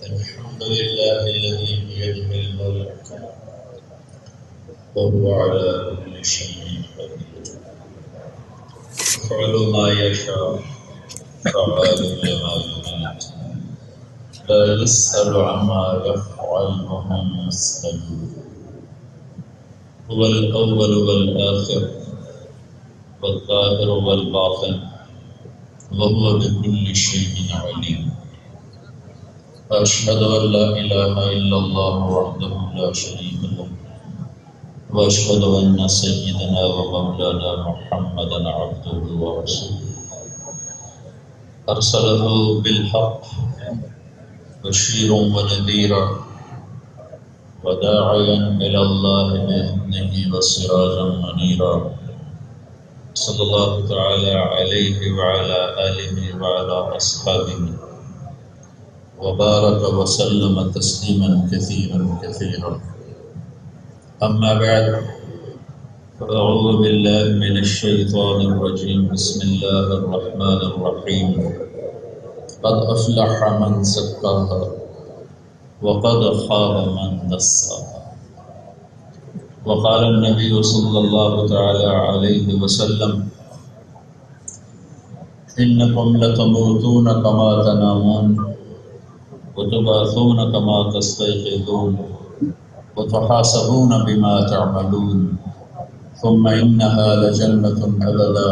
الحمد لله الذي بيده الملك وهو على كل شيء قدير يفعل ما يشاء فعال لما يريد لا يسأل عما يفعل وهم يسألون هو الأول والآخر والظاهر والباطن وهو بكل شيء عليم أشهد أن لا إله إلا الله وحده لا شريك له وأشهد أن سيدنا ومولانا محمدا عبده ورسوله أرسله بالحق بشيرا ونذيرا وداعيا إلى الله بإذنه وسراجا منيرا صلى الله تعالى عليه وعلى آله وعلى أصحابه وبارك وسلم تسليما كثيرا كثيرا أما بعد فأعوذ بالله من الشيطان الرجيم بسم الله الرحمن الرحيم قد أفلح من زكاها وقد خاب من دساها وقال النبي صلى الله تعالى عليه وسلم إنكم لتموتون كما تنامون وتبعثون كما تستيقظون وتحاسبون بما تعملون ثم إنها لجنة أبدا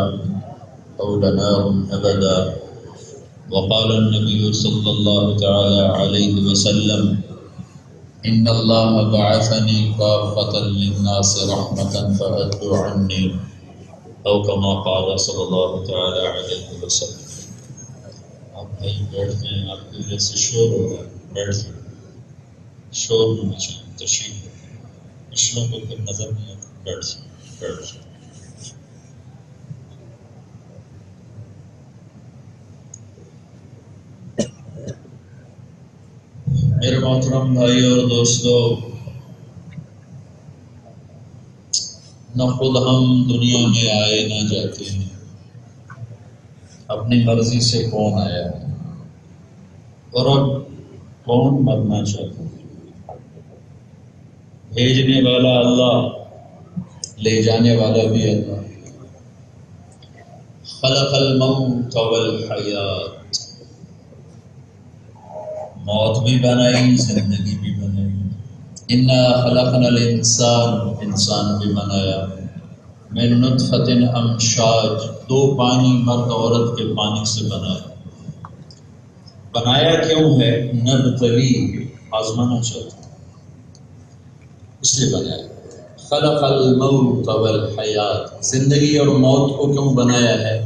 أو لنار أبدا وقال النبي صلى الله تعالى عليه وسلم إن الله بعثني كافة للناس رحمة فأدوا عني أو كما قال صلى الله تعالى عليه وسلم. آپ بھائی بیٹھتے ہیں، آپ کی وجہ سے شور ہو رہا ہے، بیٹھ جائیں، شور میں مچائیں، تشریف رکھیں، پچھلوں کو پھر نظر نہیں آتا، بیٹھ جائیں بیٹھ جائیں. میرے محترم بھائی اور دوستو، نہ خود ہم دنیا میں آئے نہ جاتے ہیں، اپنی مرضی سے کون آیا ہے اور اب کون مرنا چاہتا ہے. بھیجنے والا اللہ، لے جانے والا بھی اللہ. خلق الموت والحیات، موت بھی بنائی، زندگی بھی بنائی. انا خلقنا الانسان، انسان بھی بنایا. من نطفۃ امشاج، دو پانی، مرد عورت کے پانی سے بنایا. بنایا کیوں ہے؟ نبتلی، آزمانا چاہتا ہے، اس لیے بنایا. خلق الموت والحیات، زندگی اور موت کو کیوں بنایا ہے؟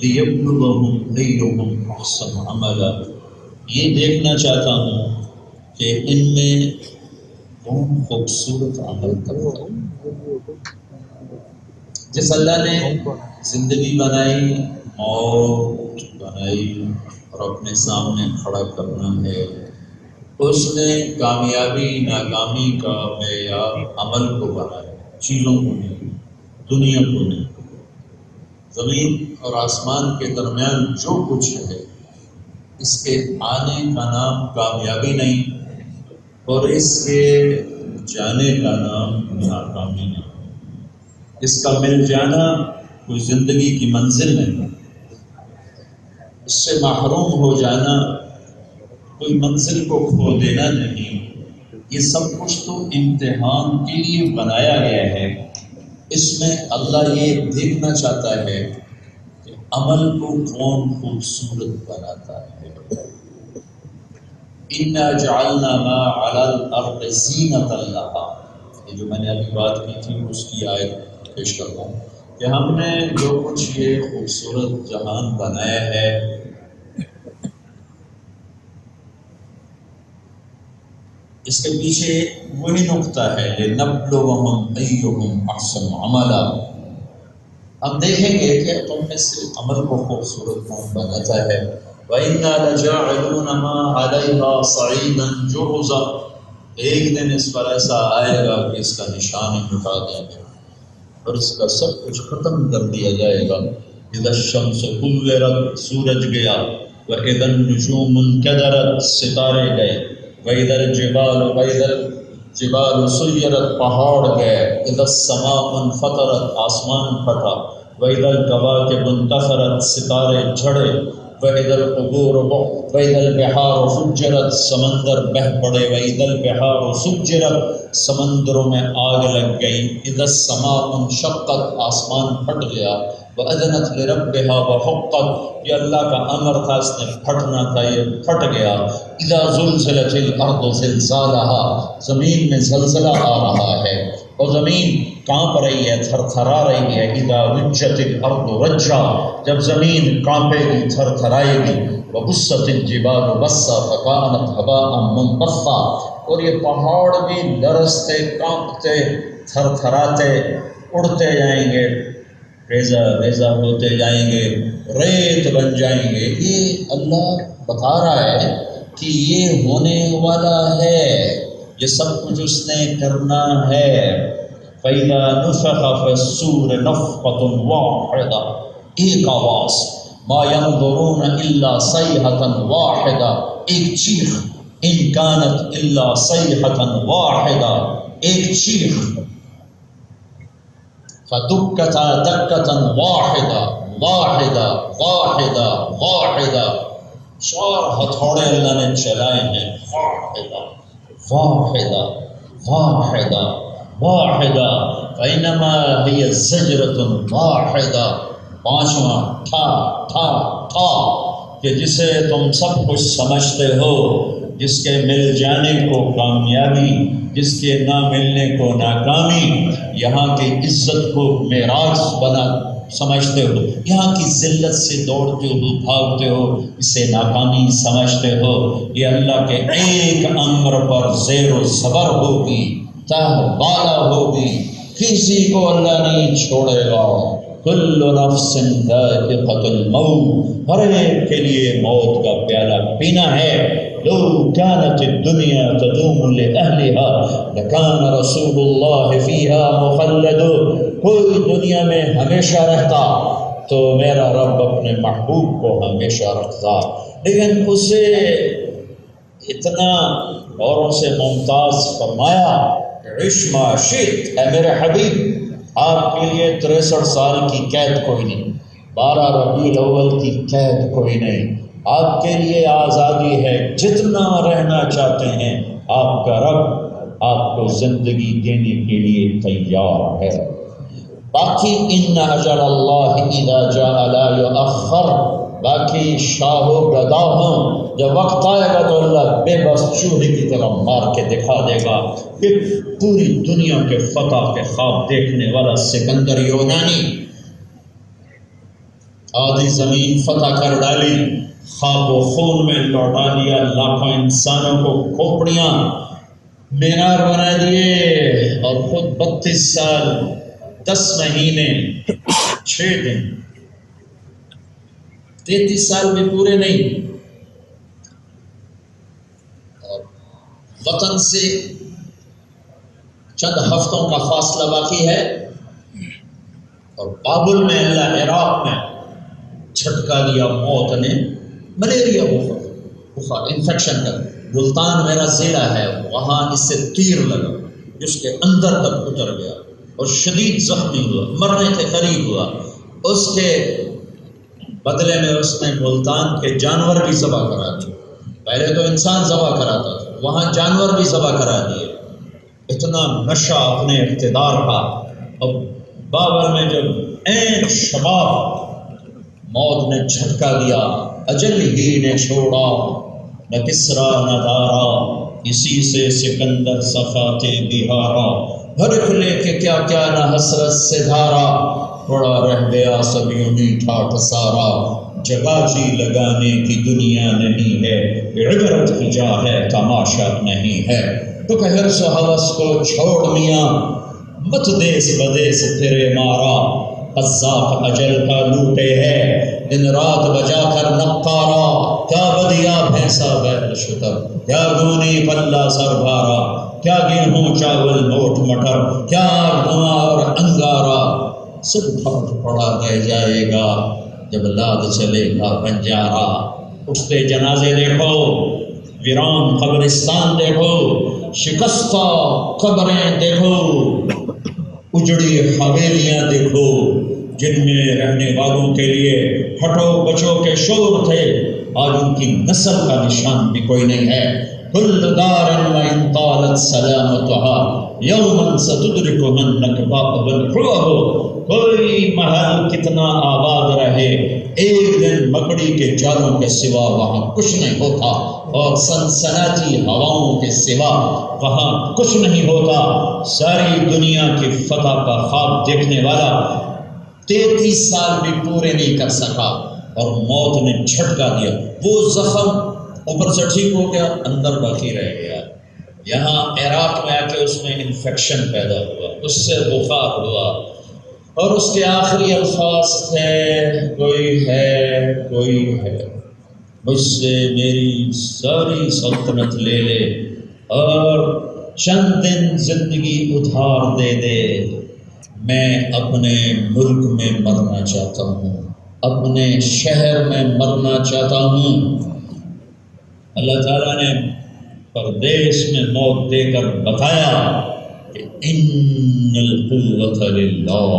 لیبلوہم ایہم احسن عملا، یہ دیکھنا چاہتا ہوں کہ ان میں کون خوبصورت عمل کرتا ہے. جس اللہ نے زندگی بنائی، موت بنائی اور اپنے سامنے کھڑا کرنا ہے، اس نے کامیابی ناکامی کا معیار عمل کو بنایا، چیزوں کو نہیں، دنیا کو نہیں. زمین اور آسمان کے درمیان جو کچھ ہے، اس کے آنے کا نام کامیابی نہیں اور اس کے جانے کا نام ناکامی نہیں. اس کا مل جانا کوئی زندگی کی منزل نہیں، اس سے محروم ہو جانا کوئی منزل کو کھو دینا نہیں. یہ سب کچھ تو امتحان کے لیے بنایا گیا ہے. اس میں اللہ یہ دیکھنا چاہتا ہے کہ عمل کو کون خوبصورت بناتا ہے. اِنَّا جَعَلْنَا مَا عَلَى الْأَرْضِ زِينَةً لَهَا، یہ جو میں نے ابھی بات کی تھی اس کی آیت پیش کرتا ہوں کہ ہم نے جو کچھ یہ خوبصورت جہان بنایا ہے، اس کے پیچھے وہی نقطہ ہے، لِنَبْلُوَهُمْ أَيُّهُمْ أَحْسَنُ عَمَلًا. ہم دیکھیں گے کہ تم میں سے عمل کو خوبصورت کون بناتا ہے. وَإِنَّا لَجَاعِلُونَ مَا عَلَيْهَا صَعِيدًا جُرُزًا، ایک دن اس پر ایسا آئے گا کہ اس کا نشان مٹا دیں گے اور اس کا سب کچھ ختم کر دیا جائے گا. اِذَا الشَّمْسُ كُوِّرَتْ، سورج گیا. وَإِذَا النُّجُومُ انْكَدَرَتْ، ستارے گئے. وَإِذَا الجبال سُيِّرَتْ پہاڑ گئے، اِذَا السَّمَاءُ انفطرت آسمان پھٹا، وَإِذَا الْكَوَاكِبُ انتثرت ستارے جھڑے، وَإِذَا الْبِحَارُ فُجِّرَتْ سمندر بہہ پڑے، وَإِذَا الْبِحَارُ سُجِّرَتْ سمندروں میں آگ لگ گئی، اِذَا السَّمَاءُ انشقت آسمان پھٹ گیا، وَأَذَنَتْ لِرَبِّهَا وَحُقَّتْ یہ اللہ کا امر تھا، اس نے پھٹنا تھا، یہ پھٹ گیا، اِذَا زُلْزِلَتِ الْأَرْضُ زِلْزَالَهَا زمین میں زلزلہ آ رہا ہے اور زمین کانپ رہی ہے، تھر تھرا رہی ہے، اِذَا رُجَّتِ الْأَرْضُ رَجًّا جب زمین کانپے گی، تھر تھرائے گی، وَبُسَّتِ الْجِبَالُ بَسًّا فَكَانَتْ هَبَاءً مُنبَثًّا اور یہ پہاڑ بھی لرزتے، کانپتے، تھر تھراتے اڑتے جائیں گے، ریزہ ریزہ ہوتے جائیں گے، ریت بن جائیں گے۔ یہ اللہ بتا رہا ہے کہ یہ ہونے والا ہے، یہ سب کچھ اس نے کرنا ہے۔ فَإِذَا نُفِخَ فِي الصُّورِ نَفْخَةٌ وَاحِدَةٌ ایک آواز، مَا يَنظُرُونَ إِلَّا صَيْحَةً وَاحِدَةً ایک چیخ، إِن كَانَتْ إِلَّا صَيْحَةً وَاحِدَةً ایک چیخ، فَدُكَّتَا دَكَّةً وَاحِدَةً وَاحِدَةً وَاحِدَةً وَاحِدَةً چار ہتھوڑے اللہ نے چلائے ہیں، واحدہ واحدہ واحدہ واحدہ فَإِنَّمَا هِيَ زَجْرَةٌ وَاحِدَةٌ پانچواں ٹھا ٹھا ٹھا کہ جسے تم سب کچھ سمجھتے ہو، جس کے مل جانے کو کامیابی، جس کے نہ ملنے کو ناکامی، یہاں کی عزت کو معراج بنا سمجھتے ہو، یہاں کی ذلت سے دوڑتے ہو، بھاگتے ہو، اسے ناکامی سمجھتے ہو، یہ اللہ کے ایک امر پر زیر و زبر ہوگی، تہ بالا ہوگی، کسی کو اللہ نہیں چھوڑے گا۔ کل نفس ذائقۃ الموت ہر ایک کے لیے موت کا پیالہ پینا ہے۔ لو كانت الدنيا تدوم لأهلها لكان رسول الله فيها مخلد کوئی دنیا میں ہمیشہ رہتا تو میرا رب اپنے محبوب کو ہمیشہ رکھتا، لیکن اسے اتنا اوروں سے ممتاز فرمایا، عش ما شئت اے میرے حبیب، آپ کے لیے 63 سال کی قید کوئی نہیں، 12 ربیع الاول کی قید کوئی نہیں، آپ کے لیے آزادی ہے، جتنا رہنا چاہتے ہیں، آپ کا رب آپ کو زندگی دینے کے لیے تیار ہے۔ باقی ان اجل اللہ اذا جاء لا یؤخر، باقی شاہ و گدا ہوں، جب وقت آئے گا تو اللہ بے بس چوہے کی طرح مار کے دکھا دے گا کہ پوری دنیا کے فتح کے خواب دیکھنے والا سکندر یونانی آدھی زمین فتح کر ڈالی، خواب و خون میں لوٹا دیا، لاکھوں انسانوں کو کھوپڑیاں مینار بنا دیے، اور خود 32 سال 10 مہینے 6 دن 33 سال بھی پورے نہیں، اور وطن سے چند ہفتوں کا فاصلہ باقی ہے، اور بابل میں اللہ عراق میں جھٹکا دیا موت نے، ملیریا بخار انفیکشن کا، ملتان میرا ضلع ہے، وہاں اس سے تیر لگا جس کے اندر تک اتر گیا اور شدید زخمی ہوا، مرنے کے قریب ہوا، اس کے بدلے میں اس نے ملتان کے جانور بھی ذبح کرا دیے، پہلے تو انسان ذبح کراتا تھا، وہاں جانور بھی ذبح کرا دیے، اتنا نشہ اپنے اقتدار کا۔ اب بابل میں جب عین شباب موت نے جھٹکا دیا، اجل ہی نے چھوڑا، نہ کسرا نہ دارا، اسی سے سکندر صفاتے بہارا، بھرک لے کے کیا کیا نہ حسرت سے دھارا، پڑا رہ گیا سب یوں ہی ٹھاٹ سارا، جگہ جی لگانے کی دنیا نہیں ہے، عبرت کی جا ہے تماشا نہیں ہے، تو کہ حرص و ہوس کو چھوڑ میاں، مت دیس بدیس پھرے مارا، قذاق اجل کا لوٹے ہے، دن رات بجا کر نقارا، کیا بدیا بھینسا بیل شتر، کیا دونی پلہ سر بھارا، کیا گیہوں چاول موٹ مٹر، کیا دھواں اور انگارا، سب پھٹ پڑا رہ جائے گا جب لاد چلے گا بنجارا۔ اٹھتے جنازے دیکھو، ویران قبرستان دیکھو، شکستہ قبریں دیکھو، اجڑی حویلیاں دیکھو جن میں رہنے والوں کے لیے ہٹو بچو کے شور تھے، آج ان کی نسل کا نشان بھی کوئی نہیں ہے۔ کل دار وإن طالت سلامتها یوما ستدرکها النکباء والحوب، کوئی محل کتنا آباد رہے ایک دن مکڑی کے جالوں کے سوا وہاں کچھ نہیں ہوتا، اور سنسناتی ہواؤں کے سوا وہاں کچھ نہیں ہوتا۔ ساری دنیا کی فتح کا خواب دیکھنے والا 33 سال بھی پورے نہیں کر سکا اور موت نے جھٹکا دیا، وہ زخم اوپر سے ٹھیک ہو گیا، اندر باقی رہ گیا۔ یہاں عراق میں آ کے اس میں انفیکشن پیدا ہوا، اس سے بخار ہوا، اور اس کے آخری الفاظ تھے کوئی ہے مجھ سے میری ساری سلطنت لے لے اور چند دن زندگی ادھار دے دے، میں اپنے ملک میں مرنا چاہتا ہوں، اپنے شہر میں مرنا چاہتا ہوں۔ اللہ تعالیٰ نے پردیس میں موت دے کر بتایا کہ ان القوت للہ،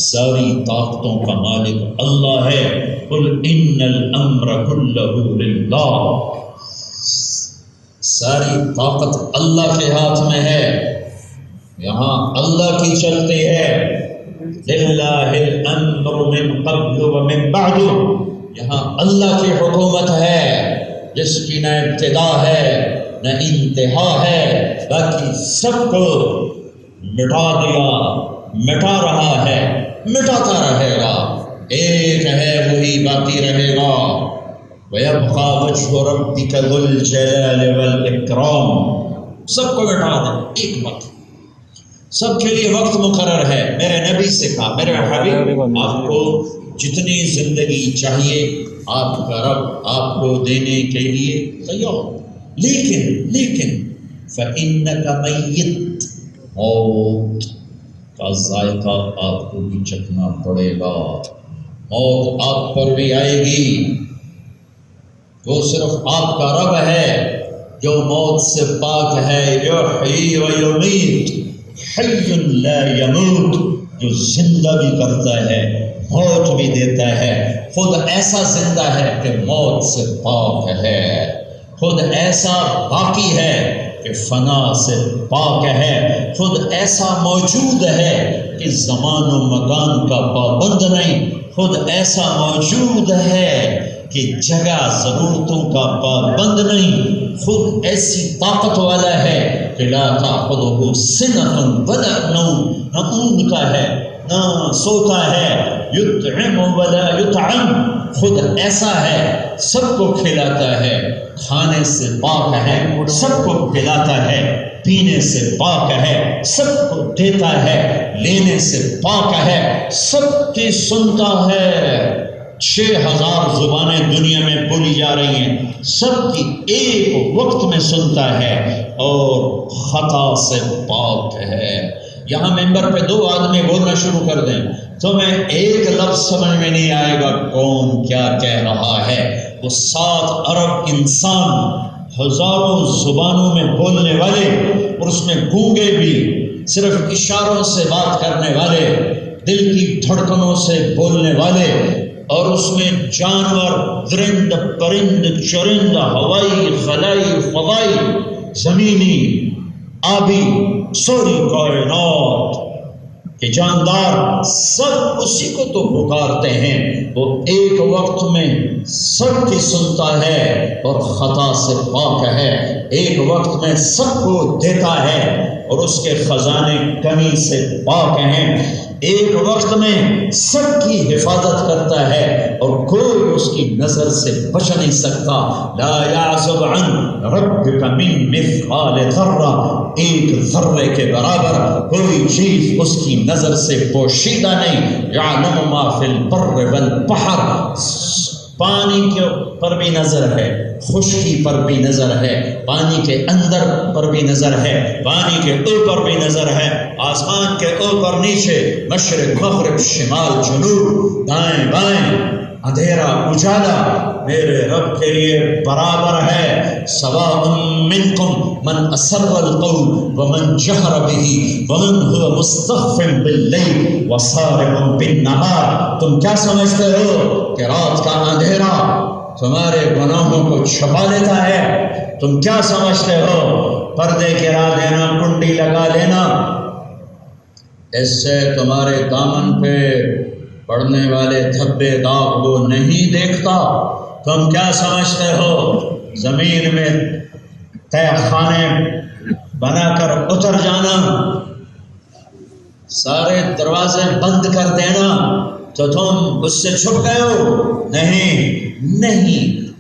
ساری طاقتوں کا مالک اللہ ہے۔ قل ان الامر کلہ للہ، ساری طاقت اللہ کے ہاتھ میں ہے، یہاں اللہ کی چلتی ہے۔ للہ الامر من قبل ومن بعد، یہاں اللہ کی حکومت ہے جس کی نہ ابتدا ہے نہ انتہا ہے، باقی سب کو مٹا دیا، مٹا رہا ہے، مٹاتا رہے گا، ایک ہے وہی باقی رہے گا۔ وَيَبْقَى وَجْهُ رَبِّكَ ذُو الْجَلَالِ وَالْإِكْرَامِ، سب کو مٹا دے ایک وقت، سب کے لیے وقت مقرر ہے۔ میرے نبی سے کہا میرے حبیب آپ کو جتنی زندگی چاہیے آپ کا رب آپ کو دینے کے لیے تیار، لیکن فَإِنَّكَ مَيِّتٌ، موت کا ذائقہ آپ کو بھی چکھنا پڑے گا، موت آپ پر بھی آئے گی۔ وہ صرف آپ کا رب ہے جو موت سے پاک ہے، یحیی و یمیت، حی لا یموت، جو زندہ بھی کرتا ہے موت بھی دیتا ہے، خود ایسا زندہ ہے کہ موت سے پاک ہے، خود ایسا باقی ہے کہ فنا سے پاک ہے، خود ایسا موجود ہے کہ زمان و مکان کا پابند نہیں، خود ایسا موجود ہے کہ جگہ ضرورتوں کا پابند نہیں، خود ایسی طاقت والا ہے کہ لا تأخذہ سنۃ ولا نوم، نہ اونگ کا ہے نہ سوتا ہے، یطعم ولا یطعم، خود ایسا ہے سب کو کھلاتا ہے، کھانے سے پاک ہے، سب کو کھلاتا ہے، پینے سے پاک ہے، سب کو دیتا ہے، لینے سے پاک ہے، سب کی سنتا ہے۔ 6000 زبانیں دنیا میں بولی جا رہی ہیں، سب کی ایک وقت میں سنتا ہے اور خطا سے پاک ہے۔ یہاں ممبر پہ 2 آدمی بولنا شروع کر دیں تمہیں ایک لفظ سمجھ میں نہیں آئے گا کون کیا کہہ رہا ہے۔ وہ 7 ارب انسان ہزاروں زبانوں میں بولنے والے، اور اس میں گونگے بھی، صرف اشاروں سے بات کرنے والے، دل کی دھڑکنوں سے بولنے والے، اور اس میں جانور، درند، پرند، چرند، ہوائی، خلائی، فضائی، زمینی، آبی، سوری کائنات کہ جاندار سب اسی کو تو پکارتے ہیں۔ وہ ایک وقت میں سب کی سنتا ہے اور خطا سے پاک ہے، ایک وقت میں سب کو دیتا ہے اور اس کے خزانے کمی سے پاک ہیں، ایک وقت میں سب کی حفاظت کرتا ہے اور کوئی اس کی نظر سے بچ نہیں سکتا۔ لا یعزب عن ربک من مثقال ذرہ، ایک ذرے کے برابر کوئی چیز اس کی نظر سے پوشیدہ نہیں۔ یعلم ما فی البر والبحر، پانی کے پر بھی نظر ہے، خشکی پر بھی نظر ہے، پانی کے اندر پر بھی نظر ہے، پانی کے اوپر بھی نظر ہے، آسمان کے اوپر نیچے، مشرق مغرب شمال جنوب دائیں بائیں، اندھیرا اجالا میرے رب کے لیے برابر ہے۔ سواء منکم من اسر القول ومن جہر به ومن هو مستخف باللیل وسارب بالنہار۔ تم کیا سمجھتے ہو کہ رات کا اندھیرا تمہارے گناہوں کو چھپا لیتا ہے؟ تم کیا سمجھتے ہو پردے گرا دینا، کنڈی لگا لینا، اس سے تمہارے دامن پہ پڑنے والے دھبے داغ وہ نہیں دیکھتا؟ تم کیا سمجھتے ہو زمین میں تہ خانے بنا کر اتر جانا، سارے دروازے بند کر دینا تو تم اس سے چھپ گئے ہو؟ نہیں،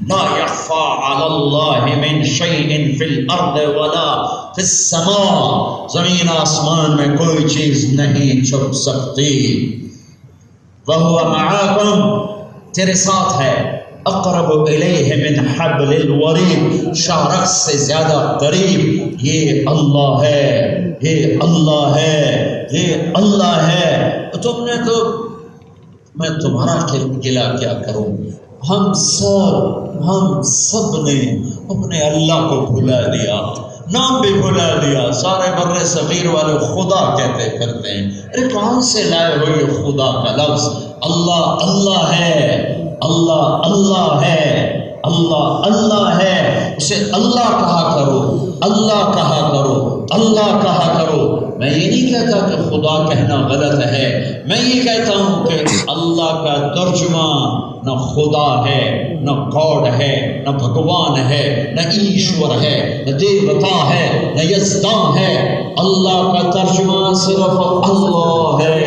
لا يخفى على الله من شيء في الارض ولا في السماء، زمین آسمان میں کوئی چیز نہیں چھپ سکتی۔ وَهُوَ مَعَاكُمْ، تیرے ساتھ ہے، اقرب الیہ من حبل الورید، شاہ سے زیادہ قریب یہ اللہ ہے، یہ اللہ ہے، یہ اللہ ہے۔ تم نے تو، میں تمہارا گلہ کیا کروں، ہم سب نے اپنے اللہ کو بھلا دیا، نام بھی بھلا دیا، سارے بر صغیر والے خدا کہتے پھرتے ہیں۔ ارے کہاں سے لائے ہو یہ خدا کا لفظ؟ اللہ اللہ ہے، اللہ اللہ ہے، اللہ اللہ ہے، اسے اللہ کہا کرو، اللہ کہا کرو، اللہ کہا کرو۔ میں یہ نہیں کہتا کہ خدا کہنا غلط ہے، میں یہ کہتا ہوں کہ اللہ کا ترجمہ نہ خدا ہے، نہ گاڈ ہے، نہ بھگوان ہے، نہ ایشور ہے، نہ دیوتا ہے، نہ یزدان ہے۔ اللہ کا ترجمہ صرف اللہ ہے،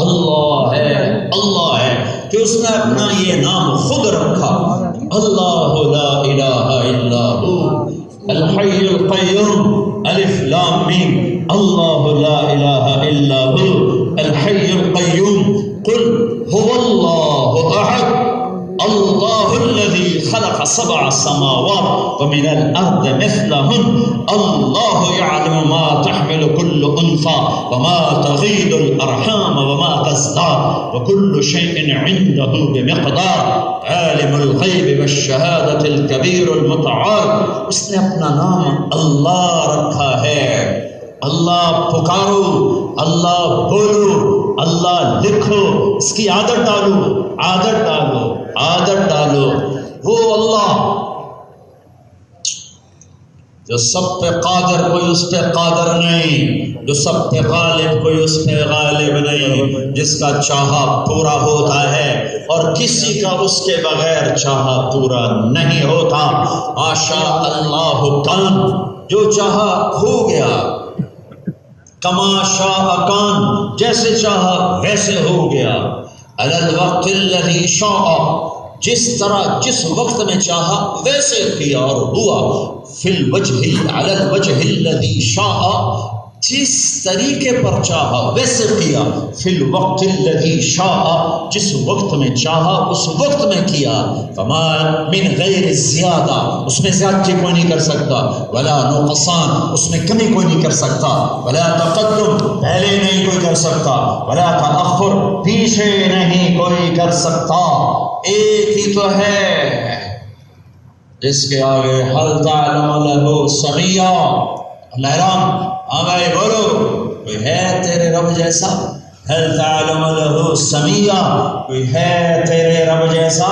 اللہ ہے، اللہ ہے، کہ اس نے اپنا یہ نام خود رکھا، اللہ لا الہ الا ہو الحی القیوم، الف لام میم، اللہ لا الہ الا ہو الحی القیوم، قل هو اللہ احد اللہ الذی خلق سبع سماوات ومن الارض مثلهن اللہ یعلم ما تحمل كل انثى وما تغیض الارحام وما تزداد وكل شیء عنده بمقدار عالم الغیب والشہادۃ الکبیر المتعال۔ اس نے اپنا نام اللہ رکھا ہے۔ اللہ پکارو، اللہ بولو، اللہ لکھو، اس کی عادت ڈالو، عادت ڈالو، عادت ڈالو۔ وہ اللہ جو سب پہ قادر، کوئی اس پہ قادر نہیں، جو سب پہ غالب، کوئی اس پہ غالب نہیں، جس کا چاہا پورا ہوتا ہے اور کسی کا اس کے بغیر چاہا پورا نہیں ہوتا۔ ماشا اللہ کان، جو چاہا ہو گیا، کما شاء کان، جیسے چاہا ویسے ہو گیا، علی الوقت الذی شاء، جس طرح جس وقت میں چاہا ویسے کیا اور ہوا، فی الوجہ علی الوجہ الذی شاء، جس طریقے پر چاہا ویسے کیا، فی الوقت الذی شاء، جس وقت میں چاہا اس وقت میں کیا، فما من غیر زیادہ، اس میں زیادتی کوئی نہیں کر سکتا، ولا نقصان، اس میں کمی کوئی نہیں کر سکتا، ولا تقدم، پہلے نہیں کوئی کر سکتا، ولا تأخر، پیچھے نہیں کوئی کر سکتا۔ ایک ہی تو ہے جس کے آگے حل تعلم لہ سمیہ، اللہ رام، ہاں بھائی بولو، کوئی ہے تیرے رب جیسا؟ حل تعلم لہ سمیہ، کوئی ہے تیرے رب جیسا؟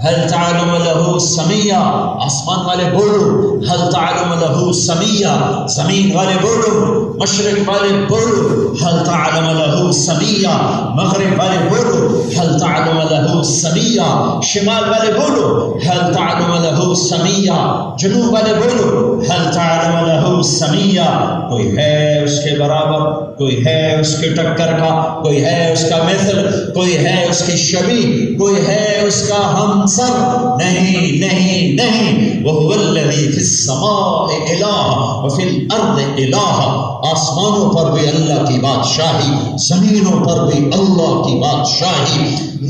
حل تعلم لہ سمیہ، آسمان والے بولو، حل تعلم لہ سمیہ، زمین والے بولو، مشرق والے بولو، حل تعلم لہ سمیہ، مغرب والے بولو، حل تعلم لہ سمیہ، شمال والے بولو، حل تعلم لہ سمیہ، جنوب والے بولو، حل تعلم لہ سمیہ۔ کوئی ہے اس کے برابر، کوئی ہے اس کے ٹکر کا، کوئی ہے اس کا مثل، کوئی ہے اس کی شبیہ، کوئی ہے اس کا ہم عنصر نہیں نہیں نہیں، وَهُوَ الَّذِي فِي السَّمَاءِ إِلَٰهٌ وَفِي الْأَرْضِ إِلَٰهٌ، آسمانوں پر بھی اللہ کی بادشاہی، زمینوں پر بھی اللہ کی بادشاہی،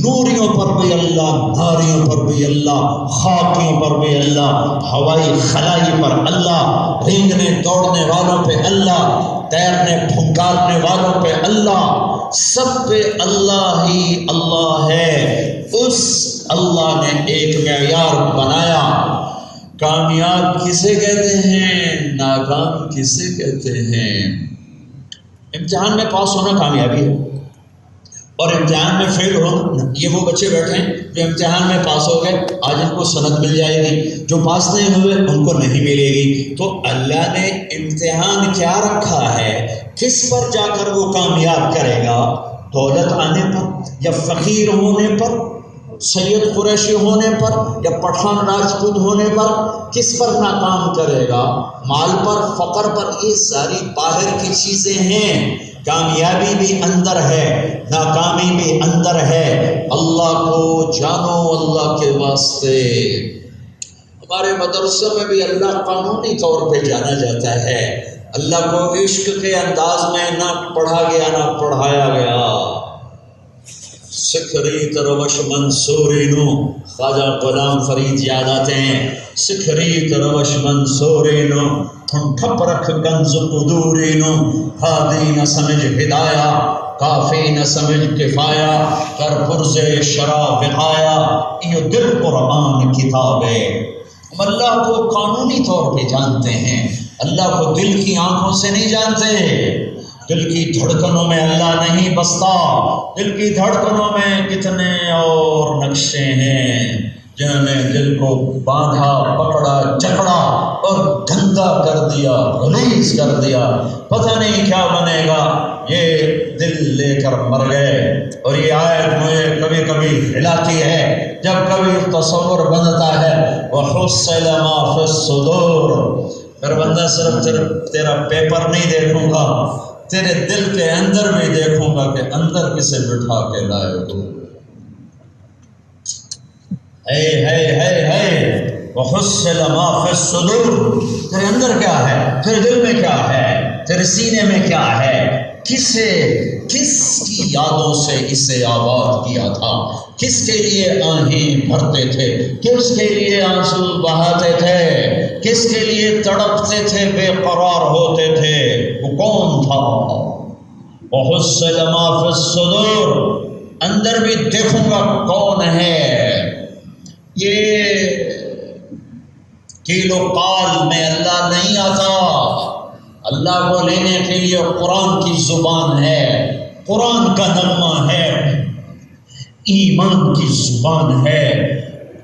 نوریوں پر بھی اللہ، ناریوں پر بھی اللہ، خاکیوں پر بھی اللہ، ہوائی خلائی پر اللہ، رینگنے دوڑنے والوں پہ اللہ، تیرنے پھنکارنے والوں پہ اللہ، سب پہ اللہ ہی اللہ ہے۔ اس اللہ نے ایک معیار بنایا۔ کامیاب کسے کہتے ہیں، ناکام کسے کہتے ہیں؟ امتحان میں پاس ہونا کامیابی ہے، اور امتحان میں فیل ہونا، یہ وہ بچے بیٹھے ہیں جو امتحان میں پاس ہو گئے، آج ان کو سند مل جائے گی، جو پاس نہیں ہوئے ان کو نہیں ملے گی۔ تو اللہ نے امتحان کیا رکھا ہے، کس پر جا کر وہ کامیاب کرے گا؟ دولت آنے پر، یا فقیر ہونے پر، سید قریشی ہونے پر، یا پٹھان راجپوت ہونے پر؟ کس پر ناکام کرے گا؟ مال پر، فقر پر؟ یہ ساری باہر کی چیزیں ہیں۔ کامیابی بھی اندر ہے، ناکامی بھی اندر ہے۔ اللہ کو جانو اللہ کے واسطے۔ ہمارے مدرسوں میں بھی اللہ قانونی طور پہ جانا جاتا ہے۔ اللہ کو عشق کے انداز میں نہ پڑھا گیا نہ پڑھایا گیا۔ سکھری تروش منصوری نو، خواجہ غلام فرید یاد آتے ہیں۔ سکھری تروش منصوری نو، ٹھپ رکھ گنز قدوری نو، ہادی نہ سمجھ ہدایہ، کافی نہ سمجھ کفایا، کر پرز شرع وقایا، یہ دل قرآن کتاب ہے۔ ہم اللہ کو قانونی طور پہ جانتے ہیں، اللہ کو دل کی آنکھوں سے نہیں جانتے۔ دل کی دھڑکنوں میں اللہ نہیں بستا۔ دل کی دھڑکنوں میں کتنے اور نقشے ہیں جنہوں نے دل کو باندھا، پکڑا، جکڑا اور گندا کر دیا، غلیظ کر دیا۔ پتہ نہیں کیا بنے گا، یہ دل لے کر مر گئے۔ اور یہ آیت مجھے کبھی کبھی ہلاتی ہے جب کبھی تصور بنتا ہے، وَحُصِّلَ مَا فِي الصُّدُورِ، پھر بندہ صرف تیرا پیپر نہیں دیکھوں گا، تیرے دل کے اندر بھی دیکھوں گا کہ اندر کسے بٹھا کے لائے ہو۔ ہے وَحُصِّلَ مَا فِي الصُّدُورِ، تیرے اندر کیا ہے، تیرے دل میں کیا ہے، تیرے سینے میں کیا ہے، کس کی یادوں سے اسے آباد کیا تھا، کس کے لیے آہیں بھرتے تھے، کس کے لیے آنسو بہاتے تھے، کس کے لیے تڑپتے تھے، بے قرار ہوتے تھے، وہ کون تھا؟ وَحُصِّلَ مَا فِي الصُّدُورِ، اندر بھی دیکھوں گا کون ہے۔ یہ کیلو قال میں اللہ نہیں آتا۔ اللہ کو لینے کے لیے قرآن کی زبان ہے، قرآن کا نغمہ ہے، ایمان کی زبان ہے۔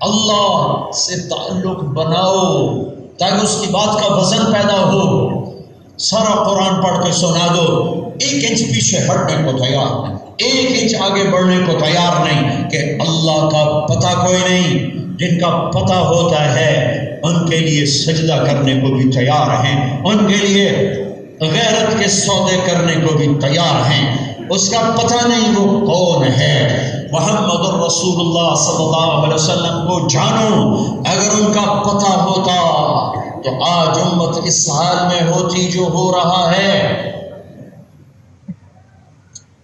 اللہ سے تعلق بناؤ تاکہ اس کی بات کا وزن پیدا ہو۔ سارا قرآن پڑھ کے سنا دو، 1 انچ پیچھے ہٹنے کو تیار نہیں، 1 انچ آگے بڑھنے کو تیار نہیں، کہ اللہ کا پتہ کوئی نہیں۔ جن کا پتہ ہوتا ہے ان کے لیے سجدہ کرنے کو بھی تیار ہیں، ان کے لیے غیرت کے سودے کرنے کو بھی تیار ہیں۔ اس کا پتہ نہیں وہ کون ہے۔ محمد الرسول اللہ صلی اللہ علیہ وسلم کو جانو۔ اگر ان کا پتہ ہوتا تو آج امت اس حال میں ہوتی جو ہو رہا ہے۔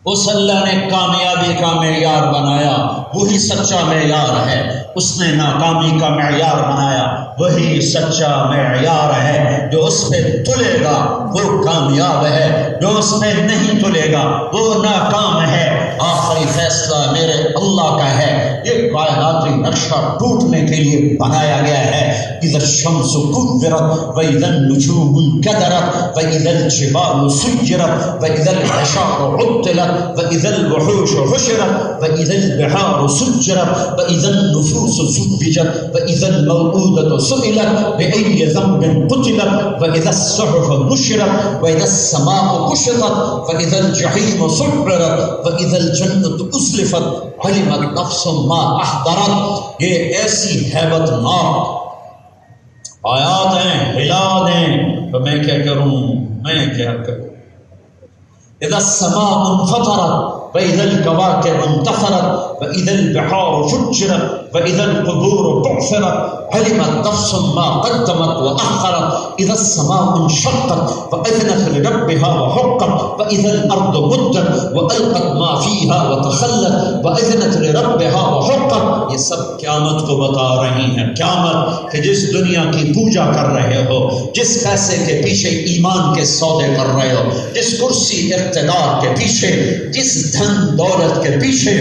اس اللہ نے کامیابی کا معیار بنایا، وہی سچا معیار ہے۔ اس نے ناکامی کا معیار بنایا، وہی سچا معیار ہے۔ جو اس پہ تلے گا وہ کامیاب ہے، جو اس پہ نہیں تلے گا وہ ناکام ہے۔ آخری فیصلہ میرے اللہ کا ہے۔ یہ کائناتی نقشہ ٹوٹنے کے لیے بنایا گیا ہے۔ اذا الشمس كورت واذا النجوم انكدرت واذا الجبال سيرت واذا العشار عطلت واذا الوحوش حشرت واذا البحار سجرت واذا النفوس زوجت واذا الموءودة سئلت بأي ذنب قتلت واذا الصحف نشرت واذا السماء كشطت واذا الجحيم سعرت واذا الجنة أزلفت علمت نفس ما احضرت۔ یہ ایسی ہیبت ناک آیات ہیں، ہلا دیں تو میں کیا کروں، میں کیا کروں۔ اذا السماء انفطرت واذا الكواكب انتثرت واذا البحار فجرت فإذا القبور بعثرت علمت نفس ما قدمت وأخرت إذا السماء انشقت فأذنت لربها وحقت فإذا الأرض مدت وألقت ما فيها وتخلت وأذنت لربها وحقت. یہ سب قیامت کو بتا رہی ہیں. قیامت کہ جس دنیا کی پوجا کر رہے ہو، جس پیسے کے پیچھے ایمان کے سودے کر رہے ہو، جس کرسی اقتدار کے پیچھے، جس دھن دولت کے پیچھے،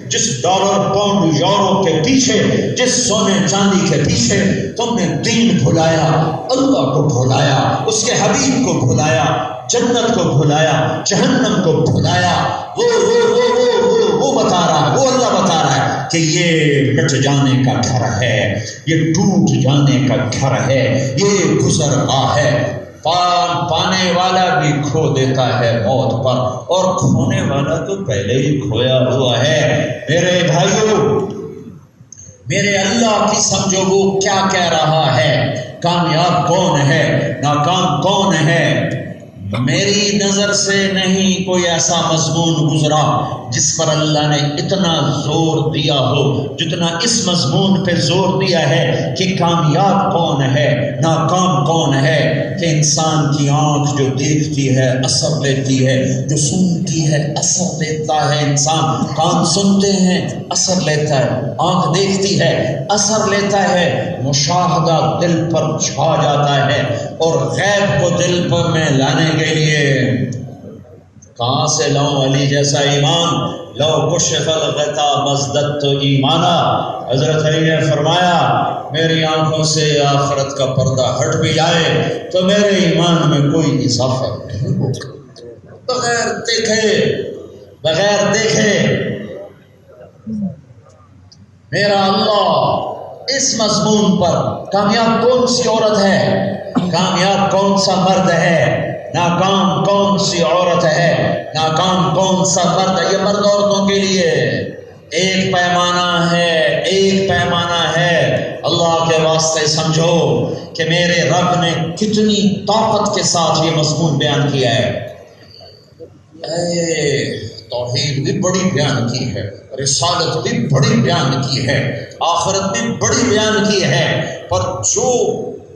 جس ڈالر پاؤنڈ یورو کے پیچھے، جس سونے چاندی کے پیچھے تم نے دین بھلایا، اللہ کو بھلایا، اس کے حبیب کو بھلایا، جنت کو بھلایا، جہنم کو بھلایا. وہ بتا رہا ہے، وہ اللہ بتا رہا ہے کہ یہ مٹ جانے کا گھر ہے، یہ ٹوٹ جانے کا گھر ہے، یہ گزر آ ہے. پانے والا بھی کھو دیتا ہے موت پر، اور کھونے والا تو پہلے ہی کھویا ہوا ہے. میرے بھائیوں، میرے اللہ کی سمجھو وہ کیا کہہ رہا ہے. کامیاب کون ہے، ناکام کون ہے. میری نظر سے نہیں کوئی ایسا مضمون گزرا جس پر اللہ نے اتنا زور دیا ہو جتنا اس مضمون پہ زور دیا ہے کہ کامیاب کون ہے، ناکام کون ہے. کہ انسان کی آنکھ جو دیکھتی ہے اثر لیتی ہے، جو سنتی ہے اثر لیتا ہے. انسان کان سنتے ہیں اثر لیتا ہے، آنکھ دیکھتی ہے اثر لیتا ہے، مشاہدہ دل پر چھا جاتا ہے. اور غیب کو دل پر میں لانے کے لیے کہاں سے لاؤں علی جیسا ایمان. لو کشف الغطاء مزددت ایمانا. حضرت علی نے فرمایا میری آنکھوں سے آخرت کا پردہ ہٹ بھی جائے تو میرے ایمان میں کوئی اضافہ نہیں ہوگا. بغیر دیکھے میرا اللہ اس مضمون پر کامیاب کون سی عورت ہے، کامیاب کون سا مرد ہے، ناکام کون سی عورت ہے، ناکام کون سا مرد ہے. یہ مرد عورتوں کے لیے ایک پیمانہ ہے، ایک پیمانہ ہے. اللہ کے واسطے سمجھو کہ میرے رب نے کتنی طاقت کے ساتھ یہ مضمون بیان کیا ہے. توحید بھی بڑی بیان کی ہے، رسالت بھی بڑی بیان کی ہے، آخرت بھی بڑی بیان کی ہے. پر جو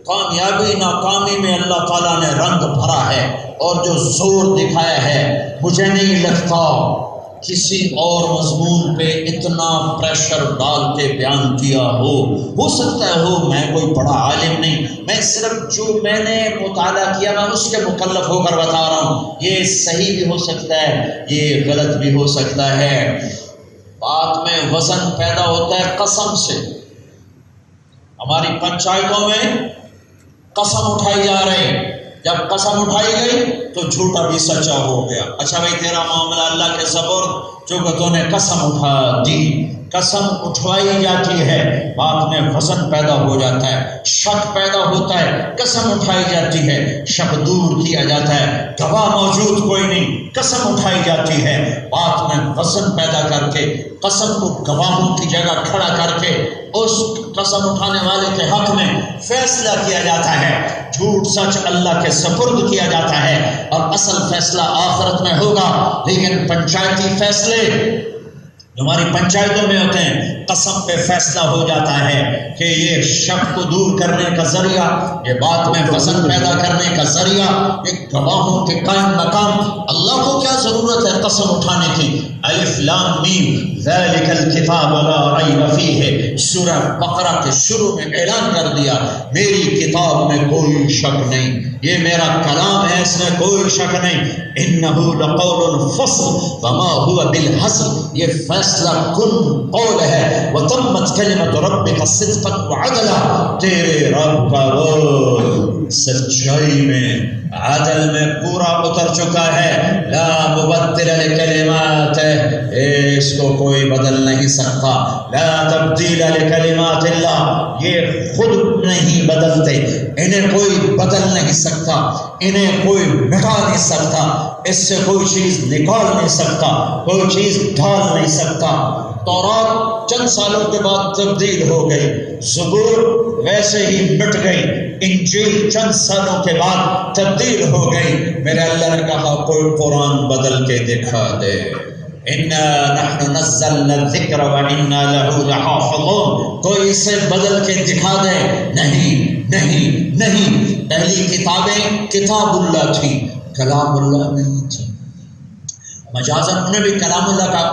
کامیابی ناکامی میں اللہ تعالیٰ نے رنگ بھرا ہے اور جو زور دکھایا ہے، مجھے نہیں لگتا کسی اور مضمون پہ اتنا پریشر ڈال کے بیان کیا ہو سکتا ہے ہو. میں کوئی بڑا عالم نہیں، میں صرف جو میں نے مطالعہ کیا میں اس کے مکلف ہو کر بتا رہا ہوں. یہ صحیح بھی ہو سکتا ہے، یہ غلط بھی ہو سکتا ہے. بات میں وزن پیدا ہوتا ہے قسم سے. ہماری پنچایتوں میں قسم اٹھائی جا رہے ہیں، جب قسم اٹھائی گئی تو جھوٹا بھی سچا ہو گیا. اچھا بھائی تیرا معاملہ اللہ کے سپرد، جو کہ تو نے قسم اٹھا دی. قسم اٹھوائی جاتی ہے، بات میں وزن پیدا ہو جاتا ہے، شک پیدا ہوتا ہے. قسم اٹھائی جاتی ہے، شک دور کیا جاتا ہے. گواہ موجود کوئی نہیں، قسم اٹھائی جاتی ہے، بات میں وزن پیدا کر کے قسم کو گواہوں کی جگہ کھڑا کر کے اس قسم اٹھانے والے کے حق میں فیصلہ کیا جاتا ہے. جھوٹ سچ اللہ کے سپرد کیا جاتا ہے اور اصل فیصلہ آخرت میں ہوگا. لیکن پنچایتی فیصلے جو ہماری پنچایتوں میں ہوتے ہیں، قسم پہ فیصلہ ہو جاتا ہے کہ یہ شک کو دور کرنے کا ذریعہ، یہ بات میں وزن پیدا کرنے کا ذریعہ، ایک گواہوں کے قائم مقام. اللہ کو کیا ضرورت ہے قسم اٹھانے کی؟ الف لام میم ذالک الکتاب لا ریب فیہ. سورہ بقرہ کے شروع میں اعلان کر دیا میری کتاب میں کوئی شک نہیں، یہ میرا کلام ہے، اس میں کوئی شک نہیں. انہ لقول فصل وما هو بالحزل. یہ فیصلہ کن قول ہے. وتمت کلمۃ ربک صدقا وعدلا. تیرے رب کا قول سچائی میں، عدل میں پورا اتر چکا ہے. لا مبدل لکلمات، اس کو کوئی بدل نہیں سکتا. لا تبدیل لکلمات اللہ، یہ خود نہیں بدلتے، انہیں کوئی بدل نہیں سکتا، انہیں کوئی مٹا نہیں سکتا، اس سے کوئی چیز نکال نہیں سکتا، کوئی چیز ڈال نہیں سکتا. تورات چند سالوں کے بعد تبدیل ہو گئی، زبور ویسے ہی مٹ گئی، انجیل چند سالوں کے بعد تبدیل ہو گئی. میرے اللہ نے کہا کوئی قرآن بدل کے دکھا دے. اِنَّا نَحْنُ نَزَّلْنَا الذِّكْرَ وَإِنَّا لَهُ لَحَافِظُونَ. کوئی اسے بدل کے دکھا دے، نہیں نہیں نہیں. پہلی کتابیں کتاب اللہ تھی، کلام اللہ نہیں تھی. مجازاً انہیں بھی کلام اللہ کا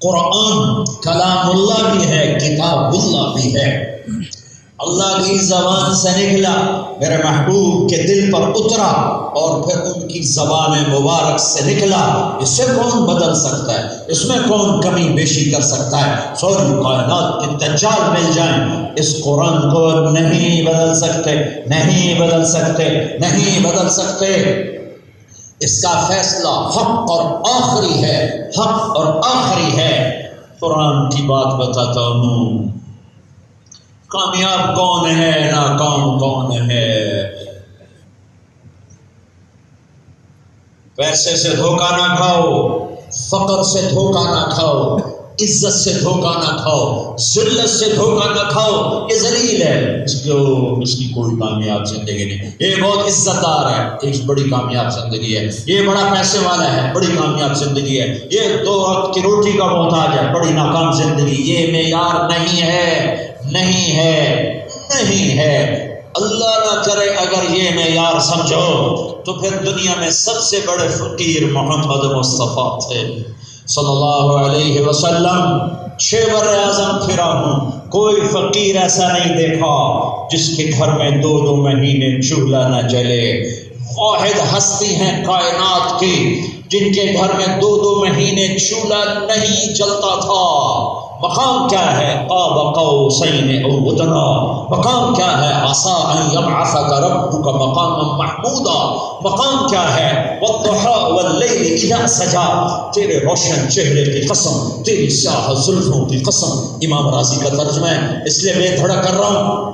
قرآن کلام اللہ بھی ہے، کتاب اللہ بھی ہے. اللہ کی زبان سے نکلا، میرے محبوب کے دل پر اترا، اور پھر ان کی زبان مبارک سے نکلا. اسے کون بدل سکتا ہے؟ اس میں کون کمی بیشی کر سکتا ہے؟ سوری کائنات کے دجال مل جائیں، اس قرآن کو نہیں بدل سکتے، نہیں بدل سکتے، نہیں بدل سکتے. اس کا فیصلہ حق اور آخری ہے، حق اور آخری ہے. قرآن کی بات بتاتا ہوں. کامیاب کون ہے، ناکام کون ہے؟ پیسے سے دھوکہ نہ کھاؤ، فقر سے دھوکہ نہ کھاؤ، عزت سے دھوکہ نہ کھاؤ، ذلت سے دھوکہ نہ کھاؤ. یہ ذلیل ہے، اس کی کوئی کامیاب زندگی نہیں. یہ بہت عزت دار ہے، ایک بڑی کامیاب زندگی ہے. یہ بڑا پیسے والا ہے، بڑی کامیاب زندگی ہے. یہ 2 وقت کی روٹی کا محتاج ہے، بڑی ناکام زندگی. یہ معیار نہیں ہے، نہیں ہے، نہیں ہے. اللہ نہ کرے اگر یہ معیار سمجھو تو پھر دنیا میں سب سے بڑے فقیر محمد مصطفیٰ تھے صلی اللہ علیہ وسلم. 6 بر-اعظم پھرا ہوں، کوئی فقیر ایسا نہیں دیکھا جس کے گھر میں 2 مہینے چولہا نہ جلے. واحد ہستی ہیں کائنات کی جن کے گھر میں 2 مہینے چولہا نہیں جلتا تھا. مقام کیا ہے؟ قاب قوسین او ادنی. مقام کیا ہے؟ عسیٰ ان یبعثک ربک مقاما محمودا. مقام کیا ہے؟ والضحیٰ واللیل اذا سجا. تیرے روشن چہرے کی قسم، تیری سیاہ زلفوں کی قسم. امام رازی کا ترجمہ ہے، اس لیے میں تھوڑا کر رہا ہوں.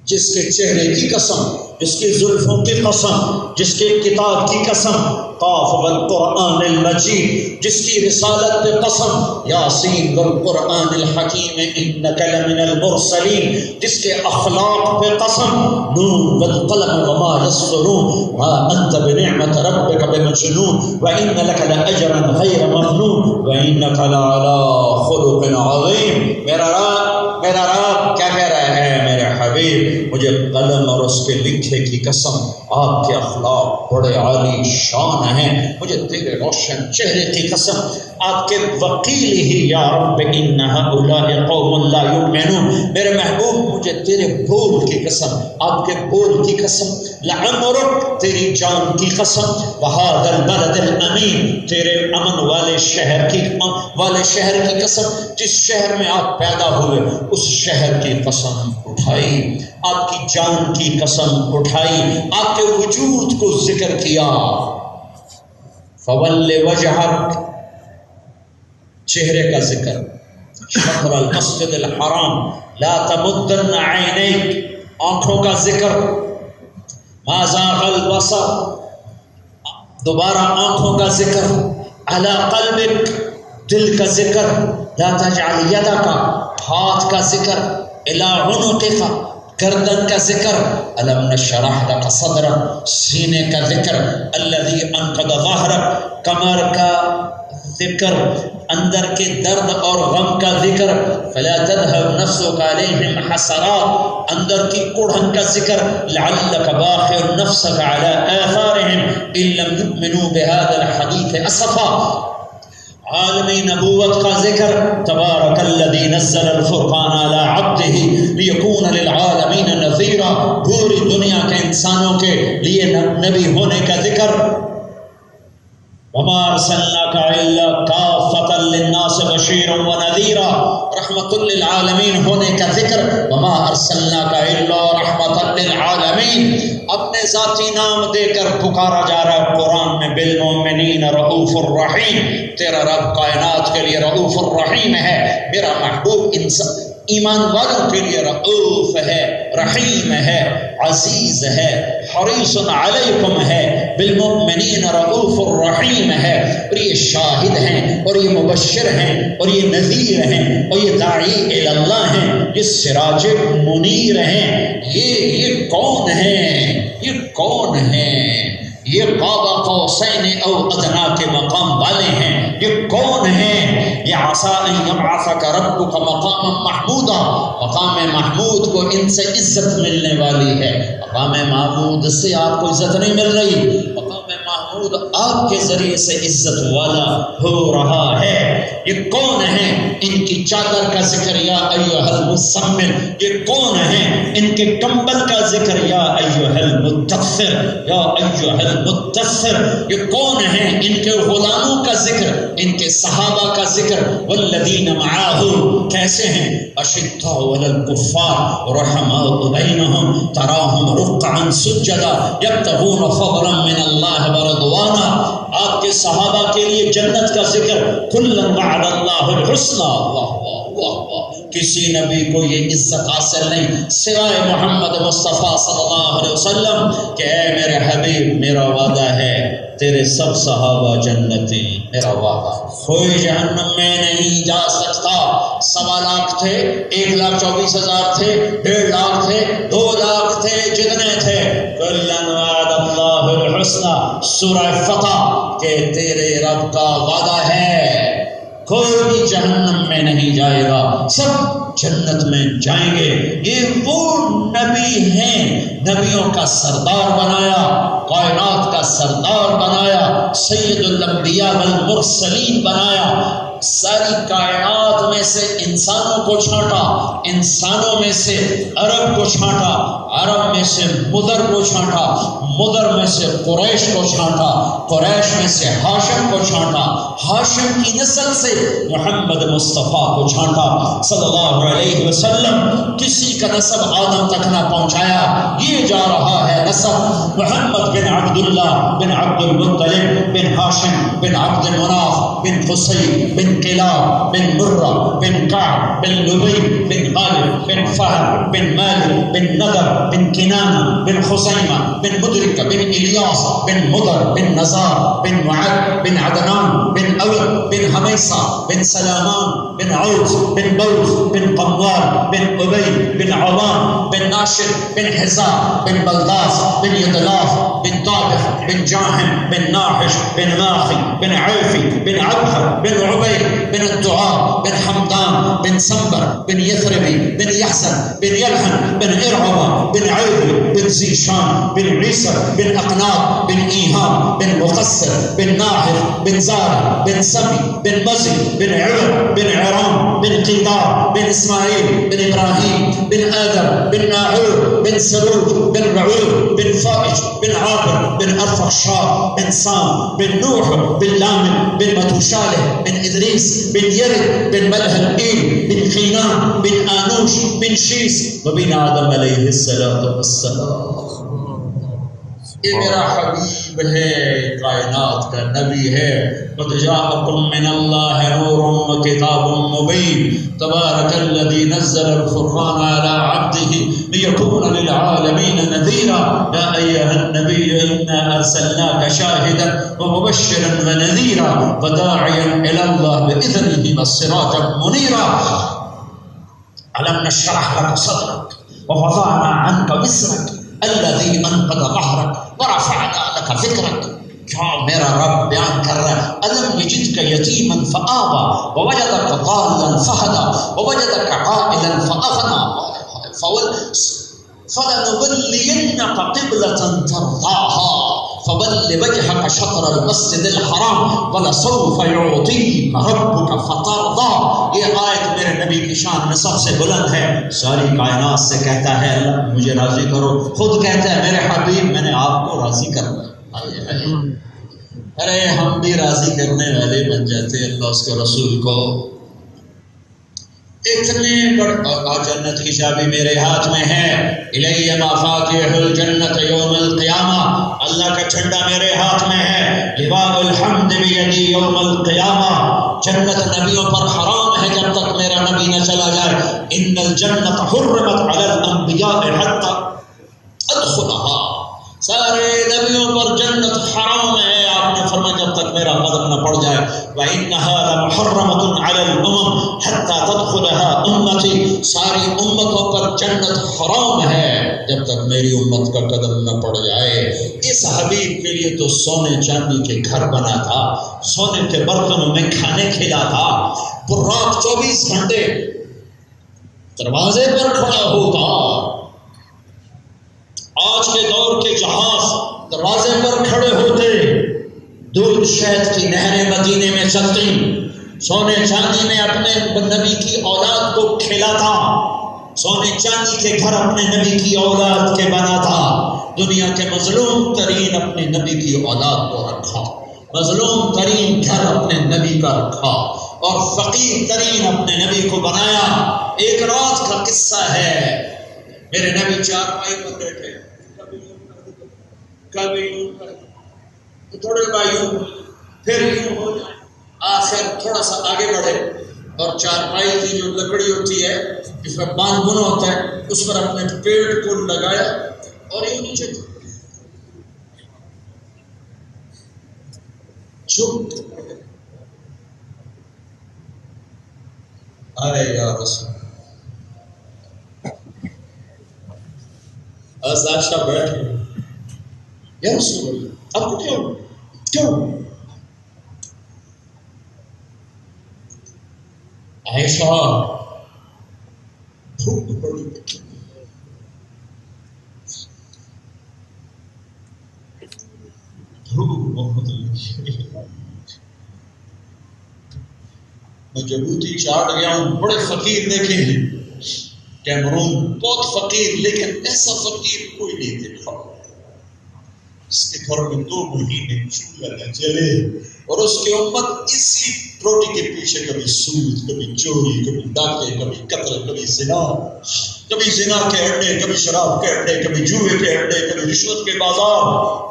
جس کے چہرے کی قسم، جس کی زلفوں کی قسم، جس کے کتاب کی قسم، قاف والقرآن المجید، جس کی رسالت پہ قسم، یاسین والقرآن الحکیم انک لمن المرسلین، جس کے اخلاق پہ قسم، نون والقلم وما یسطرون ما انت بنعمت ربک بمجنون وان لک لاجرا غیر ممنون وانک لعلی خلق عظیم. میرا رب کیا کہہ رہا ہے؟ میرے حبیب، مجھے قلم اور اس کے لکھے کی قسم، آپ کے اخلاق بڑے عالی شان ہیں. مجھے تیرے روشن چہرے کی قسم، آپ کے وکیل ہی یا رب ان هؤلاء قوم لا یؤمنون. میرے محبوب، مجھے تیرے بول کی قسم، آپ کے بول کی قسم، لعمرک تیری جان کی قسم، وهذا البلد الامین تیرے امن والے شہر کی قسم. جس شہر میں آپ پیدا ہوئے اس شہر کی قسم اٹھائی، آپ کی جان کی قسم اٹھائی، آپ کے وجود کو ذکر کیا. فول وجہک چہرے کا ذکر، شطر المسجد الحرام لا تمدن عینیک آنکھوں کا ذکر، ما زاغ البصر دوبارہ آنکھوں کا ذکر، علی قلبک دل کا ذکر، لا تجعل یدک ہاتھ کا ذکر، الی عنقک گردن کا ذکر، الم نشرح لک صدرک سینے کا ذکر، الذی انقض ظہرک کمر کا ذکر، اندر کے درد اور غم کا ذکر، فلا تذهب نفسك علیہم حسرات اندر کی کڑھن کا ذکر، لعلک باخع نفسك على آثارهم ان لم يؤمنوا بهذا الحدیث اسفا. عالمی نبوت کا ذکر، تبارک الذی نزل الفرقان علی عبدہ لیکون للعالمین نذیرا، پوری دنیا کے انسانوں کے لیے نبی ہونے کا ذکر. وما ارسلناک الا کافۃ للناس بشیرا ونذیرا، رحمت للعالمین ہونے کا ذکر. وما ارسلناک الا رحمت للعالمین، اپنے ذاتی نام دے کر پکارا جا رہا ہے قرآن میں، بالمؤمنین رؤوف الرحیم. تیرا رب کائنات کے لیے رؤوف الرحیم ہے. میرا محبوب انسان ایمان والوں کے لیے رؤوف ہے، رحیم ہے، عزیز ہے، حریص علیکم ہے، بالمؤمنین رؤوف الرحیم ہے، اور یہ شاہد ہیں اور یہ مبشر ہیں اور یہ نذیر ہیں اور یہ داعی الی اللہ ہیں، یہ سراج منیر ہیں۔ یہ کون ہیں؟ یہ کون ہیں؟ یہ قاب قوسین او ادنا کے مقام والے ہیں۔ یہ کون ہیں؟ یہ عسیٰ ان یبعثک ربک مقاما محمودا، مقام محمود کو ان سے عزت ملنے والی ہے۔ مقام محمود سے آپ کو عزت نہیں مل رہی، مقام محمود آپ کے ذریعے سے عزت والا ہو رہا ہے۔ یہ کون ہیں؟ ان کی چادر کا ذکر یا ایھا المزمل، یہ کون ہیں؟ ان کے کمبل کا ذکر یا ایھا المدثر، یا ایھا المدثر۔ یہ کون ہیں؟ ان کے غلاموں کا ذکر، ان کے صحابہ کا ذکر۔ والذین معاہ کیسے ہیں؟ اشداء علی الکفار رحماء بینہم تراہم رکعا سجدا یبتغون فضلا من اللہ ورضوانا۔ آپ کے صحابہ کے لیے جنت کا ذکر، کلا وعد اللہ الحسنى۔ واہ واہ واہ واہ، کسی نبی کو یہ عزت حاصل نہیں سوائے محمد مصطفیٰ صلی اللہ علیہ وسلم کہ اے میرے حبیب، میرا وعدہ ہے تیرے سب صحابہ جنتی، میرا وعدہ، کوئی جہنم میں نہیں جا سکتا۔ 1.25 لاکھ تھے، 1,24,000 تھے، 1.5 لاکھ تھے، 2 لاکھ تھے، جتنے تھے، کلا وعد اللہ الحسنى، سورہ فتح کہ تیرے رب کا وعدہ ہے کوئی بھی جہنم میں نہیں جائے گا، سب جنت میں جائیں گے۔ یہ وہ نبی ہیں، نبیوں کا سردار بنایا، کائنات کا سردار بنایا، سید الانبیاء والمرسلین بنایا۔ ساری کائنات میں سے انسانوں کو چھانٹا، انسانوں میں سے عرب کو چھانٹا، عرب میں سے مدر کو چھانٹا، مدر میں سے قریش کو چھانٹا، قریش میں سے ہاشم کو چھانٹا، ہاشم کی نسل سے محمد مصطفیٰ کو چھانٹا صلی اللہ علیہ وسلم۔ کسی کا نسب آدم تک نہ پہنچایا، یہ جا رہا ہے نسب محمد بن عبداللہ بن عبد المطلب بن ہاشم بن عبد مناف بن قصی بن کلاب بن مرہ بن کعب بن لبی بن غالب بن فہد بن مالک بن نضر بن کنانہ بن خزیمہ بن مدرک بن الیاس بن مدر بن نزار بن معد بن عدنان بن اود بن حمیصہ بن سلامان بن عوف بن بوز بن قموال بن ابی بن عوام بن ناشر بن حزام بن بلداس بن یدلاف بن طابخ بن جاہم بن ناحش بن ماخی بن عیفی بن عبحر بن عبید بن الدعاء بن حمدان بن سنبر بن یثربی بن یحزن بن یلحن بن ارعبا بن عیبی بن زیشان بن عیسر بن اقناب بن ایہام بن مقصر بن ناحف بن زار بن سمی بن مزی بن عمر بن عرام بن قیدار بن اسماعیل بن ابراہیم بن آدم بن ناحور بن سروج بن رعوب بن فائج بن عابر بن ارفخشاد بن سام بن نوح بن لامن بن متوشالح بن ادریس بن یرد بن ملحل بن خینان بن آنوش بن شیس وبن آدم علیہ السلام۔ یہ میرا حبیب ہے، کائنات کا نبی ہے۔ قد جاءکم من اللہ نور وکتاب مبین تبارک الذی نزل الفرقان علی عبدہ لیکون للعالمین نذیرا یا ایھا النبی انا ارسلناک شاہدا ومبشرا ونذیرا وداعیا الی اللہ باذنہ وسراجا منیرا۔ ألم نشرح لك صدرك ووضعنا عنك وزرك الذي أنقض ظهرك ورفعنا لك ذكرك۔ کیا میرا رب بیان کر رہا ہے، ألم يجدك يتيما فآوى ووجدك ضالا فهدى ووجدك عائلا فأغنى فلنولينك قبلة ترضاها فول وجهك شطر المسجد الحرام ولسوف يعطيك ربك فترضى۔ یہ آیت میرے نبی کی شان میں سب سے بلند ہے، ساری کائنات سے کہتا ہے اللہ مجھے راضی کرو، خود کہتا ہے میرے حبیب میں نے آپ کو راضی کرنا ہے۔ ارے ہم بھی راضی کرنے والے بن جاتے اللہ اس کے رسول کو۔ اتنے بڑا جنت کی چابی میرے ہاتھ میں ہے، الی مفاتیح الجنت یوم القیامہ، اللہ کا جھنڈا میرے ہاتھ میں ہے، لواء الحمد بیدی یوم القیامہ۔ جنت نبیوں پر حرام ہے جب تک میرا نبی نہ چلا جائے۔ ان الجنت حرمت علی الانبیاء حتی ادخلها، سارے نبیوں پر جنت حرام ہے، آپ نے فرمایا جب تک میرا قدم نہ پڑ جائے وَإِنَّهَا لَمُحَرَّمَةٌ عَلَى الْأُمَمِ حَتَّى تَدْخُلَهَا أُمَّتِي، ساری امتوں پر جنت حرام ہے جب تک میری امت کا قدم نہ پڑ جائے۔ اس حبیب کے لیے تو سونے چاندی کے گھر بنا تھا، سونے کے برتنوں میں کھانے کھلا تھا، براق 24 گھنٹے دروازے پر کھڑا ہوتا۔ آج کے دور کے جہاز دروازے پر کھڑے ہوتے، دودھ شہد کی نہریں مدینے میں چلتی، سونے چاندی میں اپنے نبی کی اولاد کو کھلاتا، سونے چاندی کے گھر اپنے نبی کی اولاد کے بنا تھا۔ دنیا کے مظلوم ترین اپنے نبی کی اولاد کو رکھا، مظلوم ترین گھر اپنے نبی کا رکھا، اور فقیر ترین اپنے نبی کو بنایا۔ ایک رات کا قصہ ہے، میرے نبی چارپائی پر بیٹھے، کبھی یوں کر تھوڑے بھائیوں پھر یوں ہو جائے، آخر تھوڑا سا آگے بڑھے اور چارپائی کی جو لکڑی ہوتی ہے جس میں باندھ بنا ہوتا ہے اس پر اپنے پیٹ کو لگایا اور یوں نیچے چھپ۔ ارے یا رسول عائشہ بیٹھ گئی، یا رسول اللہ آپ کو کیوں عائشہ بھوک بڑی بہت میں جبوتی چاٹ گیا ہوں، بڑے فقیر دیکھے ہیں کیمرون، بہت فقیر، لیکن ایسا فقیر کوئی نہیں دیکھا اس کے گھر میں 2 مہینے چولہا نہ چلے اور اس کی امت اسی روٹی کے پیچھے کبھی سود، کبھی چوری، کبھی ڈاکے، کبھی قتل، کبھی زنا کے اڈے، کبھی شراب کے اڈے، کبھی جوئے کے اڈے، کبھی رشوت کے بازار،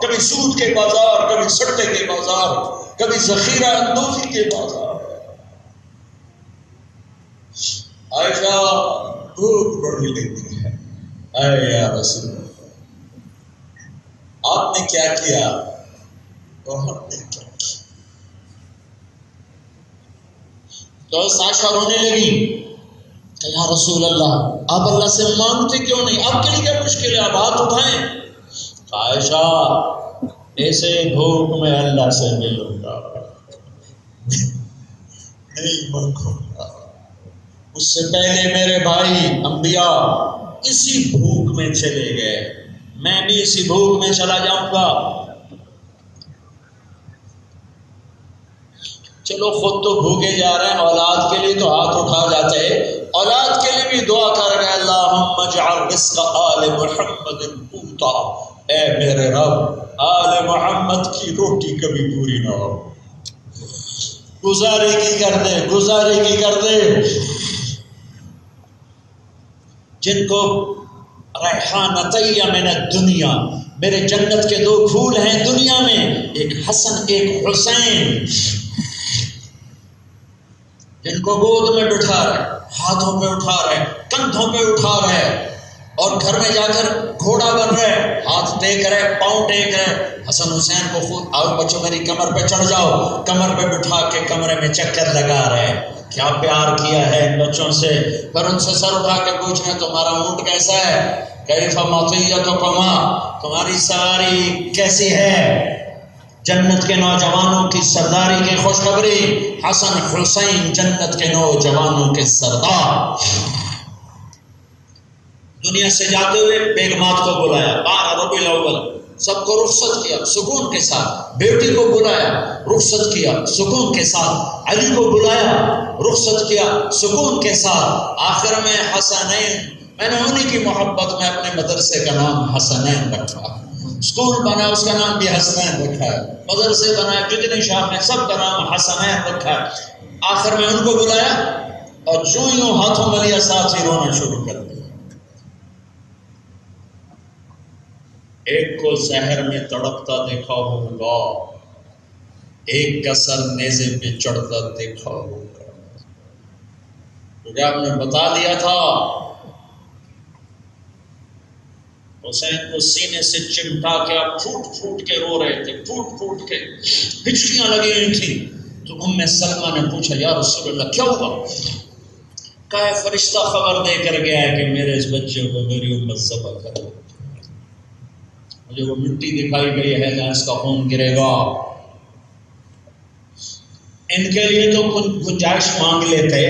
کبھی سود کے بازار، کبھی سٹے کے بازار، کبھی ذخیرہ اندوزی کے بازار۔ عائشہ بھوک بڑی لگتی ہے، اے یا رسول اللہ آپ نے کیا کیا اور ہم نے کیا کیا؟ تو عائشہ رونے لگی کہ یا رسول اللہ آپ اللہ سے مانگتے کیوں نہیں؟ آپ کے لیے کیا مشکل ہے؟ آپ ہاتھ اٹھائیں۔ عائشہ ایسے بھوک میں اللہ سے ملوں گا نہیں مانگوں گا، اس سے پہلے میرے بھائی انبیاء اسی بھوک میں چلے گئے، میں بھی اسی بھوک میں چلا جاؤں گا۔ چلو خود تو بھوکے جا رہے ہیں، اولاد کے لیے تو ہاتھ اٹھا جاتے ہیں، اولاد کے لیے بھی دعا کر گئے اللہم اجعل رزق آل محمد قوتا، اے میرے رب آل محمد کی روٹی کبھی پوری نہ ہو، گزارے کی کر دے۔ جن کو ریحانتی من الدنیا، میرے جنت کے 2 پھول ہیں دنیا میں، ایک حسن ایک حسین، جن کو گود میں بٹھا رہے، ہاتھوں پہ اٹھا رہے، کندھوں پہ اٹھا رہے، اور گھر میں جا کر گھوڑا بن رہے، ہاتھ ٹیک رہے، پاؤں ٹیک رہے۔ حسن حسین کو خود آؤ بچوں میری کمر پہ چڑھ جاؤ، کمر پہ بٹھا کے کمرے میں چکر لگا رہے۔ کیا پیار کیا ہے ان بچوں سے، پر ان سے سر اٹھا کے پوچھ رہے تمہارا اونٹ کیسا ہے، کیف مطیتکما، تمہاری سواری کیسی ہے؟ جنت کے نوجوانوں کی سرداری کی خوشخبری، حسن حسین جنت کے نوجوانوں کے سردار۔ دنیا سے جاتے ہوئے بیگمات کو بلایا، 12 ربیع الاول، سب کو رخصت کیا سکون کے ساتھ، بیٹی کو بلایا رخصت کیا سکون کے ساتھ، علی کو بلایا رخصت کیا سکون کے ساتھ، آخر میں حسنین، میں نے انہی کی محبت میں اپنے مدرسے کا نام حسنین رکھا، اسکول بنا اس کا نام بھی حسنین رکھا ہے، مدرسے بنا جتنے شاخ ہیں سب کا نام حسنین رکھا ہے۔ آخر میں ان کو بلایا اور جو یوں ہاتھوں میں لیا ساتھ ہی رونا شروع کر دیا۔ ایک کو زہر میں تڑپتا دیکھا ہوگا، ایک کا سر نیزے پہ چڑھتا دیکھا ہوگا، کیونکہ آپ نے بتا دیا تھا وہ حسین کو سینے سے چمٹا کے آپ پھوٹ پھوٹ کے رو رہے تھے، پھوٹ پھوٹ کے ہچکیاں لگی ہوئی تھیں. تو ام سلمہ نے پوچھا یا رسول اللہ کیا ہوا؟ کہا فرشتہ خبر دے کر گیا ہے کہ میرے اس بچے کو میری امت ذبح کرے. مجھے وہ مٹی دکھائی گئی ہے جہاں اس کا خون گرے گا. ان کے لیے تو کچھ گنجائش مانگ لیتے،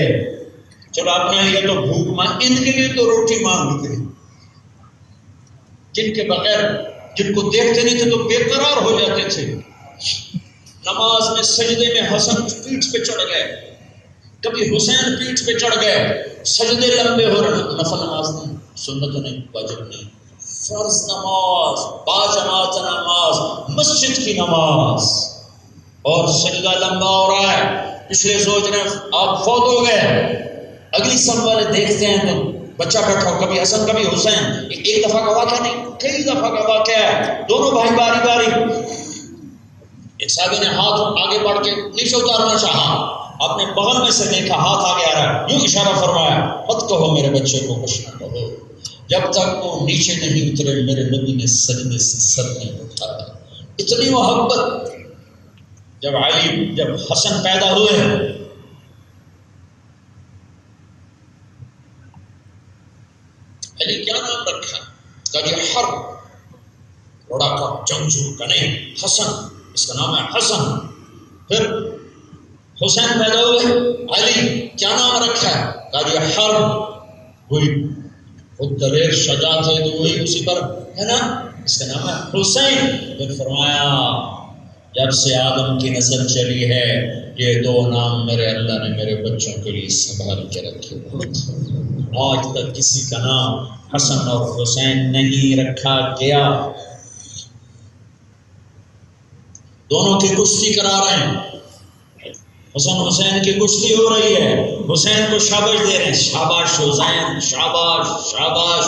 چلو اپنے لیے تو بھوک مانگ، ان کے لیے تو روٹی مانگتے، جن کے بغیر جن کو دیکھتے نہیں تھے تو بے قرار ہو جاتے تھے. نماز میں سجدے میں حسن پیٹھ پہ چڑھ گئے، کبھی حسین پیٹھ پہ چڑھ گئے، سجدے لمبے ہو رہے. نفل نماز نہیں، سنت نہیں، واجب نہیں، فرض نماز، باجماعت نماز، مسجد کی نماز، اور سجدہ لمبا ہو رہا ہے. پچھلے سوچ رہے ہیں آپ فوت ہو گئے، اگلی سب والے دیکھتے ہیں تو بچہ بیٹھا ہو، کبھی حسن کبھی حسین. ایک دفعہ کا واقعہ نہیں، کئی دفعہ کا واقعہ ہے. دونوں بھائی باری باری. ایک صحابی نے ہاتھ آگے بڑھ کے نیچے اتارنا چاہا، اپنے بغل میں سے دیکھا ہاتھ آگے آ رہا ہے، یوں اشارہ فرمایا مت کہو میرے بچے کو کچھ نہ کہو. جب تک وہ نیچے نہیں اترے میرے نبی نے سجدے سے سر نہیں اٹھایا. اتنی محبت. جب حسن پیدا ہوئے، علی کیا نام رکھا؟ کہا جی حرب، بڑا کا جنگجو کا نہیں، حسن اس کا نام ہے حسن. پھر حسین پیدا ہوئے، علی کیا نام رکھا ہے؟ کہا جی حرب، وہی خود دلیر شجاعت ہے تو وہی اسی پر ہے نا، اس کا نام ہے حسین. پھر فرمایا جب سے آدم کی نسل چلی ہے یہ دو نام میرے اللہ نے میرے بچوں کے لیے سنبھال کے رکھے. آج تک کسی کا نام حسن اور حسین نہیں رکھا گیا. دونوں کی کشتی کرا رہے ہیں، حسین کی کشتی ہو رہی ہے، حسین کو شاباش دے رہے ہیں، شاباش حسین، شاباش شاباش.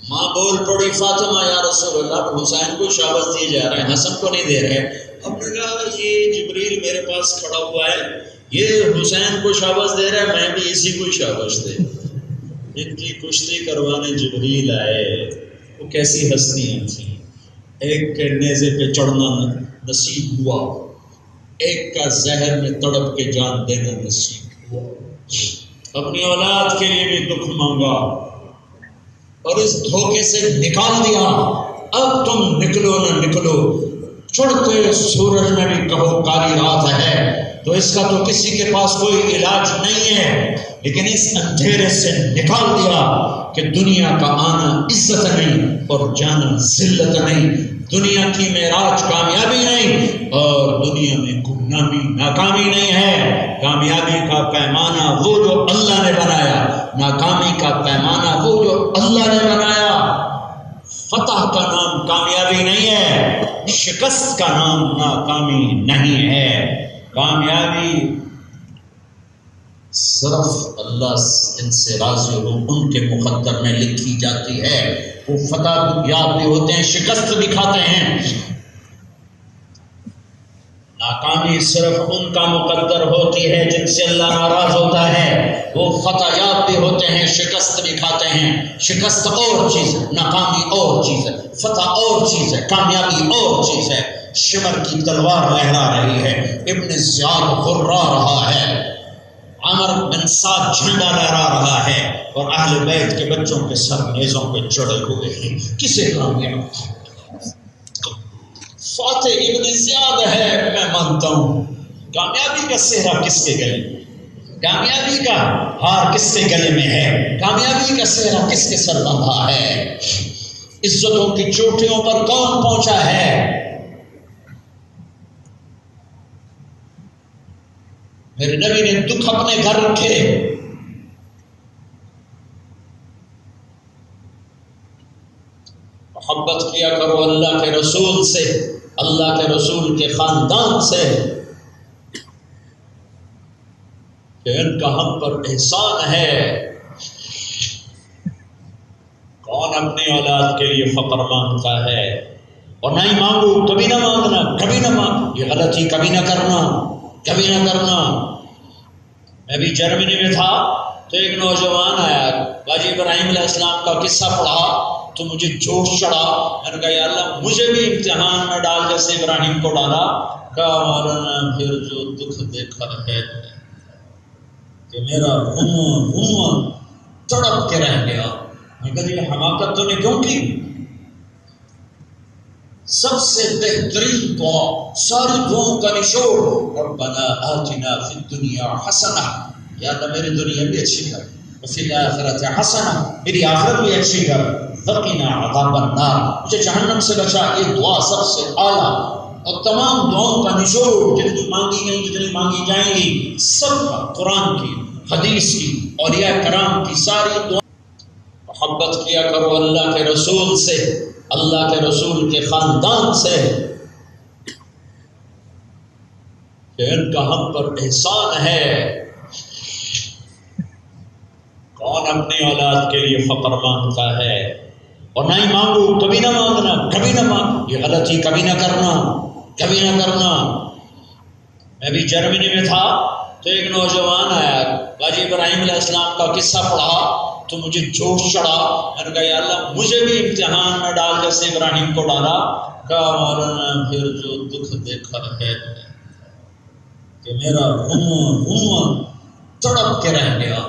ماں بول پڑی فاطمہ یا رسول اللہ، حسین کو شاباش دیے جا رہے ہیں، حسن کو نہیں دے رہے. اب نے کہا یہ جبریل میرے پاس کھڑا ہوا ہے، یہ حسین کو شاباش دے رہا ہے، میں بھی اسی کو شاباش دے. ان کی کشتی کروانے جبریل آئے. وہ کیسی ہستیاں تھیں. ایک کے نیزے پہ چڑھنا نصیب ہوا، ایک کا زہر میں تڑپ کے جان دینا نصیب ہوا. اپنی اولاد کے لیے بھی دکھ مانگا اور اس دھوکے سے نکال دیا. اب تم نکلو نہ نکلو، چڑھتے سورج میں بھی کہو کالی رات ہے، تو اس کا تو کسی کے پاس کوئی علاج نہیں ہے. لیکن اس اندھیرے سے نکال دیا کہ دنیا کا آنا عزت نہیں اور جانا ذلت نہیں، دنیا کی معراج کامیابی نہیں اور دنیا میں گمنامی ناکامی نہیں ہے. کامیابی کا پیمانہ وہ جو اللہ نے بنایا، ناکامی کا پیمانہ وہ جو اللہ نے بنایا. فتح کا نام کامیابی نہیں ہے، شکست کا نام ناکامی نہیں ہے. کامیابی صرف اللہ جن سے راضی ہو ان کے مقدر میں لکھی جاتی ہے. وہ فتح یاب بھی ہوتے ہیں، شکست بھی کھاتے ہیں. ناکامی صرف ان کا مقدر ہوتی ہے جن سے اللہ ناراض ہوتا ہے. وہ فتح یاب بھی ہوتے ہیں، شکست بھی کھاتے ہیں. شکست اور چیز ہے، ناکامی اور چیز ہے، فتح اور چیز ہے، کامیابی اور چیز ہے. شمر کی تلوار لہرا رہی ہے، ابن زیاد غرا رہا ہے، عمر بن سعد جھنڈا لہرا رہا ہے، اور اہل بیت کے بچوں کے سر نیزوں پہ چڑھے ہوئے ہیں. کسے کامیاب؟ فاتح ابن زیاد ہے. میں مانتا ہوں کامیابی کا صحرا کس کے گلے میں، کامیابی کا ہار کس کے گلے میں ہے، کامیابی کا صحرا کس کے سر بندھا ہے. عزتوں کی چوٹیوں پر کون پہنچا ہے؟ میرے نبی نے دکھ اپنے گھر رکھے. محبت کیا کرو اللہ کے رسول سے، اللہ کے رسول کے خاندان سے، کہ ان کا ہم پر احسان ہے. کون اپنی اولاد کے لیے فقر مانگتا ہے؟ اور نہ ہی مانگو، کبھی نہ مانگنا، کبھی نہ مانگو. یہ غلطی کبھی نہ کرنا، کبھی نہ کرنا. میں بھی جرمنی میں تھا تو ایک نوجوان آیا، حاجی ابراہیم علیہ السلام کا قصہ پڑھا تو مجھے جوش چڑھا، میں نے کہا یا اللہ مجھے بھی امتحان میں ڈال جیسے ابراہیم کو ڈالا۔ کہا مولانا پھر جو دکھ دیکھا ہے کہ میرا منہ تڑپ کے رہ گیا۔ میں کہا یہ حماقت تو نے کیوں کی؟ سب سے بہترین دعا، ساری دعاؤں کا نچوڑ، ربنا آتنا فی الدنیا حسنہ، یا اللہ میری دنیا بھی اچھی کر، وفی الآخرۃ حسنہ، میری آخرت بھی اچھی کر، وقنا عذاب النار، مجھے جہنم سے بچا۔ یہ دعا سب سے اعلیٰ اور تمام دعاؤں کا نچوڑ، جتنی مانگی گئی جتنی مانگی جائیں گی، سب کا قرآن کی، حدیث کی، اولیاء کرام کی ساری دعا۔ محبت کیا کرو اللہ کے رسول سے، اللہ کے رسول کے خاندان سے، کہ ان کا ہم پر احسان ہے۔ کون اپنی اولاد کے لیے فقر مانگتا ہے؟ اور نہ ہی مانگو، کبھی نہ مانگنا، کبھی نہ مانگو، یہ غلطی کبھی نہ کرنا، کبھی نہ کرنا۔ میں بھی جرمنی میں تھا تو ایک نوجوان آیا، حاجی ابراہیم علیہ السلام کا قصہ پڑھا تو مجھے جوش چڑھا۔ میں نے کہا یا اللہ مجھے بھی امتحان میں ڈال جیسے ابراہیم کو ڈالا۔ کہا مولانا پھر جو دکھ دیکھا ہے کہ میرا منہ تڑپ کے رہ گیا۔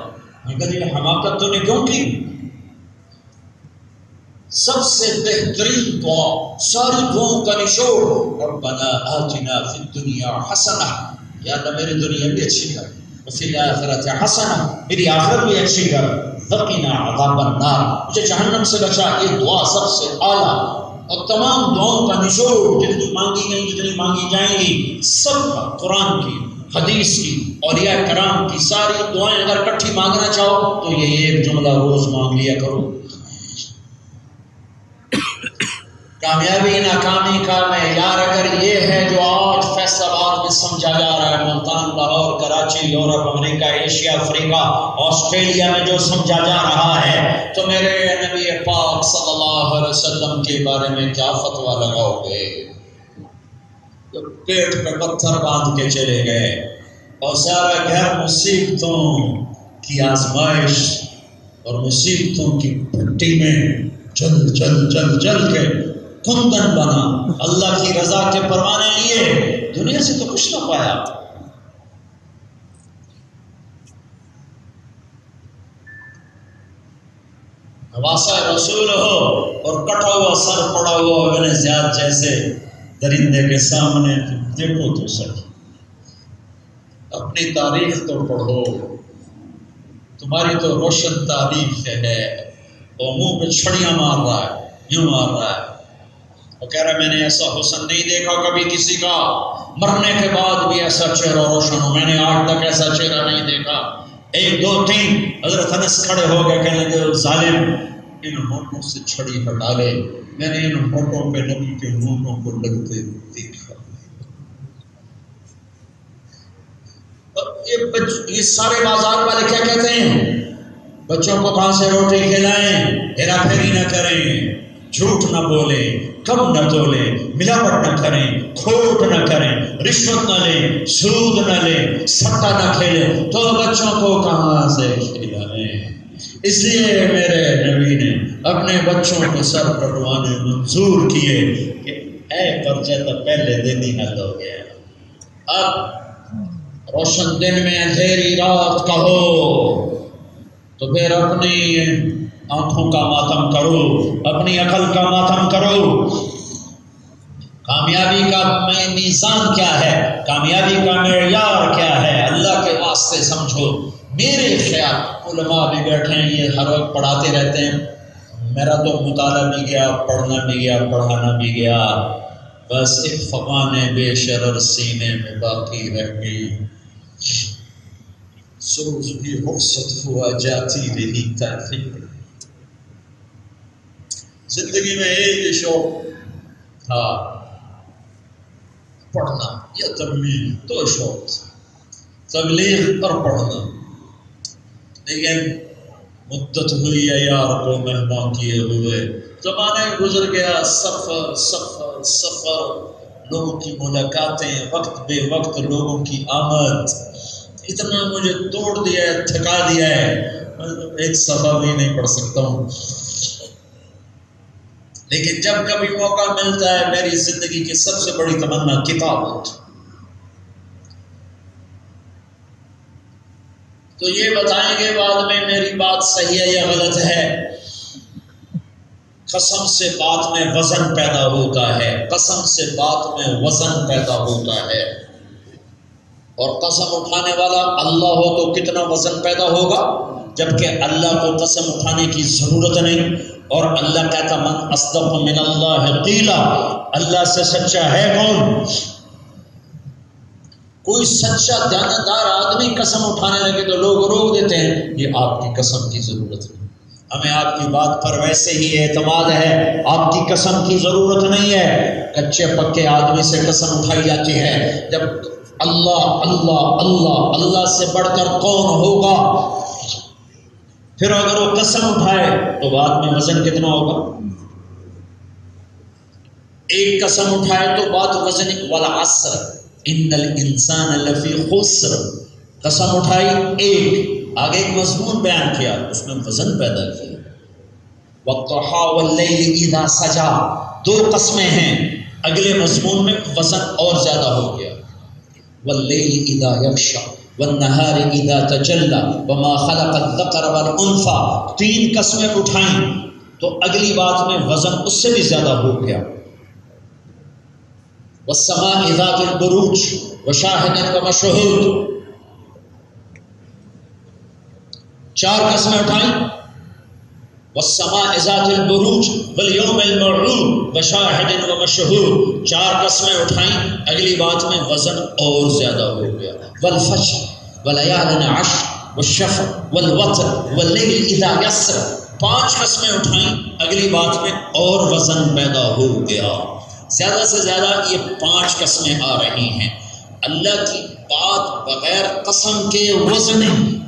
میں کہا یہ حماقت تو نے کیوں کی؟ سب سے بہترین دعا، ساری دعاؤں کا نچوڑ، ربنا آتنا فی الدنیا حسنہ، یا اللہ میری دنیا بھی اچھی کر، وفی الآخرۃ حسنہ، میری آخرت بھی اچھی کر، وقنا عذاب النار، مجھے جہنم سے بچا۔ یہ دعا سب سے اعلیٰ اور تمام دعاؤں کا نچوڑ، جتنی مانگی گئی جتنی مانگی جائیں گی، سب کا قرآن کی، حدیث کی، اولیاء کرام کی ساری دعائیں اگر اکٹھی مانگنا چاہو تو یہ ایک جملہ روز مانگ لیا کرو۔ کامیابی ناکامی کا معیار اگر یہ ہے جو آج فیصل آباد میں سمجھا جا رہا ہے، ملتان، لاہور، کراچی، یورپ، امریکہ، ایشیا، افریقہ، آسٹریلیا میں جو سمجھا جا رہا ہے، تو میرے نبی پاک صلی اللہ علیہ وسلم کے بارے میں کیا فتویٰ لگاؤ گے؟ جو پیٹ پہ پتھر باندھ کے چلے گئے اور سارا گھر مصیبتوں کی آزمائش اور مصیبتوں کی پھٹی میں جل کے کندن بنا، اللہ کی رضا کے پروانے لیے، دنیا سے تو کچھ نہ پایا۔ نواسہ رسول ہو اور کٹا ہوا سر پڑا ہوا ابن زیاد جیسے درندے کے سامنے دیکھو تو صحیح، اپنی تاریخ تو پڑھو، تمہاری تو روشن تاریخ ہے۔ اور منہ پہ چھڑیاں مار رہا ہے، یوں مار رہا ہے، وہ کہہ رہا میں نے ایسا حسن نہیں دیکھا کبھی کسی کا، مرنے کے بعد بھی ایسا چہرہ روشن ہو، میں نے آج تک ایسا چہرہ نہیں دیکھا۔ ایک دو تین حضرت انس کھڑے ہو گئے، کہنے لگے ظالم ان ہونٹوں سے چھڑی ہٹا لے، میں نے ان ہونٹوں پہ نبی کے ہونٹوں کو لگتے دیکھا۔ یہ سارے بازار والے کیا کہتے ہیں؟ بچوں کو کہاں سے روٹی کھلائیں، ہیرا پھیری نہ کریں، جھوٹ نہ بولیں، کم نہ تولیں، ملاوٹ نہ کریں، کھوٹ نہ کریں، رشوت نہ لیں، سود نہ لیں، سٹا نہ کھیلیں، تو بچوں کو کہاں سے کھلائیں؟ اس لیے میرے نبی نے اپنے بچوں کے سر کٹوانے منظور کیے کہ اے پرچہ تو پہلے دن ہی نہ دو گے، اب روشن دن میں اندھیری رات کا ہو تو پھر اپنی آنکھوں کا ماتم کرو، اپنی عقل کا ماتم کرو۔ کامیابی کا میزان کیا ہے، کامیابی کا معیار کیا ہے، اللہ کے واسطے سمجھو۔ میرے خیال علماء بھی بیٹھے ہیں، یہ ہر وقت پڑھاتے رہتے ہیں، میرا تو مطالعہ بھی گیا، پڑھنا بھی گیا، پڑھانا بھی گیا، بس ایک فغان بے شرر سینے میں باقی رہ گئی، سوز بھی رخصت ہوا جاتی رہی تاخیر۔ زندگی میں ایک شوق تھا، پڑھنا یا تبلیغ، دو شوق تھے، تبلیغ اور پڑھنا، لیکن مدت ہوئی ہے یار کو مہمان کیے ہوئے، زمانہ گزر گیا، سفر سفر سفر، لوگوں کی ملاقاتیں، وقت بے وقت لوگوں کی آمد، اتنا مجھے توڑ دیا ہے، تھکا دیا ہے، ایک صفحہ بھی نہیں پڑھ سکتا ہوں۔ لیکن جب کبھی موقع ملتا ہے میری زندگی کی سب سے بڑی تمنا کتابت. تو یہ بتائیں گے بعد میں میری بات صحیح ہے یا غلط ہے. قسم سے بات میں وزن پیدا ہوتا ہے، قسم سے بات میں وزن پیدا ہوتا ہے. اور قسم اٹھانے والا اللہ ہو تو کتنا وزن پیدا ہوگا، جبکہ اللہ کو قسم اٹھانے کی ضرورت نہیں. اور اللہ کہتا من اصدق من اللہ قیلا، اللہ سے سچا ہے کون؟ کوئی سچا دیانتدار آدمی قسم اٹھانے لگے تو لوگ روک دیتے ہیں، یہ آپ کی قسم کی ضرورت نہیں، ہمیں آپ کی بات پر ویسے ہی اعتماد ہے، آپ کی قسم کی ضرورت نہیں ہے. کچے پکے آدمی سے قسم اٹھائی جاتی ہے. جب اللہ اللہ اللہ اللہ سے بڑھ کر کون ہوگا؟ پھر اگر وہ قسم اٹھائے تو بعد میں وزن کتنا ہوگا؟ ایک قسم اٹھائے تو بات وزن والعصر ان الانسان لفی خسر. قسم اٹھائی ایک، آگے ایک مضمون بیان کیا، اس میں وزن پیدا کیا. والضحی واللیل اذا سجا، دو قسمیں ہیں، اگلے مضمون میں وزن اور زیادہ ہو گیا. واللیل اذا یغشی والنہار اذا تجلی وما خلق الذکر والانثی، تین قسمیں اٹھائیں تو اگلی بات میں وزن اس سے بھی زیادہ ہو گیا. والسماء ذات البروج وشاہد ومشہود، چار قسمیں اٹھائیں. والسماء ذات البروج والیوم الموعود وشاہد ومشہود، چار قسمیں اٹھائیں، اگلی بات میں وزن اور زیادہ ہو گیا. والفجر ولیال عشر والشفع والوتر واللیل اذا یسر، پانچ قسمیں اٹھائیں، اگلی بات میں اور وزن پیدا ہو گیا. زیادہ سے زیادہ یہ پانچ قسمیں آ رہی ہیں. اللہ کی بات بغیر قسم کے وزن،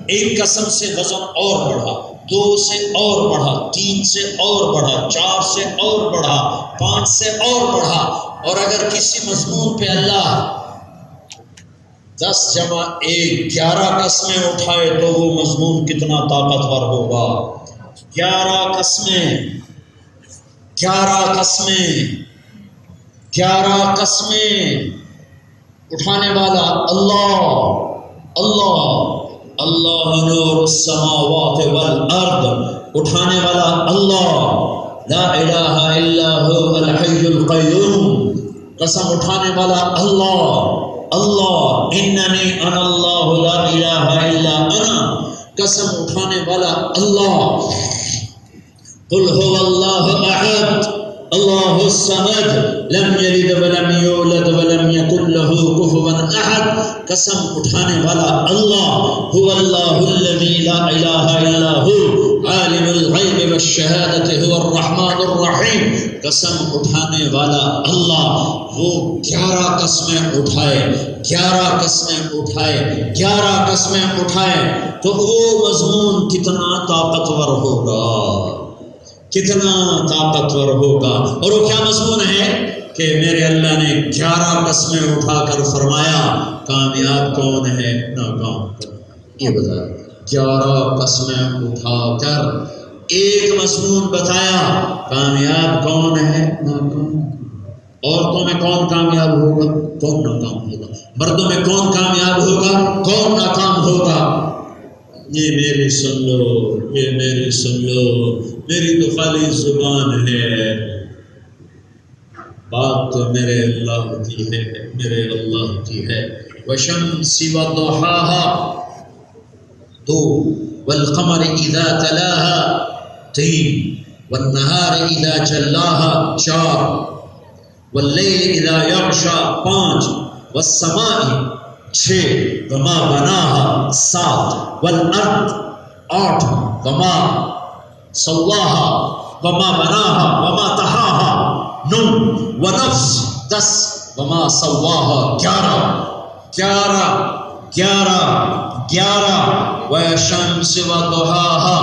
ایک قسم سے وزن اور بڑھا، دو سے اور بڑھا، تین سے اور بڑھا، چار سے اور بڑھا، پانچ سے اور بڑھا. اور اگر کسی مضمون پہ اللہ 10 جمع 1 11 قسمیں اٹھائے تو وہ مضمون کتنا طاقتور ہوگا. 11 قسمیں 11 قسمیں 11 قسمیں اٹھانے والا اللہ. اللہ اللہ نور السماوات والارض، اٹھانے والا اللہ. لا الہ الا هو الحی القیوم، قسم اٹھانے والا اللہ. اللہ اننی انا اللہ لا الہ الا انا، قسم اٹھانے والا اللہ. قل هو اللہ احد اللہ الصمد لم یلد ولم یولد ولم یکن له کفوا احد، قسم اٹھانے والا اللہ. هو اللہ الذی لا الہ الا هو عالم الغیب والشہادۃ هو الرحمن الرحیم، قسم اٹھانے والا اللہ. وہ 11 قسمیں اٹھائے، 11 قسمیں اٹھائے، 11 قسمیں اٹھائے تو وہ مضمون کتنا طاقتور ہوگا، کتنا طاقتور ہوگا. اور وہ کیا مضمون ہے کہ میرے اللہ نے 11 قسمیں اٹھا کر فرمایا کامیاب کون ہے ناکام کون. یہ بتایا 11 قسمیں اٹھا کر ایک مضمون بتایا کامیاب کون ہے ناکام. عورتوں میں کون کامیاب ہوگا، کون ناکام ہوگا. مردوں میں کون کامیاب ہوگا، کون ناکام ہوگا. یہ میری سن لو، یہ میری سن لو، میری تو خالی زبان ہے، بات تو میرے اللہ کی ہے، میرے اللہ کی ہے. وشمس وضحاها 2، والقمر اذا تلاها 3، والنهار اذا جلاها 4، واللیل اذا یغشی 5، والسماء 6، وما بناها 7، والارض 8، وما سواها وما بناها وما طحاها 9، ونفس 10، وما سواها 11، وشمس وضحاها،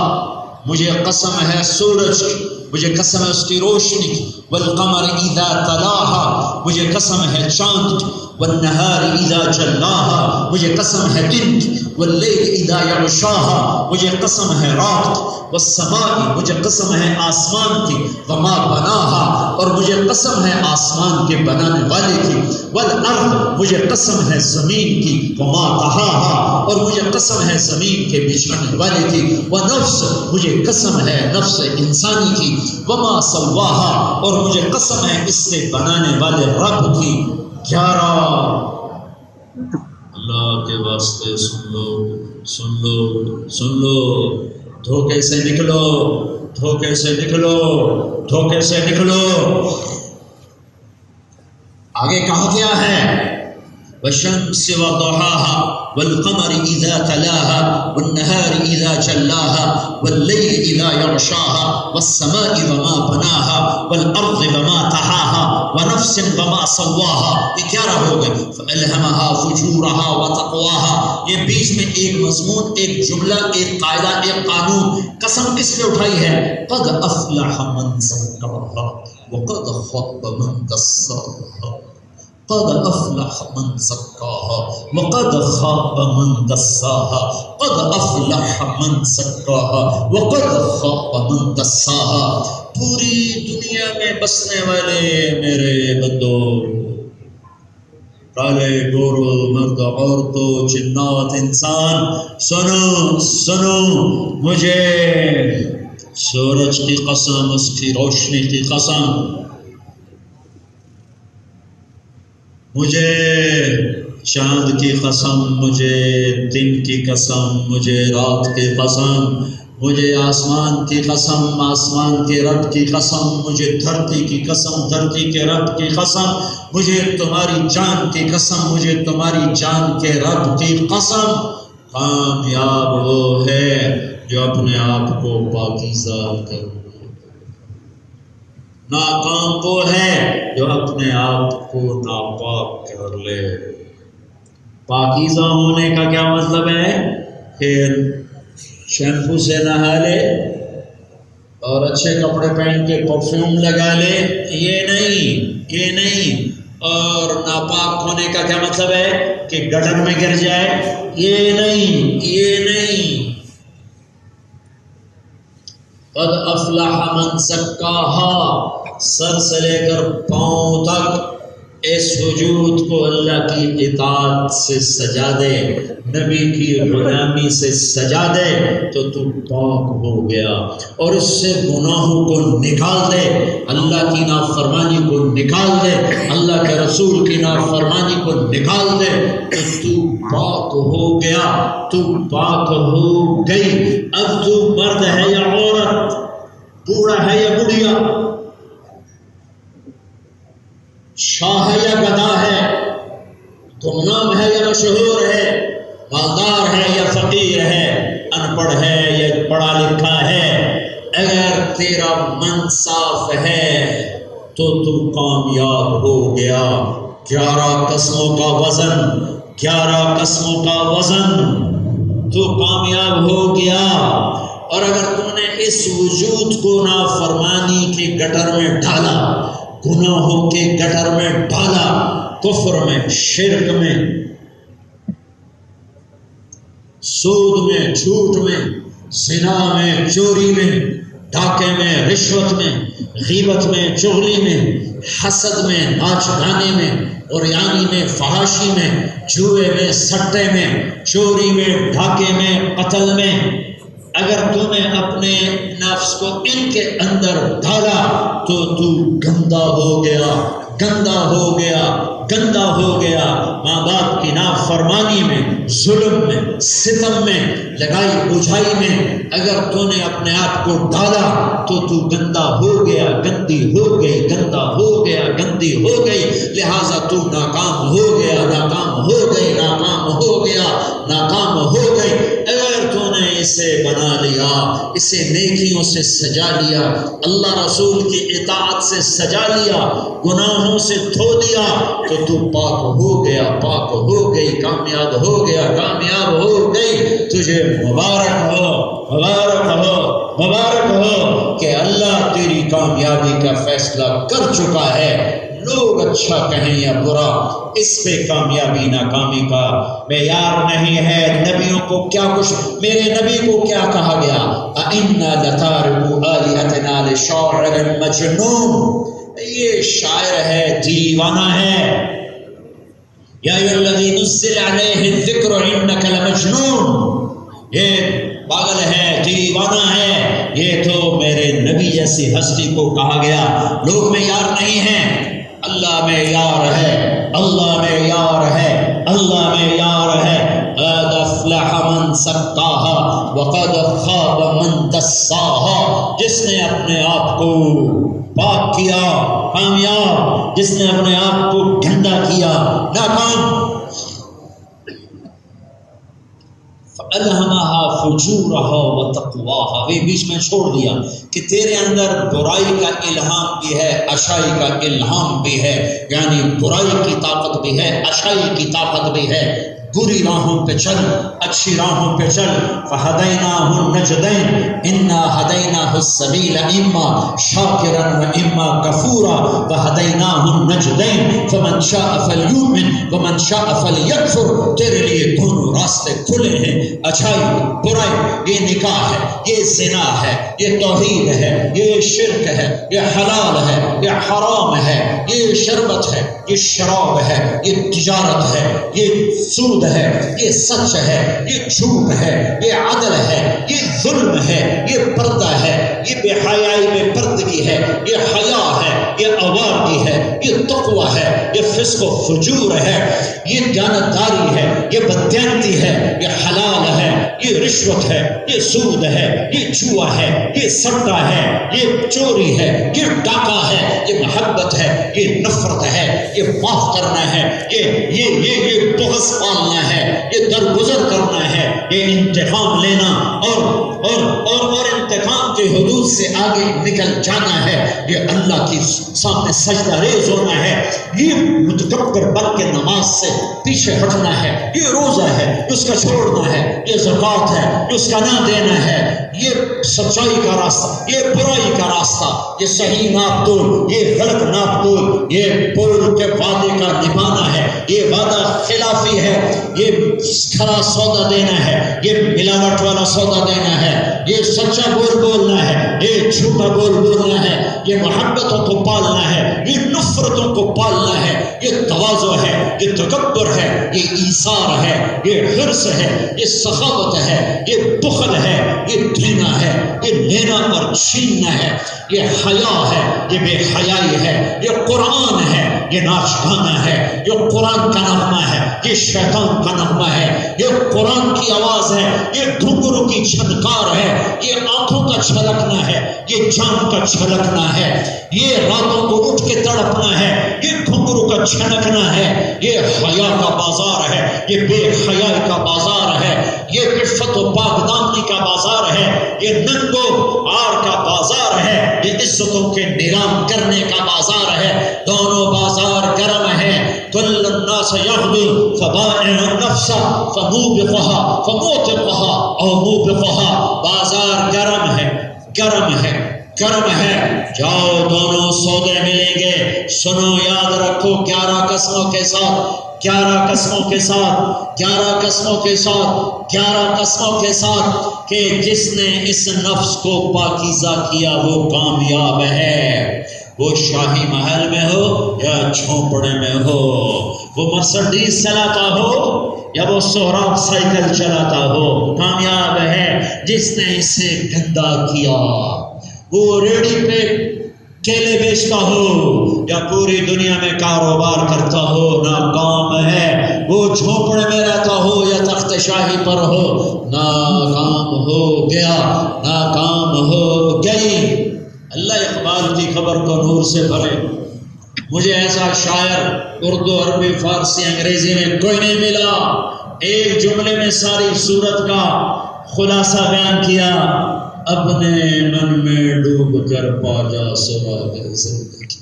مجھے قسم ہے سورج کی، مجھے قسم ہے اس کی روشنی کی. والقمر اذا تلاها، مجھے قسم ہے چاند کی. والنہار اذا جلاها مجھے قسم ہے دن کی، واللیل اذا یغشاها مجھے قسم ہے رات کی، والسماء مجھے قسم ہے آسمان کی، وما بناها اور مجھے قسم ہے آسمان کے بنانے والے کی، والارض مجھے قسم ہے زمین کی، وما طحاها اور مجھے قسم ہے زمین کے بچھانے والے کی، ونفس مجھے قسم ہے نفس انسانی کی، وما سواها اور مجھے قسم ہے اس سے بنانے والے رب کی۔ 11 اللہ کے واسطے سن لو، سن لو، سن لو، دھوکے سے نکلو، دھوکے سے نکلو، دھوکے سے نکلو۔ آگے کہا گیا ہے والشمس وضحاها والقمر اذا تلاها والنهار اذا جلاها والليل اذا يغشاها والسماء وما بناها والارض وما طحاها ونفس وما سواها۔ یہ 11 ہو گئے۔ فالهمها فجورها وتقواها، یہ بیچ میں ایک مضمون، ایک جملہ، ایک قاعدہ، ایک قانون۔ قسم کس پہ اٹھائی ہے؟ قد افلح من زکاها وقد خاب من دساها، قد افلح من زکاها وقد خاب من دساها، قد افلح من زکاها وقد خاب من دساها۔ پوری دنیا میں بسنے والے میرے بندو، کالے گورو، مرد عورتوں، جنات، انسان، سنو سنو، مجھے سورج کی قسم، اس کی روشنی کی قسم، مجھے چاند کی قسم، مجھے دن کی قسم، مجھے رات کی قسم، مجھے آسمان کی قسم، آسمان کے رب کی قسم، مجھے دھرتی کی قسم، دھرتی کے رب کی قسم، مجھے تمہاری جان کی قسم، مجھے تمہاری جان کے رب کی قسم۔ کامیاب وہ ہے جو اپنے آپ کو پاکیزہ کرے، ناکام وہ ہے جو اپنے آپ کو ناپاک کر لے۔ پاکیزہ ہونے کا کیا مطلب ہے؟ پھر شیمپو سے نہا لے اور اچھے کپڑے پہن کے پرفیوم لگا لے، یہ نہیں، یہ نہیں۔ اور ناپاک ہونے کا کیا مطلب ہے؟ کہ گٹر میں گر جائے، یہ نہیں، یہ نہیں۔ قد افلح من زکاها، سر سے لے کر پاؤں تک اس وجود کو اللہ کی اطاعت سے سجا دے، نبی کی غلامی سے سجا دے تو تو پاک ہو گیا، اور اس سے گناہوں کو نکال دے، اللہ کی نافرمانی کو نکال دے، اللہ کے رسول کی نافرمانی کو نکال دے تو تو پاک ہو گیا، تو پاک ہو گئی۔ اب تو مرد ہے یا عورت، بوڑھا ہے یا بڑھیا، شاہ ہے یا گدھا ہے، گمنام ہے یا مشہور ہے، مالدار ہے یا فقیر ہے، ان پڑھ ہے یا پڑھا لکھا ہے، اگر تیرا من صاف ہے تو کامیاب ہو گیا۔ 11 قسموں کا وزن، 11 قسموں کا وزن، تو کامیاب ہو گیا۔ اور اگر تم نے اس وجود کو نافرمانی کے گٹر میں ڈالا، گناہوں کے گٹر میں ڈالا، کفر میں، شرک میں، سود میں، جھوٹ میں، زنا میں، چوری میں، ڈاکے میں، رشوت میں، غیبت میں، چغلی میں، حسد میں، ناچ گانے میں، عریانی میں، فحاشی میں، جوئے میں، سٹے میں، چوری میں، ڈاکے میں، قتل میں، اگر تو نے اپنے نفس کو ان کے اندر ڈالا تو گندا ہو گیا، گندا ہو گیا، گندا ہو گیا۔ ماں باپ کی نافرمانی میں، ظلم میں، ستم میں، لگائی بجھائی میں اگر تو نے اپنے آپ کو ڈالا تو گندا ہو گیا، گندی ہو گئی، گندا ہو گیا، گندی ہو گئی، لہٰذا تو ناکام ہو گیا، ناکام ہو گئی، ناکام ہو گیا، ناکام ہو گئی۔ اگر تو نے اسے بنا لیا، اسے نیکیوں سے سجا لیا، اللہ رسول کی اطاعت سے سجا لیا، گناہوں سے دھو دیا تو پاک ہو گیا، پاک ہو گئی، کامیاب ہو گیا، کامیاب ہو گئی۔ تجھے مبارک ہو، مبارک ہو، مبارک ہو کہ اللہ تیری کامیابی کا فیصلہ کر چکا ہے۔ لوگ اچھا کہیں یا برا، اس پہ کامیابی ناکامی کا معیار نہیں ہے۔ نبیوں کو کیا کچھ، میرے نبی کو کیا کہا گیا؟ اَإِنَّا لَتَارِكُو آلِهَتِنَا لِشَاعِرٍ مَجْنُونٍ، یہ شاعر ہے، دیوانہ ہے۔ یا ایھا الذی نزل علیہ الذکر انک لمجنون، یہ پاگل ہے، دیوانہ ہے۔ یہ تو میرے نبی جیسی ہستی کو کہا گیا۔ لوگ معیار نہیں ہیں، اللہ معیار ہے، اللہ معیار ہے، اللہ معیار ہے۔ قد افلح من زکاہا وقد خاب من دساہا، جس نے اپنے آپ کو پاک کیا کامیاب، جس نے اپنے آپ کو گندا کیا ناکام۔ فَأَلْهَمَهَا فُجُورَهَا وَتَقْوَاهَا، وہ بیچ میں چھوڑ دیا کہ تیرے اندر برائی کا الہام بھی ہے، اچھائی کا الہام بھی ہے، یعنی برائی کی طاقت بھی ہے، اچھائی کی طاقت بھی ہے۔ بری راہوں پہ چل، اچھی راہوں پہ چل۔ فَهَدَيْنَاهُ النَّجْدَيْنِ إِنَّا هَدَيْنَاهُ السَّبِيلَ إِمَّا شَاكِرًا وَإِمَّا كَفُورًا وَهَدَيْنَاهُ النَّجْدَيْنِ فَمَنْ شَاءَ فَلْيُؤْمِنْ وَمَنْ شَاءَ فَلْيَكْفُرْ، تیرے لیے دونوں راستے کھلے ہیں، اچھائی برائی، یہ نکاح ہے، یہ زنا ہے، یہ توحید ہے، یہ شرک ہے، یہ حلال ہے، یہ حرام ہے، یہ شربت ہے، یہ شراب ہے، یہ تجارت ہے، یہ سود ہے، یہ سچ ہے، یہ جھوٹ ہے، یہ عدل ہے، یہ ظلم ہے، یہ پردہ ہے، یہ بے حیائی میں پردگی ہے، یہ حیا ہے، یہ آوارگی ہے، یہ تقوی ہے، یہ فسق و فجور ہے، یہ دیانتداری ہے، یہ بددیانتی ہے، یہ حلال ہے، یہ رشوت ہے، یہ سود ہے، یہ جوا ہے، یہ سٹا ہے، یہ چوری ہے، یہ ڈاکہ ہے، یہ محبت ہے، یہ نفرت ہے، یہ معاف کرنا ہے، یہ بغض پالنا ہے، یہ درگزر کرنا ہے، یہ انتقام لینا اور انتقام کے حدود سے آگے نکل جانا ہے، یہ اللہ کی سامنے سجدہ ریز ہونا ہے، یہ متکبر بن کے نماز سے پیچھے ہٹنا ہے، یہ روزہ ہے، اس کا چھوڑنا ہے، یہ زکوٰۃ ہے، اس کا نہ دینا ہے، یہ سچائی کا راستہ، یہ برائی کا راستہ، یہ صحیح ناپ تول، یہ غلط ناپ تول، یہ بول کے وعدے کا نبھانا ہے، یہ وعدہ خلافی ہے، یہ کھرا سودا دینا ہے، یہ ملاوٹ والا سودا دینا ہے، یہ سچا بول بولنا ہے، یہ جھوٹا بول بولنا ہے، یہ محبتوں کو پالنا ہے، یہ نفرتوں کو پالنا ہے، یہ تواضع ہے، یہ تکبر ہے، یہ ایثار ہے، یہ حرص ہے، یہ سخاوت ہے، یہ بخل ہے، یہ دینا ہے، یہ لینا اور چھیننا ہے، یہ حیا ہے، یہ بے حیائی ہے، یہ قرآن ہے، یہ ناچ گانا ہے، یہ قرآن کا نغمہ ہے، یہ شیطان کا نغمہ ہے، یہ قرآن کی آواز ہے، یہ گھنگرو کی چھنکار ہے، یہ آنکھوں کا چھلکنا ہے، یہ جان کا چھلکنا ہے، یہ راتوں کو اٹھ کے تڑپنا ہے، یہ گھنگرو کا چھنکنا ہے، یہ حیا کا بازار ہے، یہ بے حیائی کا بازار ہے، یہ عفت و پاک دامنی کا بازار ہے، یہ ننگو آر کا بازار ہے، یہ عزتوں کے نیلام کرنے کا بازار ہے، دونوں بازار گرم ہے۔ کل الناس یغدو فبائع النفس فموبقها فموتقها او موبقها، بازار گرم ہے، گرم ہے، گرم ہے، جاؤ دونوں سودے ملیں گے۔ سنو یاد رکھو 11 قسموں کے ساتھ، 11 قسموں کے ساتھ، 11 قسموں کے ساتھ، 11 قسموں کے ساتھ کہ جس نے اس نفس کو پاکیزہ کیا وہ کامیاب ہے، وہ شاہی محل میں ہو یا جھونپڑے میں ہو، وہ مرسڈیز چلاتا ہو یا وہ سہراب سائیکل چلاتا ہو، کامیاب ہے جس نے اسے گندا کیا۔ وہ ریڑھی پہ کیلے بیچتا ہو یا پوری دنیا میں کاروبار کرتا ہو، ناکام ہے۔ وہ جھونپڑے میں رہتا ہو یا تخت شاہی پر ہو، ناکام ہو گیا، ناکام ہو گئی۔ اللہ اقبال کی خبر کو نور سے بھرے۔ مجھے ایسا شاعر اردو، عربی، فارسی، انگریزی میں کوئی نہیں ملا، ایک جملے میں ساری صورت کا خلاصہ بیان کیا۔ اپنے من میں ڈوب کر پا جا سراغ زندگی،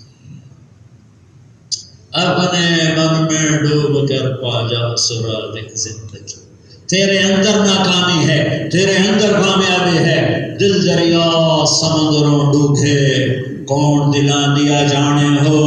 اپنے من میں ڈوب کر پا جا سراغ زندگی۔ تیرے اندر ناکامی ہے، تیرے اندر کامیابی ہے، دل دریا سمندروں ڈوبے، کون دلان دیا جانے ہو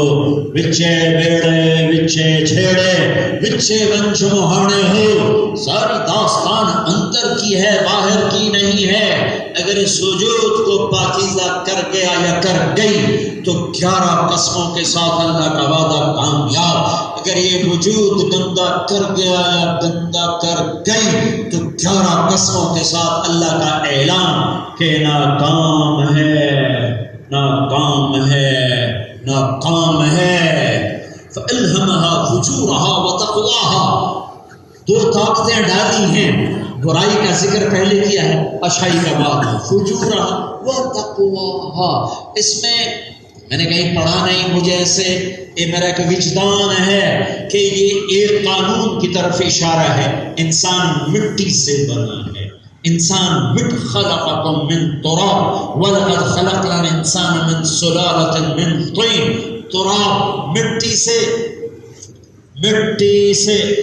وچے بیڑے وچے چھیڑے وچے ونچ مہانے ہو. ساری داستان اندر کی ہے باہر کی نہیں ہے. اگر اس وجود کو پاکیزہ کر گیا یا کر گئی تو 11 قسموں کے ساتھ اللہ کا وعدہ کامیاب. اگر یہ وجود گندا کر گیا یا گندا کر گئی تو 11 قسموں کے ساتھ اللہ کا اعلان کہ ناکام ہے ناکام ہے ناکام ہے. فَأَلْهَمَهَا فُجُورَهَا وَتَقْوَاهَا. 2 طاقتیں ڈالی ہیں. برائی کا ذکر پہلے کیا ہے، اچھائی کا بعد. فُجُورَهَا وَتَقْوَاهَا. اس میں نے کہیں پڑھا نہیں، مجھے ایسے یہ میرا ایک وجدان ہے کہ یہ ایک قانون کی طرف اشارہ ہے. انسان مٹی سے بنا ہے. انسان خلقکم من تراب ولقد خلقنا الانسان من سلالۃ من طین. تراب مٹی سے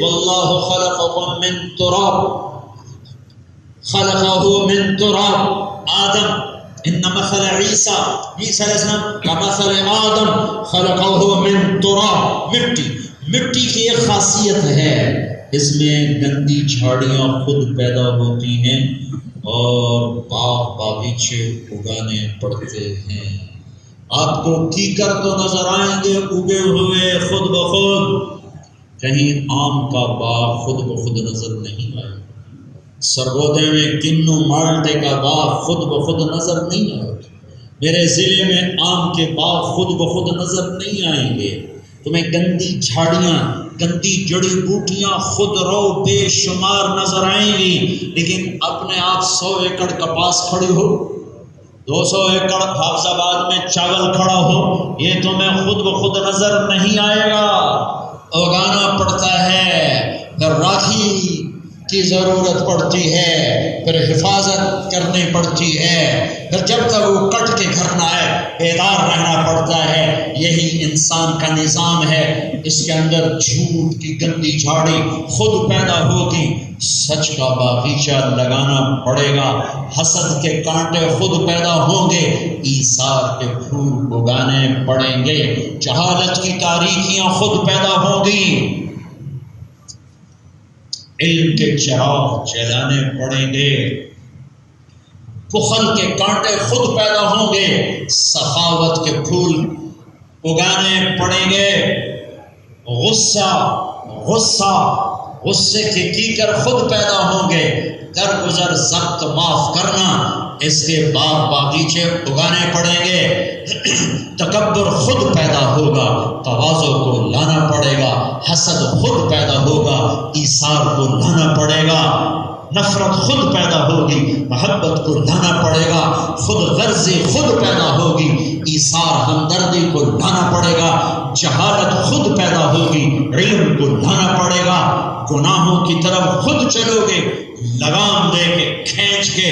واللہ خلقکم من تراب خلقہ من تراب. آدم ان مثل عیسیٰ علیہ السلام کمثل آدم خلقہ من تراب. مٹی کی ایک خاصیت ہے، اس میں گندی جھاڑیاں خود پیدا ہوتی ہیں اور باغ باغیچے اگانے پڑتے ہیں. آپ کو کیکر تو نظر آئیں گے اگے ہوئے خود بخود، کہیں آم کا باغ خود بخود نظر نہیں آئے. سرگودے میں کنو مالٹے کا باغ خود بخود نظر نہیں آئے. میرے ضلع میں آم کے باغ خود بخود نظر نہیں آئیں گے. تمہیں گندی جھاڑیاں گندی جڑی بوٹیاں خود رو بے شمار نظر آئیں گی، لیکن اپنے آپ 100 ایکڑ کپاس کھڑی ہو، 200 ایکڑ حافظ آباد میں چاول کھڑا ہو، یہ تمہیں خود بخود نظر نہیں آئے گا. اگانا پڑتا ہے، پھر راکھی کی ضرورت پڑتی ہے، پھر حفاظت کرنی پڑتی ہے، پھر جب تک وہ کٹ کے گھر نہ آئے بیدار رہنا پڑتا ہے. یہی انسان کا نظام ہے. اس کے اندر جھوٹ کی گندی جھاڑی خود پیدا ہوگی، سچ کا باغیچہ لگانا پڑے گا. حسد کے کانٹے خود پیدا ہوں گے، ایثار کے پھول اگانے پڑیں گے. جہالت کی تاریکیاں خود پیدا ہوں گی، علم کے چراغ جلانے پڑیں گے. بخل کے کانٹے خود پیدا ہوں گے، سخاوت کے پھول اگانے پڑیں گے. غصے کے کیکر خود پیدا ہوں گے. درگزر ضبط معاف کرنا، اس کے باغ باغیچے اگانے پڑیں گے. تکبر خود پیدا ہوگا، تواضع کو لانا پڑے گا. حسد خود پیدا ہوگا، ایثار کو لانا پڑے گا. نفرت خود پیدا ہوگی، محبت کو لانا پڑے گا. خود غرضی خود پیدا ہوگی، ایثار ہمدردی کو لانا پڑے گا. جہالت خود پیدا ہوگی، علم کو لانا پڑے گا. گناہوں کی طرف خود چلو گے، لگام دے کے کھینچ کے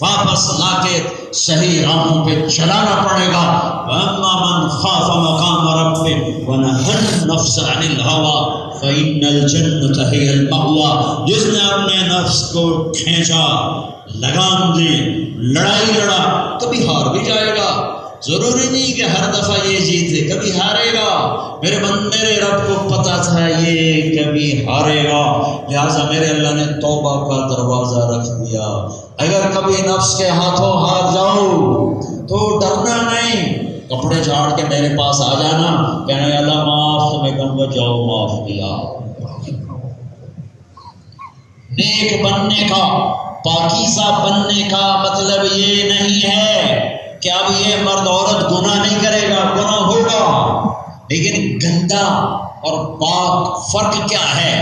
واپس لا کے صحیح راہوں پہ چلانا پڑے گا. وَأَمَّا مَنْ خَافَ مَقَامَ رَبِّهِ وَنَهَى النَّفْسَ عَنِ الْهَوَىٰ فَإِنَّ الْجَنَّةَ هِيَ الْمَأْوَىٰ. جس نے اپنے نفس کو کھینچا، لگام دی، لڑائی لڑا، کبھی ہار بھی جائے گا. ضروری نہیں کہ ہر دفعہ یہ جیتے، کبھی ہارے گا. میرے رب کو پتا تھا یہ کبھی ہارے گا، لہٰذا میرے اللہ نے توبہ کا دروازہ رکھ دیا. اگر کبھی نفس کے ہاتھوں ہار جاؤ تو ڈرنا نہیں، کپڑے جھاڑ کے میرے پاس آ جانا، کہنا اللہ معاف، تو میں کہوں گا جاؤ معاف کیا. نیک بننے کا، پاکیزہ بننے کا مطلب یہ نہیں ہے کہ اب یہ مرد عورت گناہ نہیں کرے گا، گناہ ہوگا، لیکن گندا اور پاک فرق کیا ہے؟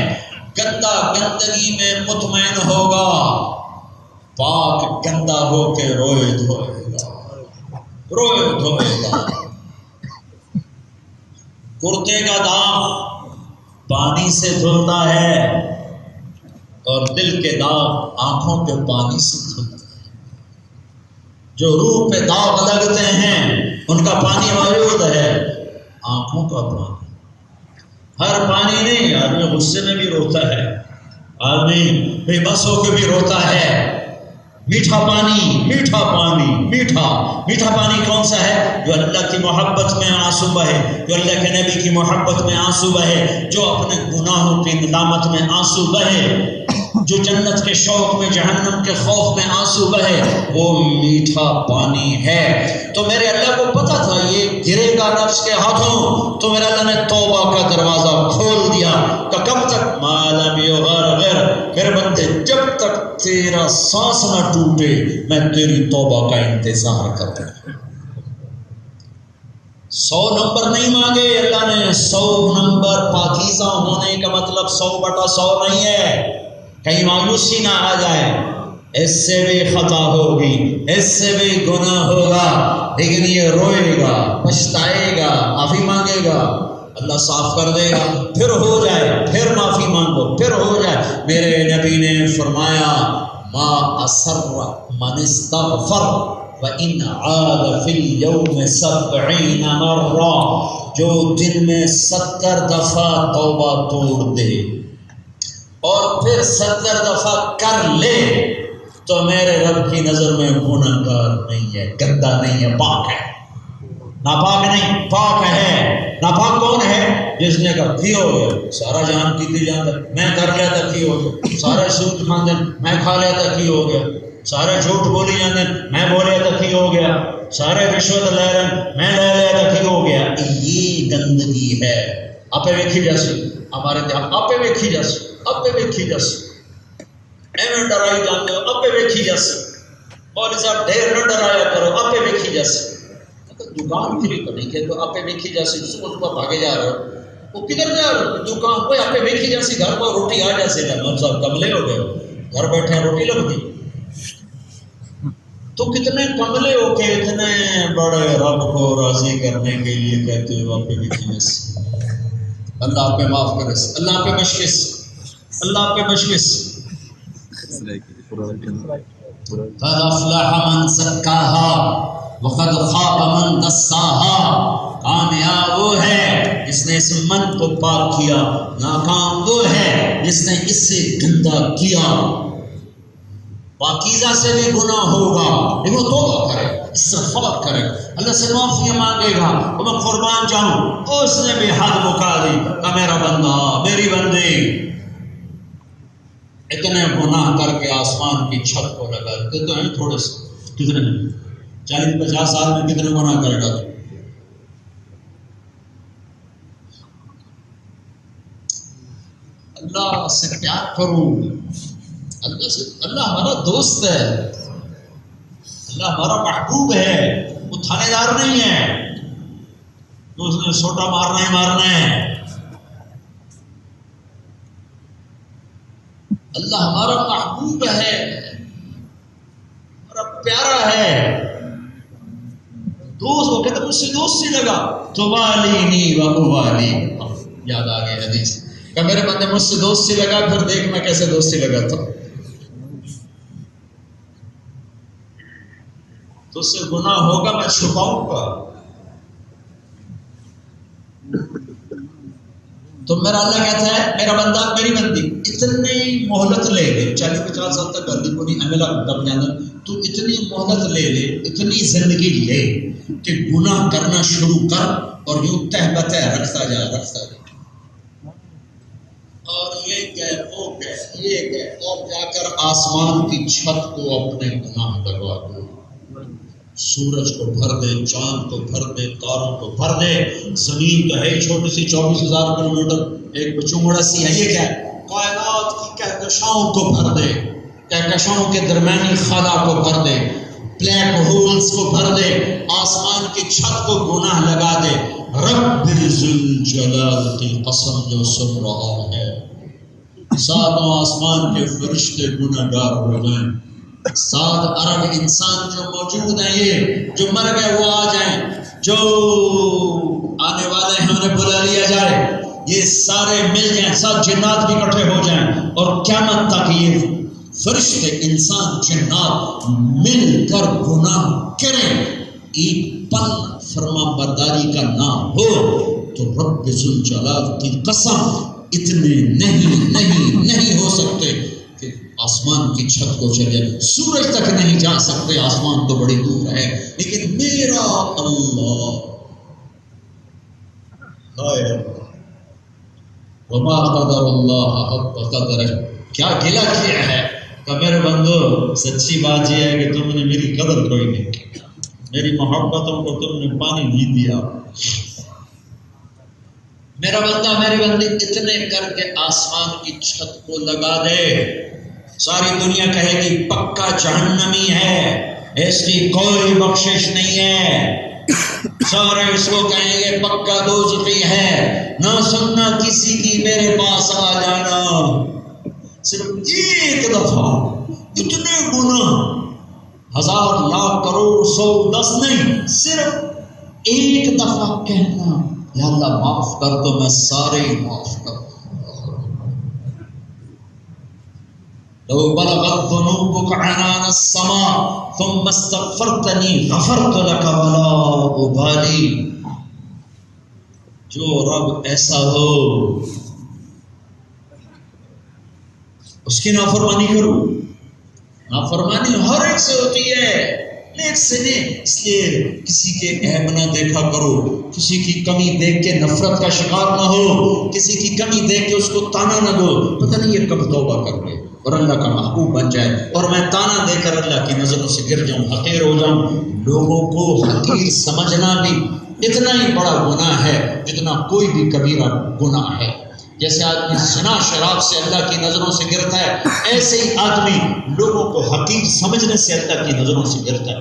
گندا گندگی میں مطمئن ہوگا، پاک گندا ہو کے روئے دھوئے گا. کرتے کا داغ پانی سے دھلتا ہے اور دل کے داغ آنکھوں کے پانی سے دھلتا ہے. جو روح پہ داغ لگتے ہیں ان کا پانی موجود ہے، آنکھوں کا پانی. ہر پانی نہیں، آدمی غصے میں بھی روتا ہے، آدمی بے بس ہو کے بھی روتا ہے، میٹھا پانی، میٹھا پانی، میٹھا میٹھا پانی کون سا ہے؟ جو اللہ کی محبت میں آنسو بہے، جو اللہ کے نبی کی محبت میں آنسو بہے، جو اپنے گناہوں کی ندامت میں آنسو بہے، جو جنت کے شوق میں، جہنم کے خوف میں آنسو بہے، وہ میٹھا پانی ہے۔ تو میرے اللہ کو پتا تھا یہ گرے گا نفس کے ہاتھوں، تو میرے اللہ نے توبہ کا دروازہ کھول دیا۔ کہ کب تک؟ ما لم یغرغر، میرے بندے جب تک تیرا سانس نہ ٹوٹے میں تیری توبہ کا انتظار کرتا ہوں۔ 100 نمبر نہیں مانگے اللہ نے، 100 نمبر پاکیزہ ہونے کا مطلب 100/100 نہیں ہے، کہیں مایوسی نہ آ جائے، اس سے بھی خطا ہوگی، اس سے بھی گناہ ہوگا، لیکن یہ روئے گا، پچھتائے گا، معافی مانگے گا، اللہ صاف کر دے گا، پھر ہو جائے، پھر معافی مانگو، پھر ہو جائے۔ میرے نبی نے فرمایا ما اسر من استغفر وَإِنْ عَادَ فِي الْيَوْمِ 70 مرة، جو دن میں 70 دفعہ توبہ توڑ دے اور پھر 70 دفعہ کر لے تو میرے رب کی نظر میں گناہ گار نہیں ہے، گندا نہیں ہے، پاک ہے۔ ناپاک نہیں، پاک ہے۔ ناپاک کون ہے؟ جس نے کہا کی ہو گیا، سارا جان کی جان میں کر لیا تھا، کی ہو گیا، سارے سود کھاندے میں کھا لیا تھا، کی ہو گیا، سارے جھوٹ بولی جاندے میں بولیا تھا، کی ہو گیا، سارے رشوت لے رہے میں لے لیا تھا، کی ہو گیا۔ یہ گندگی ہے۔ آپ ویکھی جیسی ہمارے آپ ویکھی جیسی، آپ ویکھی جیسی ایویں ڈرائی جاتے ہو، آپ ویکھی جیسی مولوی صاحب ڈھیر نہ ڈرایا کرو، آپ ویکھی جیسی دکان کھلی تو نہیں کہ تو آپ ویکھی جیسی صبح بھاگے جا رہے ہو، وہ کدھر جا رہے ہو؟ دکان کوئی آپ ویکھی جیسی، گھر پر روٹی آ جیسے مولوی صاحب کملے ہو گئے، گھر بیٹھے روٹی لگتی، تو کتنے کملے ہو کے اتنے بڑے رب کو راضی کرنے کے لیے کہتے ہو آپ ویکھی جیسی۔ اللہ آپ پہ معاف کرے، اللہ آپ پہ مشکس، اللہ آپ پہ مشکس۔ قد افلح من زکاها وقد خاب من دساها، کامیاب وہ ہے جس نے اس من کو پاک کیا، ناکام وہ ہے جس نے اس سے گندا کیا۔ پاکیزہ سے بھی گناہ ہوگا لیکن وہ توبہ کرے، استغفار کرے، اللہ سے معافی مانگے گا، اور میں قربان جاؤں اس نے بھی حد مکا دی کہ میرا بندہ، میری بندی اتنے گناہ کر کے آسمان کی چھت کو لگا دیتے تو ہیں تھوڑے سے، کتنے 40-50 سال میں کتنے گناہ کرے گا تو؟ اللہ سے پیار کرو، اللہ سے، اللہ ہمارا دوست ہے، اللہ ہمارا محبوب ہے، وہ تھانے دار نہیں ہے تو اس نے سوٹا مارنا ہی مارنا ہے۔ اللہ ہمارا محبوب ہے، ہمارا پیارا ہے، دوست، وہ کہتے مجھ سے دوستی لگا تو والینی و موالی، یاد آ گئی حدیث کہ میرے بندے مجھ سے دوستی لگا، پھر دیکھ میں کیسے دوستی لگاتا ہوں۔ تو اس سے گناہ ہوگا میں چھپاؤں گا، تو میرا اللہ کہتا ہے میرا بندہ، میری بندی اتنی مہلت لے لے، 40-50 سال تک گندی کو نہیں عملہ دب جانا، تو اتنی مہلت لے لے، اتنی زندگی لے کہ گناہ کرنا شروع کر اور یوں تہ بتہ رکھتا جا، رکھتا جا، اور یہ کہ وہ کہ یہ کہ، اور جا کر آسمان کی چھت کو اپنے گناہ لگوا دو، سورج کو بھر دے، چاند کو بھر دے، تاروں کو بھر دے، زمین تو ہے چھوٹی سی 24,000 کلومیٹر ایک بچونگڑا سی ہے، یہ کیا ہے؟ کائنات کی کہکشاؤں کو بھر دے، کہکشاؤں کے درمیانی خلا کو بھر دے، بلیک ہولز کو بھر دے، آسمان کی چھت کو گناہ لگا دے۔ رب ذوالجلال کی قسم جو سن رہا ہے، ساتوں آسمان کے فرشتے گناہ گار ہو جائیں، 7 ارب انسان جو موجود ہیں، یہ جو مر گئے وہ آ جائیں، جو آنے والے ہیں انہیں بلا لیا جائے، یہ سارے مل جائیں، 7 جنات بھی اکٹھے ہو جائیں، اور قیامت تک یہ فرشتے، انسان، جنات مل کر گناہ کریں، ایک پل فرما برداری کا نہ ہو، تو رب ذوالجلال کی قسم اتنے نہیں ہو سکتے کہ آسمان کی چھت کو چلے، سورج تک نہیں جا سکتے، آسمان تو بڑی دور ہے، لیکن میرا اللہ وما قدر اللہ حق قدرہ، کیا گلہ کیا ہے کہ میرے بندو سچی بات یہ ہے کہ تم نے میری قدر کوئی نہیں کی، میری محبتوں کو تم نے پانی نہیں دیا۔ میرا بندہ میری بندی اتنے کر کے آسمان کی چھت کو لگا دے، ساری دنیا کہے گی پکا جہنمی ہے، اس کی کوئی بخشش نہیں ہے، سارے اس کو کہیں گے پکا دوزخی ہے، نہ سننا کسی کی، میرے پاس آ جانا۔ صرف ایک دفعہ اتنے گناہ، 1000 لاکھ کروڑ 100 10 نہیں، صرف ایک دفعہ کہنا یا اللہ معاف کر دو، میں سارے ہی معاف کر دوں۔ لو بلغت ذنوبك عنان السماء ثم استغفرتني غفرت لك ولا ابالي۔ جو رب ایسا ہو اس کی نافرمانی کرو، نافرمانی ہر ایک سے ہوتی ہے، ایک سے نہیں، اس لیے کسی کے عیب نہ دیکھا کرو، کسی کی کمی دیکھ کے نفرت کا شکار نہ ہو، کسی کی کمی دیکھ کے اس کو تانا نہ دو، پتہ نہیں یہ کب توبہ کر لے اور اللہ کا محبوب بن جائے، اور میں تانا دے کر اللہ کی نظروں سے گر جاؤں، حقیر ہو جاؤں۔ لوگوں کو حقیر سمجھنا بھی اتنا ہی بڑا گناہ ہے جتنا کوئی بھی کبیرہ گناہ ہے۔ جیسے آدمی زنا شراب سے اللہ کی نظروں سے گرتا ہے، ایسے ہی آدمی لوگوں کو حقیر سمجھنے سے اللہ کی نظروں سے گرتا ہے۔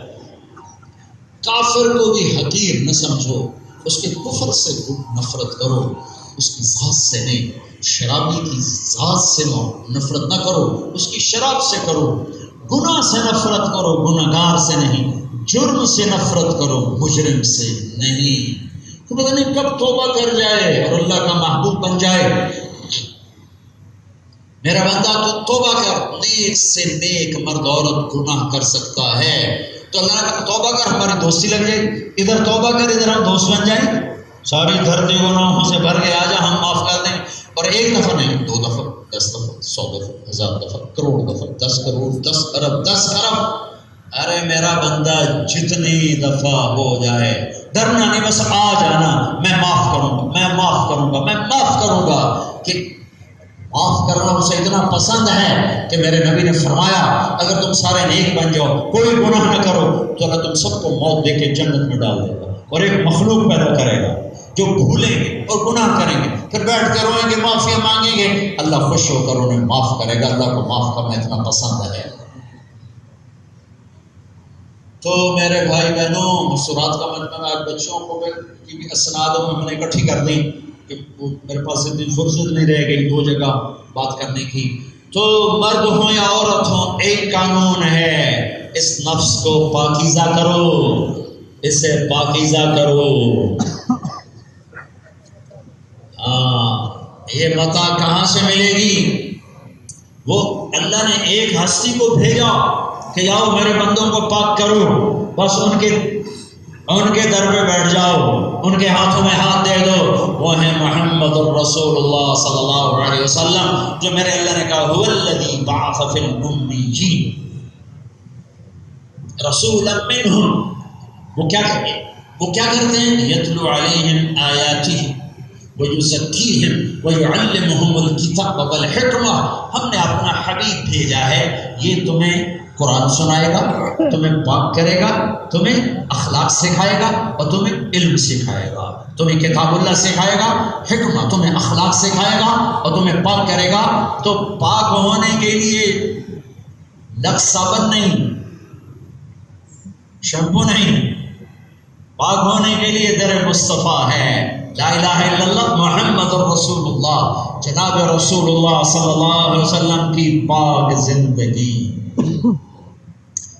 کافر کو بھی حقیر نہ سمجھو، اس کے کفر سے نفرت کرو، اس کی ذات سے نہیں۔ شرابی کی ذات سے نفرت نہ کرو، اس کی شراب سے کرو۔ گناہ سے نفرت کرو، گناہگار سے نہیں۔ جرم سے نفرت کرو، مجرم سے نہیں۔ تو پتہ نہیں کب توبہ کر جائے اور اللہ کا محبوب بن جائے۔ میرا بندہ تو توبہ کر، نیک سے نیک مرد عورت گناہ کر سکتا ہے، تو اللہ کا توبہ کر، ہماری دوستی لگ جائے، ادھر توبہ کر ادھر ہم دوست بن جائیں، ساری دھرتی گناہوں سے بھر کے آ جا، ہم معاف کر دیں۔ اور ایک دفعہ نہیں، 2 دفعہ، 10 دفعہ، 100 دفعہ، 1000 دفعہ، کروڑ دفعہ، 10 کروڑ، 10 ارب، 10 ارب۔ ارے میرا بندہ جتنی دفعہ ہو جائے، ڈرنا نہیں، بس آ جانا، میں معاف کروں گا، میں معاف کروں گا، میں معاف کروں گا۔ کہ معاف کرنا اسے اتنا پسند ہے کہ میرے نبی نے فرمایا اگر تم سارے نیک بن جاؤ، کوئی گناہ نہ کرو، تو اللہ تم سب کو موت دے کے جنت میں ڈال دے گا، اور ایک مخلوق پیدا کرے گا جو بھولیں گے اور گناہ کریں گے، پھر بیٹھ کے روئیں گے، معافی مانگیں گے، اللہ خوش ہو کر انہیں معاف کرے گا۔ اللہ کو معاف کرنا اتنا پسند ہے۔ تو میرے بھائی بہنوں، مسورات کا مجمع آج بچوں کو کی بھی اسنادوں میں ہم نے اکٹھی کر دیں کہ میرے پاس اتنی فرصت نہیں رہ گئی 2 جگہ بات کرنے کی۔ تو مرد ہوں یا عورت ہوں، ایک قانون ہے، اس نفس کو پاکیزہ کرو، اسے پاکیزہ کرو۔ یہ متاع کہاں سے ملے گی؟ وہ اللہ نے ایک ہستی کو بھیجا کہ جاؤ میرے بندوں کو پاک کرو، بس ان کے در پہ بیٹھ جاؤ، ان کے ہاتھوں میں ہاتھ دے دو، وہ ہیں محمد الرسول اللہ صلی اللہ علیہ وسلم، جو میرے اللہ نے کہا هو الذی بعث فی الامیین رسولا منہم۔ وہ کیا کرتے ہیں؟ یتلو علیہم آیاتہ وَيُزَكِّيهِمْ وَيُعَلِّمُهُمُ الْكِتَابَ وَالْحِکْمَةَ۔ ہم نے اپنا حبیب بھیجا ہے، یہ تمہیں قرآن سنائے گا، تمہیں پاک کرے گا، تمہیں اخلاق سکھائے گا، اور تمہیں علم سکھائے گا، تمہیں کتاب اللہ سکھائے گا، حکمت تمہیں اخلاق سکھائے گا اور تمہیں پاک کرے گا۔ تو پاک ہونے کے لیے لکس صابن نہیں، شیمپو نہیں، پاک ہونے کے لیے در مصطفیٰ ہے، لا الہ الا اللہ محمد رسول اللہ، جناب رسول اللہ صلی اللہ علیہ وسلم کی پاک زندگی۔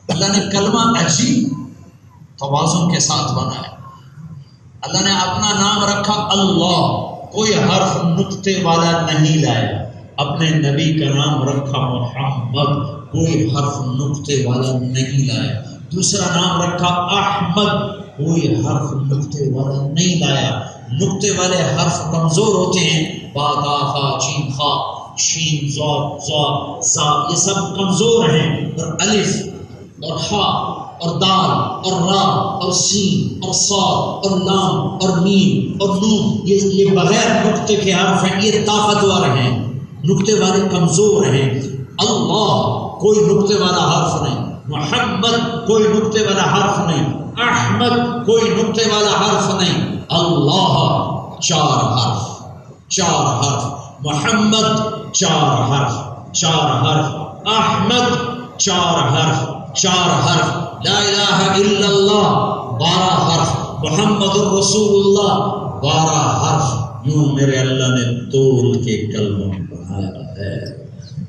اللہ نے کلمہ عجیب توازن کے ساتھ بنایا۔ اللہ نے اپنا نام رکھا اللہ، کوئی حرف نقطے والا نہیں لایا۔ اپنے نبی کا نام رکھا محمد، کوئی حرف نقطے والا نہیں لایا۔ دوسرا نام رکھا احمد، کوئی حرف نقطے والا نہیں لایا۔ نقطے والے حرف کمزور ہوتے ہیں، با تا خا چین خا، شین زا یہ سب کمزور ہیں، اور الف اور ہا اور دال اور را اور سین اور صاد اور لام اور میم اور نون یہ بغیر نقطے کے حرف ہیں، یہ طاقتور ہیں، نقطے والے کمزور ہیں۔ اللہ کوئی نقطے والا حرف نہیں، محمد کوئی نقطے والا حرف نہیں، احمد کوئی نقطے والا حرف نہیں، اللہ چار حرف، محمد چار حرف، احمد چار حرف، لا الہ الا اللہ 12 حرف، محمد الرسول اللہ 12 حرف۔ یوں میرے اللہ نے تول کے کلمہ پڑھایا ہے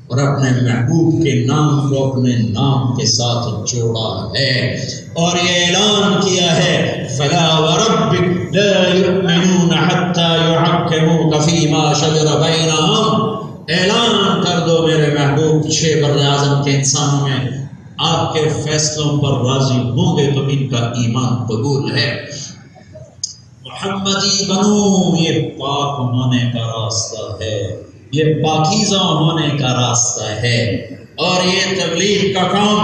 اور اپنے محبوب کے نام کو اپنے نام کے ساتھ جوڑا ہے، اور یہ اعلان کیا ہے فَلَا وَرَبِّكَ لَا يُؤْمِنُونَ حَتَّى يُحَكِّمُوكَ فِي مَا شَجَرَ بَيْنَهُمْ۔ اعلان کر دو میرے محبوب 6 براعظم کے انسانوں میں آپ کے فیصلوں پر راضی ہوں گے تو ان کا ایمان قبول ہے۔ محمدی بنو یہ پاک ہونے کا راستہ ہے، یہ پاکیزہ ہونے کا راستہ ہے، اور یہ تبلیغ کا کام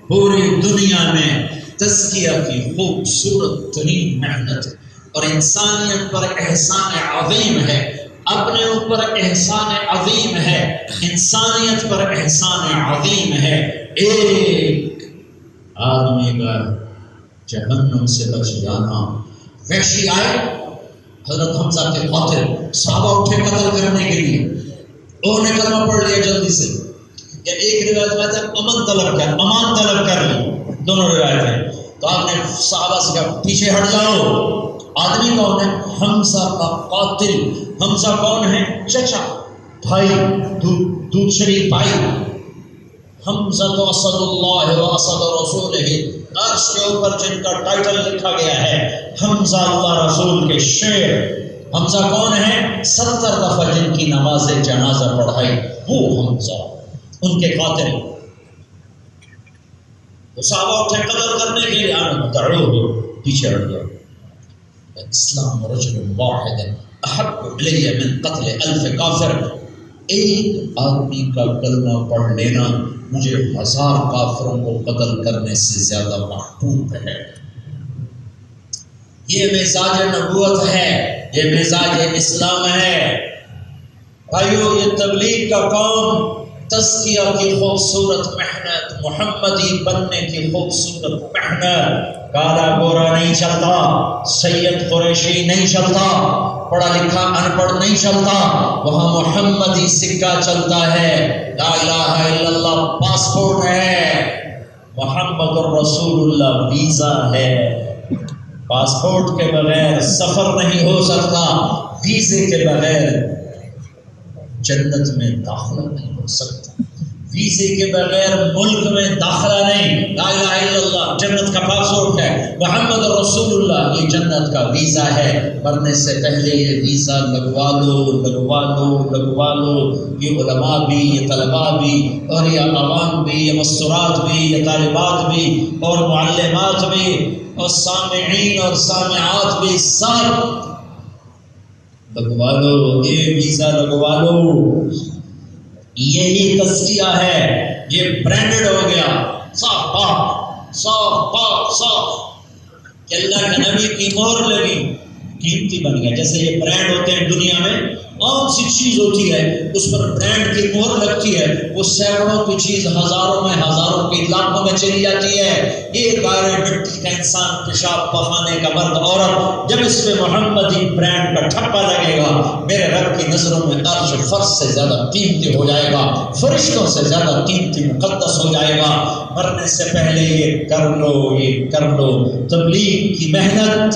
پوری دنیا میں تزکیہ کی خوبصورت ترین محنت اور انسانیت پر احسان عظیم ہے، اپنے اوپر احسان عظیم ہے، انسانیت پر احسان عظیم ہے۔ ایک آدمی کا جہنم سے بچ جانا، وحشی آئے حضرت حمزہ کے قاتل، صحابہ اٹھے قتل کرنے کے لیے، انہوں نے کلمہ پڑھ لیا جلدی سے، یا ایک روایت میں ہے امان طلب کر لی، دونوں روایتیں، تو آپ نے صحابہ سے کہا پیچھے ہٹ جاؤ۔ آدمی کون ہے؟ حمزہ کا قاتل۔ حمزہ کون ہے؟ چچا، بھائی، دودھ شریف بھائی۔ حمزہ تو اسد اللہ و اسد رسولہ، عرش کے اوپر جن کا ٹائٹل لکھا گیا ہے حمزہ اللہ رسول کے شیر۔ حمزہ کون ہے؟ 70 دفعہ جن کی نماز جنازہ پڑھائی وہ حمزہ، ان کے قاتل۔ تو صحابہ اٹھے قتل کرنے کے لیے، دعوہ پیچھے ہٹ گیا۔ اسلام رجل واحد احب الی من قتل 1000 کافر، ایک آدمی کا کلمہ پڑھ لینا مجھے 1000 کافروں کو قتل کرنے سے زیادہ محبوب ہے۔ یہ مزاج نبوت ہے، یہ مزاج اسلام ہے۔ بھائیو، یہ تبلیغ کا کام تزکیہ کی خوبصورت محنت، محمدی بننے کی خوبصورت محنت، کالا گورا نہیں چلتا، سید قریشی نہیں چلتا، پڑھا لکھا ان پڑھ نہیں چلتا، وہاں محمدی سکہ چلتا ہے، لا الہ الا اللہ پاسپورٹ ہے، محمد الرسول اللہ ویزا ہے۔ پاسپورٹ کے بغیر سفر نہیں ہو سکتا، ویزے کے بغیر جنت میں داخلہ نہیں ہو سکتا، ویزے کے بغیر ملک میں داخلہ نہیں۔ لا الہ الا اللہ جنت کا پاسپورٹ ہے، محمد رسول اللہ یہ جنت کا ویزا ہے۔ مرنے سے پہلے یہ ویزا لگوا لو، یہ علماء بھی، یہ طلباء بھی، اور یہ عوام بھی، یہ مستورات بھی، یہ طالبات بھی، اور معلمات بھی، اور سامعین اور سامعات بھی، سب لگوا لو، یہ ویزا لگوا لو۔ یہی تزکیہ ہے، یہ برانڈڈ ہو گیا، صاف کہ اللہ کے نبی کی مہر لگی، قیمتی بن گیا۔ جیسے یہ برانڈ ہوتے ہیں دنیا میں، عام سی چیز ہوتی ہے اس پر برانڈ کی مہر لگتی ہے، وہ سینکڑوں کی چیز ہزاروں میں، ہزاروں کی لاکھوں میں چلی جاتی ہے۔ یہ دائرہ مٹی کا انسان، پیشاب پخانے کا مرد عورت، جب اس پہ محمدی برانڈ کا ٹھپا لگے گا، میرے رب کی نظروں میں عرش فرش سے زیادہ قیمتی ہو جائے گا، فرشتوں سے زیادہ قیمتی مقدس ہو جائے گا۔ مرنے سے پہلے یہ کر لو، تبلیغ کی محنت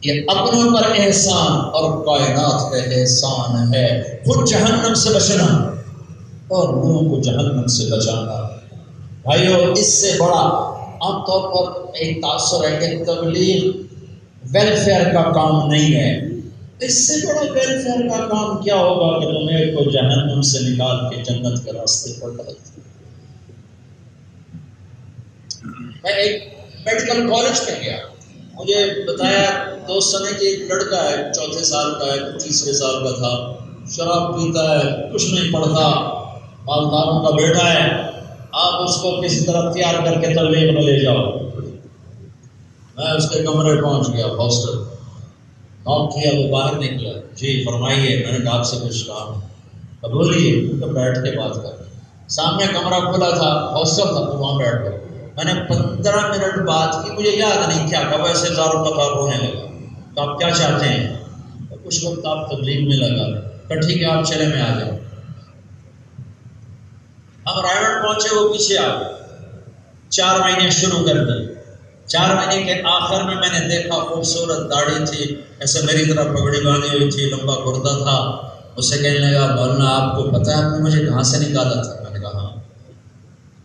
یہ اپنوں پر احسان اور کائنات پہ احسان ہے۔ خود جہنم سے بچنا اور لوگوں کو جہنم سے بچانا۔ بھائیو، اس سے بڑا عام طور پر ایک تاثر ہے کہ تبلیغ ویلفیئر کا کام نہیں ہے۔ اس سے بڑا ویلفیئر کا کام کیا ہوگا کہ تمہیں کو جہنم سے نکال کے جنت کے راستے پر ڈال دے۔ میں ایک میڈیکل کالج میں گیا، مجھے بتایا دوست نے کہ ایک لڑکا ہے 4 سال کا ہے، 3 سال کا تھا، شراب پیتا ہے، کچھ نہیں پڑھتا، مالداروں کا بیٹا ہے، آپ اس کو کسی طرح تیار کر کے تبلیغ میں لے جاؤ۔ میں اس کے کمرے پہنچ گیا، ہاسٹل نوک کیا، وہ باہر نکلا، جی فرمائیے، میں نے کہا آپ سے کچھ کام ہے، بولیے، تو بیٹھ کے بات کر۔ سامنے کمرہ کھلا تھا، ہاسٹل تھا، تو وہاں بیٹھ گئے۔ میں نے 15 منٹ بات کی، مجھے یاد نہیں کیا کہا، ویسے زاروں قطار ہونے لگا۔ تو آپ کیا چاہتے ہیں؟ کچھ وقت آپ تبلیغ میں لگا، تو ٹھیک ہے آپ چلے، میں آ جاؤں۔ ہم رائے گڑھ پہنچے، وہ پیچھے آ گئے۔ 4 مہینے شروع کر دیے۔ 4 مہینے کے آخر میں نے دیکھا خوبصورت داڑھی تھی، ایسے میری طرح پگڑی باندھی ہوئی تھی، لمبا کرتا تھا۔ اسے کہنے لگا مولانا آپ کو پتہ ہے آپ نے مجھے کہاں سے نکالا تھا؟ میں نے کہا ہاں،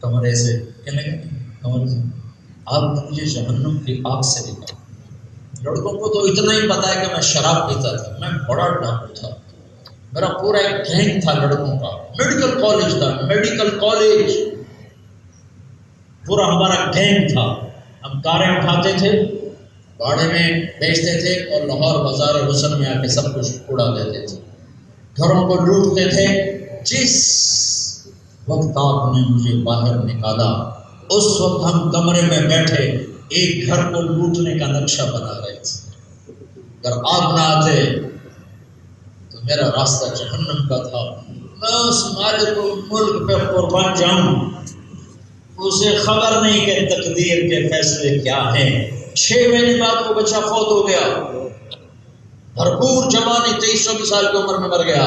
کمرے سے۔ کہنے لگا کمرے سے؟ آپ نے مجھے جہنم کی آگ سے نکالا۔ لڑکوں کو تو اتنا ہی پتا ہے کہ میں شراب پیتا تھا، میں بڑا ڈاکو تھا، میرا پورا ایک گینگ تھا لڑکوں کا، میڈیکل کالج تھا، میڈیکل کالج پورا ہمارا گینگ تھا۔ ہم کاریں اٹھاتے تھے، باڑے میں بیچتے تھے، اور لاہور بازار حسن میں آ کے سب کچھ اڑا دیتے تھے، گھروں کو لوٹتے تھے۔ جس وقت آپ نے مجھے باہر نکالا، اس وقت ہم کمرے میں بیٹھے ایک گھر کو لوٹنے کا نقشہ بنا رہے تھے۔ اگر آپ نہ آتے تو میرا راستہ جہنم کا تھا۔ میں اس مالک ملک پہ قربان جاؤں، اسے خبر نہیں کہ تقدیر کے فیصلے کیا ہیں۔ 6 مہینے بعد وہ بچہ فوت ہو گیا، بھرپور جوانی، 23 سال کی عمر میں مر گیا۔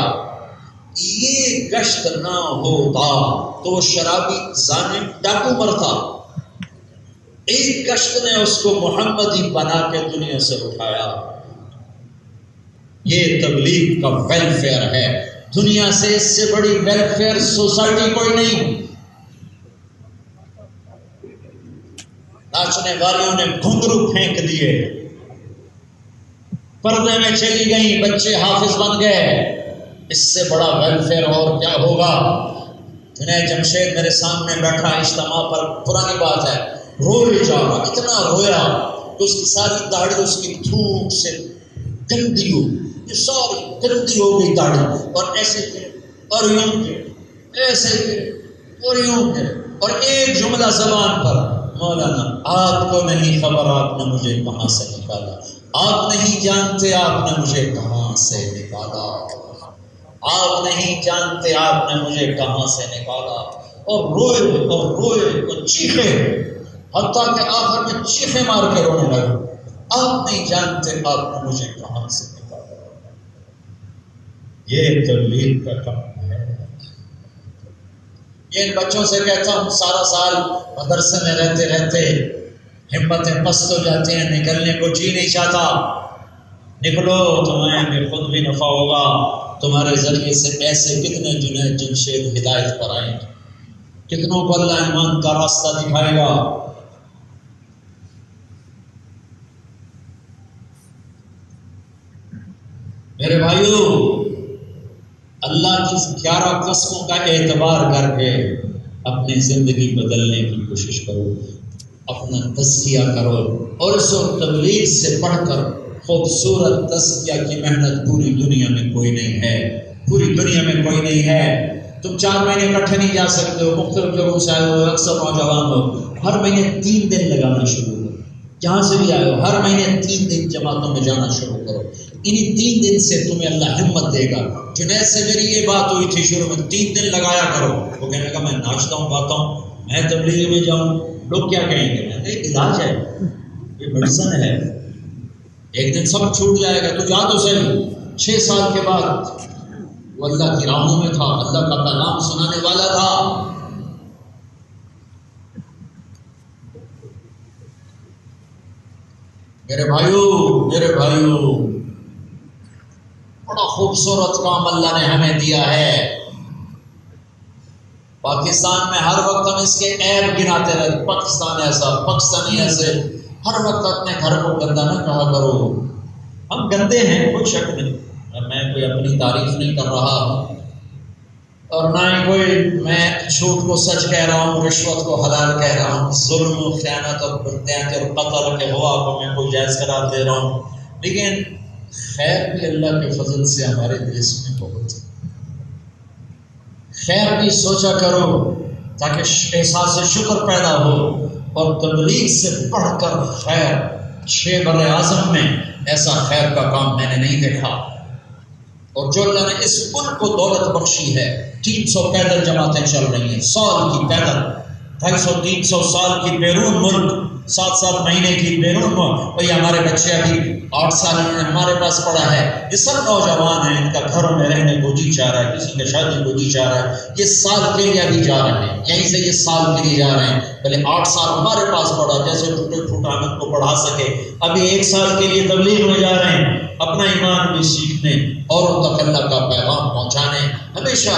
یہ گشت نہ ہوتا تو وہ شرابی ظالم ڈاکو مرتا۔ ایک گشت نے اس کو محمدی بنا کے دنیا سے اٹھایا۔ یہ تبلیغ کا ویلفیئر ہے، دنیا سے اس سے بڑی ویلفیئر سوسائٹی کوئی نہیں۔ ناچنے والیوں نے گھنگرو پھینک دیے، پردے میں چلی گئیں، بچے حافظ بن گئے۔ اس سے بڑا ویلفیئر اور کیا ہوگا؟ جنید جمشید میرے سامنے بیٹھا اجتماع پر، پرانی بات ہے، روئے جا رہا، اتنا رویا کہ اس کی ساری داڑھی اس کی تھوک سے گندی ہو، یہ ساری گندی ہو گئی داڑھی، اور ایسے کے اور یوں کے، ایسے کے اور یوں کے، اور ایک جملہ زبان پر، مولانا آپ کو نہیں خبر آپ نے مجھے کہاں سے نکالا، آپ نہیں جانتے آپ نے مجھے کہاں سے نکالا، آپ نہیں جانتے آپ نے مجھے کہاں سے نکالا۔ اور روئے اور چیخے، حتیٰ کہ آخر میں چیخے مار کے رونے لگے، آپ نہیں جانتے آپ نے مجھے کہاں سے نکالا۔ یہ تبلیغ کا کام ہے۔ یہ ان بچوں سے کہتا ہوں، سارا سال مدرسے میں رہتے رہتے ہمتیں پست ہو جاتی ہیں، نکلنے کو جی نہیں چاہتا۔ نکلو، تمہیں بھی خود بھی نفع ہوگا، تمہارے ذریعے سے ایسے کتنے جنید جمشید ہدایت پر آئیں گے، کتنوں کو اللہ ایمان کا راستہ دکھائے گا۔ میرے بھائیو، اللہ کی 11 قسموں کا اعتبار کر کے اپنی زندگی بدلنے کی کوشش کرو، اپنا تزکیہ کرو، اور اس وقت تبلیغ سے پڑھ کر خوبصورت تزکیہ کی محنت پوری دنیا میں کوئی نہیں ہے، پوری دنیا میں کوئی نہیں ہے۔ تم 4 مہینے اکٹھے نہیں جا سکتے ہو، مختلف جگہوں سے آئے ہو، اکثر نوجوان ہو، ہر مہینے 3 دن لگانا شروع کرو، جہاں سے بھی آئے ہو ہر مہینے 3 دن جماعتوں میں جانا شروع کرو۔ انہی 3 دن سے تمہیں اللہ ہمت دے گا۔ جنید سے میری یہ بات ہوئی تھی شروع میں، 3 دن لگایا کرو۔ وہ کہنے لگا میں ناچتا ہوں، گاتا ہوں، میں تبلیغ میں جاؤں، لوگ کیا کہیں گے؟ میں ایک علاج ہے، یہ میڈیسن ہے، ایک دن سب چھوٹ جائے گا، تو جا تو صحیح۔ 6 سال کے بعد وہ اللہ کی راہوں میں تھا، اللہ کا پیغام سنانے والا تھا۔ میرے بھائیو، بڑا خوبصورت کام اللہ نے ہمیں دیا ہے۔ پاکستان میں ہر وقت ہم اس کے عیب گناتے رہتے، پاکستان ایسا، پاکستانی ایسے، ہر وقت اپنے گھر کو گندا نہ کہا کرو۔ ہم گندے ہیں، کوئی شک نہیں، میں کوئی اپنی تعریف نہیں کر رہا، اور نہ ہی کوئی میں جھوٹ کو سچ کہہ رہا ہوں، رشوت کو حلال کہہ رہا ہوں، ظلم و خیانت اور بدعت اور قتل کے ہوا کو میں کوئی جائز قرار دے رہا ہوں۔ لیکن خیر بھی اللہ کے فضل سے ہمارے دیش میں بہت ہے۔ خیر بھی سوچا کرو تاکہ احساس شکر پیدا ہو، اور تبلیغ سے بڑھ کر خیر 6 بر اعظم میں ایسا خیر کا کام میں نے نہیں دیکھا۔ اور جو اللہ نے اس ملک کو دولت بخشی ہے، 300 پیدل جماعتیں چل رہی ہیں، سال کی پیدل، 250-300 سال کی بیرون ملک، 7 مہینے کی بیرون ملک۔ بھئی ہمارے بچے ابھی 8 سال میں ہمارے پاس پڑا ہے، یہ سب نوجوان ہیں، ان کا گھروں میں رہنے کو جی چاہ رہا ہے، کسی کا شادی کو جی چاہ رہا ہے، یہ سال کے لیے ابھی جا رہے ہیں، یہیں سے یہ سال کے لیے جا رہے ہیں، پہلے 8 سال ہمارے پاس پڑا، جیسے ٹوٹے پھوٹا ہم ان کو پڑھا سکے، ابھی 1 سال کے لیے تبلیغ میں جا رہے ہیں، اپنا ایمان بھی سیکھنے اور ان تک اللہ کا پیغام پہنچانے۔ ہمیشہ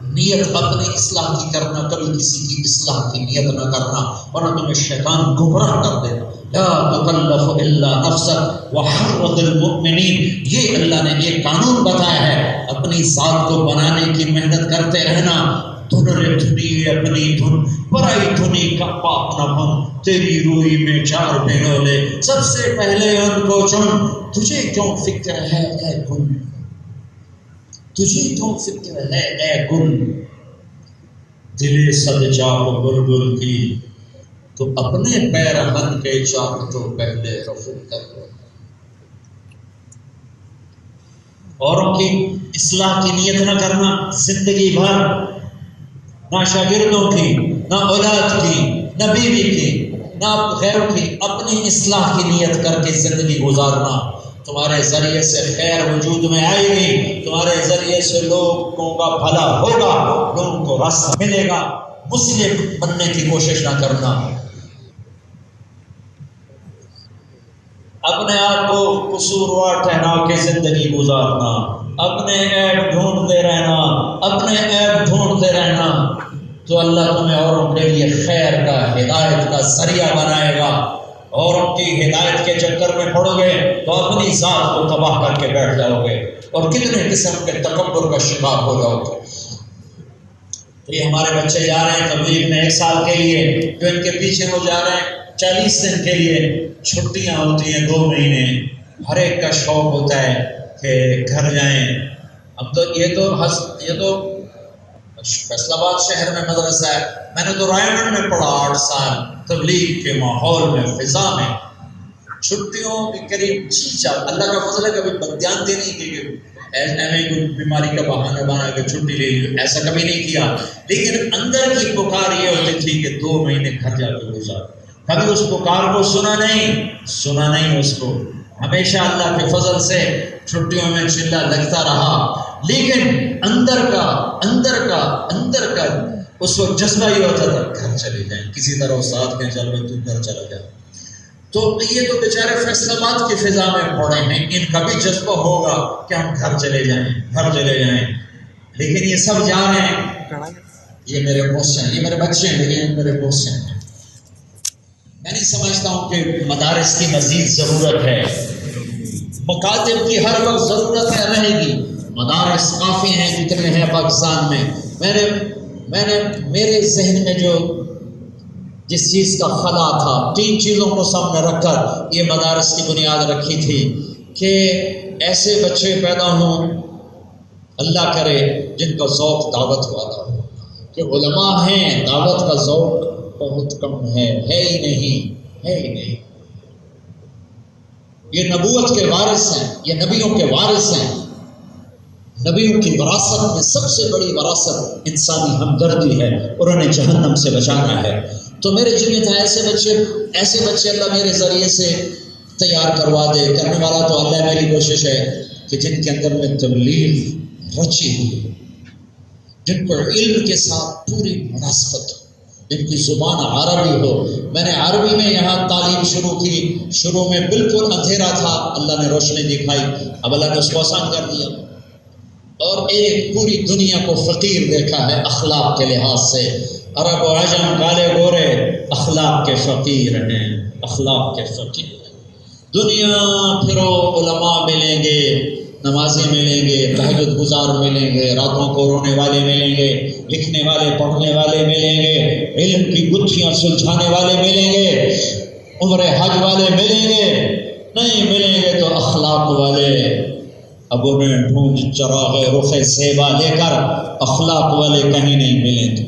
نیت اپنے اصلاح کی کرنا، کبھی کسی کی اصلاح کی نیت نہ کرنا، ورنہ تمہیں شیطان گمراہ کر دے گا۔ لا تکلف الا نفسک وحرض المؤمنین، یہ اللہ نے ایک قانون بتایا ہے، اپنی ذات کو بنانے کی محنت کرتے رہنا۔ دھن رے دھنی اپنی دھن، پرائی دھنی کا پاک نہ بن، تیری روئی میں 4 بھنولے، سب سے پہلے ان کو چن، تجھے کیوں فکر ہے اے گل، تجھے کیوں فکر ہے اے گل، دل صد چاک بلبل کی، تو اپنے پیرہن کے چاک تو پہلے رفع کر لو۔ اوروں کی اصلاح کی نیت نہ کرنا، زندگی بھر نہ شاگردوں کی، نہ اولاد کی، نہ بیوی کی، نہ غیروں کی، اپنی اصلاح کی نیت کر کے زندگی گزارنا۔ تمہارے ذریعے سے خیر وجود میں آئے گی، تمہارے ذریعے سے لوگوں کا بھلا ہوگا، لوگوں کو راستہ ملے گا۔ مسلم بننے کی کوشش نہ کرنا، اپنے آپ کو قصوروار ٹھہرا کے زندگی گزارنا، اپنے عیب ڈھونڈتے رہنا، اپنے عیب ڈھونڈتے رہنا، تو اللہ تمہیں اوروں کے لیے خیر کا، ہدایت کا ذریعہ بنائے گا۔ اوروں کی ہدایت کے چکر میں پڑو گے تو اپنی ذات کو تباہ کر کے بیٹھ جاؤ گے، اور کتنے قسم کے تکبر کا شکار ہو جاؤ گے۔ تو یہ ہمارے بچے جا رہے ہیں تبلیغ میں 1 سال کے لیے، جو ان کے پیچھے وہ جا رہے ہیں 40 دن کے لیے، چھٹیاں ہوتی ہیں 2 مہینے، ہر ایک کا شوق ہوتا ہے کہ گھر جائیں۔ اب تو یہ تو فیصل آباد شہر میں مدرسہ ہے، میں نے تو رائے گنج میں پڑھا 8 سال، تبلیغ کے ماحول میں، فضا میں، چھٹیوں کے قریب جی چاہ، اللہ کا فضل ہے کبھی بدیانتی نہیں کی کہ کوئی بیماری کا بہانہ بنا کے چھٹی لے لی، ایسا کبھی نہیں کیا، لیکن اندر کی پکار یہ ہوتی تھی کہ 2 مہینے گھر جا کے گزار۔ کبھی اس پکار کو سنا نہیں اس کو، ہمیشہ اللہ کے فضل سے چھٹیوں میں چلا لگتا رہا، لیکن اندر کا اس وقت جذبہ یہ ہوتا تھا گھر چلے جائیں، کسی طرح استاد کہیں چل بھائی تو گھر چلا جائے۔ تو یہ تو بیچارے فیصل آباد کی فضا میں پڑے ہیں، ان کا بھی جذبہ ہوگا کہ ہم گھر چلے جائیں، لیکن یہ سب جا رہے ہیں، یہ میرے بوس ہیں، یہ میرے بچے ہیں، لیکن میرے بوس ہیں۔ میں نہیں سمجھتا ہوں کہ مدارس کی مزید ضرورت ہے، مکاتب کی ہر وقت ضرورت ہے، رہے گی، مدارس کافی ہیں جتنے ہیں پاکستان میں۔ میرے ذہن میں جس چیز کا خلا تھا، 3 چیزوں کو سامنے رکھ کر یہ مدارس کی بنیاد رکھی تھی کہ ایسے بچے پیدا ہوں، اللہ کرے، جن کا ذوق دعوت والا ہو، کہ علماء ہیں، دعوت کا ذوق بہت کم ہے ہی نہیں۔ یہ نبوت کے وارث ہیں، یہ نبیوں کے وارث ہیں۔ نبیوں کی وراثت میں سب سے بڑی وراثت انسانی ہمدردی ہے، اور انہیں جہنم سے بچانا ہے۔ تو میرے ذمہ تھا ایسے بچے اللہ میرے ذریعے سے تیار کروا دے، کرنے والا تو اللہ، میری کوشش ہے کہ جن کے اندر میں تبلیغ رچی ہوئی، جن پر علم کے ساتھ پوری مناسبت ہو، جن کی زبان عربی ہو۔ میں نے عربی میں یہاں تعلیم شروع کی، شروع میں بالکل اندھیرا تھا، اللہ نے روشنی دکھائی، اب اللہ نے اس کو آسان کر دیا، اور ایک پوری دنیا کو فقیر دیکھا ہے اخلاق کے لحاظ سے۔ عرب و عجم، کالے گورے، اخلاق کے فقیر ہیں، اخلاق کے فقیر ہیں۔ دنیا پھرو، علماء ملیں گے، نمازی ملیں گے، تہجد گزار ملیں گے، راتوں کو رونے والے ملیں گے، لکھنے والے پڑھنے والے ملیں گے، علم کی گتھیاں سلجھانے والے ملیں گے، عمر حج والے ملیں گے، نہیں ملیں گے تو اخلاق والے، اب انہیں ڈھونڈ چراغ رخ زیبا لے کر اخلاق والے کہیں نہیں ملیں تو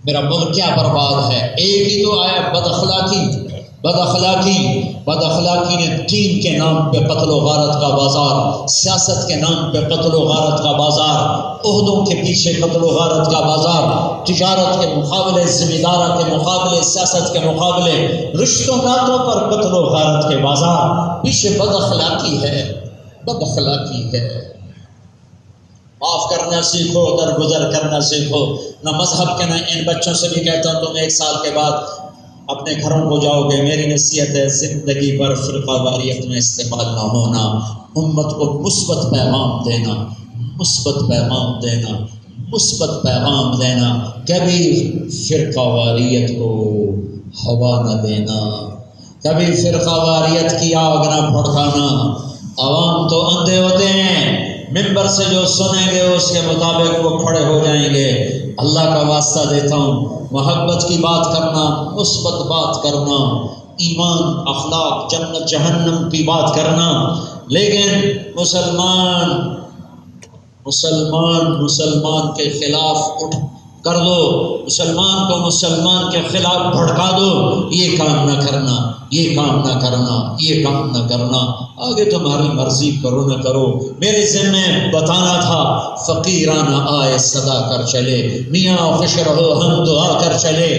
میرا ملک کیا برباد ہے۔ ایک ہی تو آیا بد اخلاقی، بد اخلاقی، بد اخلاقی نے دین کے نام پہ قتل و غارت کا بازار، سیاست کے نام پہ قتل و غارت کا بازار، عہدوں کے پیچھے قتل و غارت کا بازار، تجارت کے مقابلے، ذمہ دارہ کے مقابلے، سیاست کے مقابلے، رشتوں ناتوں پر قتل و غارت کے بازار، پیچھے بد اخلاقی ہے، بد اخلاقی ہے۔ معاف کرنا سیکھو، درگزر کرنا سیکھو۔ نہ مذہب کے، نہ ان بچوں سے بھی کہتا ہوں تم 1 سال کے بعد اپنے گھروں کو جاؤ گے، میری نصیحت ہے زندگی بھر فرقہ واریت میں استعمال نہ ہونا، امت کو مثبت پیغام دینا، مثبت پیغام دینا، مثبت پیغام دینا، کبھی فرقہ واریت کو ہوا نہ دینا، کبھی فرقہ واریت کی آگ نہ بھڑکانا۔ عوام تو اندھے ہوتے ہیں، منبر سے جو سنیں گے اس کے مطابق وہ کھڑے ہو جائیں گے۔ اللہ کا واسطہ دیتا ہوں، محبت کی بات کرنا، مثبت بات کرنا، ایمان، اخلاق، جنت جہنم کی بات کرنا، لیکن مسلمان کے خلاف اٹھ کر دو، مسلمان کو مسلمان کے خلاف بھڑکا دو، یہ کام نہ کرنا، یہ کام نہ کرنا، یہ کام نہ کرنا۔ آگے تمہاری مرضی کرو نہ کرو، میرے ذمہ بتانا تھا۔ فقیرانہ آئے صدا کر چلے، میاں خوش رہو ہم دعا کر چلے۔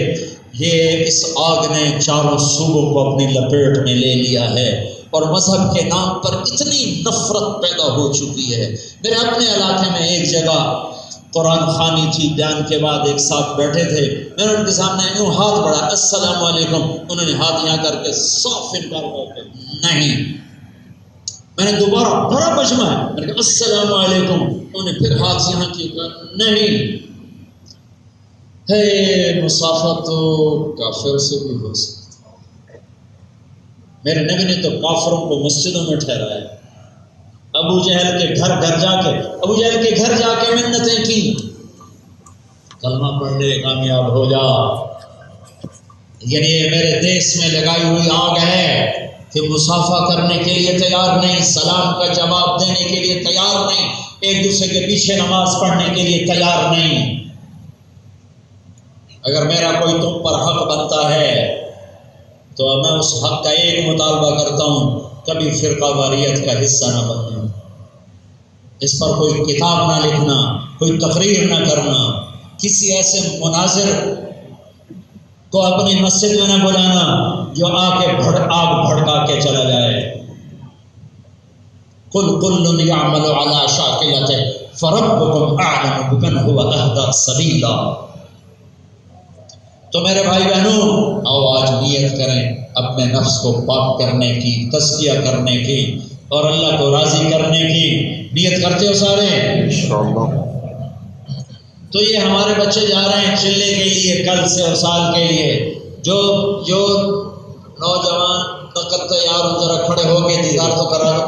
یہ اس آگ نے چاروں صوبوں کو اپنی لپیٹ میں لے لیا ہے، اور مذہب کے نام پر اتنی نفرت پیدا ہو چکی ہے۔ میرے اپنے علاقے میں ایک جگہ قرآن خوانی تھی، بیان کے بعد ایک ساتھ بیٹھے تھے، میں نے ان کے سامنے یوں ہاتھ بڑھایا، السلام علیکم، انہوں نے ہاتھ یہاں کر کے صاف انکار کر کے نہیں، میں نے دوبارہ بڑا مجمع ہے، میں نے کہا السلام علیکم، انہوں نے پھر ہاتھ یہاں کیا، نہیں۔ ہے مسافہ تو کافر سے بھی ہو سکتا، میرے نبی نے تو کافروں کو مسجدوں میں ٹھہرایا، ابو جہل کے گھر جا کے منتیں کی، کلمہ پڑھ لے کامیاب ہو جا۔ یعنی میرے دیس میں لگائی ہوئی آگ ہے کہ مصافحہ کرنے کے لیے تیار نہیں، سلام کا جواب دینے کے لیے تیار نہیں، ایک دوسرے کے پیچھے نماز پڑھنے کے لیے تیار نہیں۔ اگر میرا کوئی تم پر حق بنتا ہے تو میں اس حق کا ایک مطالبہ کرتا ہوں، کبھی فرقہ واریت کا حصہ نہ بننا، اس پر کوئی کتاب نہ لکھنا، کوئی تقریر نہ کرنا، کسی ایسے مناظر کو اپنی مسجد میں نہ بلانا جو آگ بھڑکا کے چلا جائے۔ قل کل یعمل علی شاکلتہ فربکم اعلم بمن هو اہدی سبیلا۔ تو میرے بھائی بہنوں، آؤ آج نیت کریں اپنے نفس کو پاک کرنے کی، تزکیہ کرنے کی، اور اللہ کو راضی کرنے کی۔ نیت کرتے ہو سارے؟ انشاءاللہ۔ تو یہ ہمارے بچے جا رہے ہیں چلے کے لیے، کل سے اور سال کے لیے۔ جو نوجوان نقد تیار ہو، ذرا کھڑے ہو کے دیدار تو کرا دو۔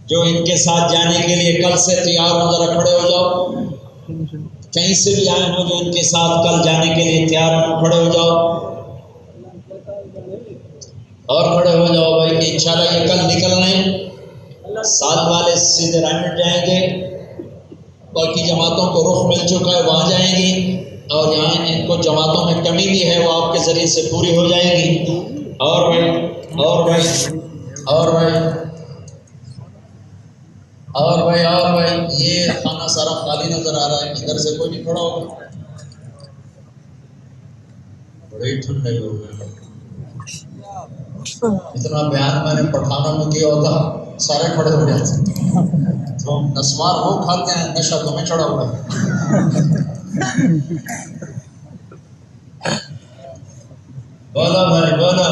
جو ان کے ساتھ جانے کے لیے کل سے تیار ہو، ذرا کھڑے ہو جاؤ۔ کہیں سے بھی آئے ہوں جو ان کے ساتھ کل جانے کے لیے تیار ہو، کھڑے ہو جاؤ اور کھڑے ہو جاؤ بھائی، انشاءاللہ یہ کل نکل رہے ہیں۔ سال والے سیدھے رائٹ جائیں گے، باقی جماعتوں کو رخ مل چکا ہے، وہاں جائیں گی، اور یہاں ان کو جماعتوں میں کمی بھی ہے، وہ آپ کے ذریعے سے پوری ہو جائے گی۔ اور بھائی اور بھائی اور بھائی اور بھائی اور بھائی، یہ خانہ سارا خالی نظر آ رہا ہے، ادھر سے کوئی نہیں کھڑا ہوگا، بڑے ہی ٹھنڈے لوگ ہیں۔ اتنا بیان میں نے پٹھانوں میں کیا ہوتا سارے کھڑے ہو جاتے، تو نسوار وہ کھاتے ہیں، نشہ تمہیں چڑھا ہوا ہے۔ بولا بھائی بولا۔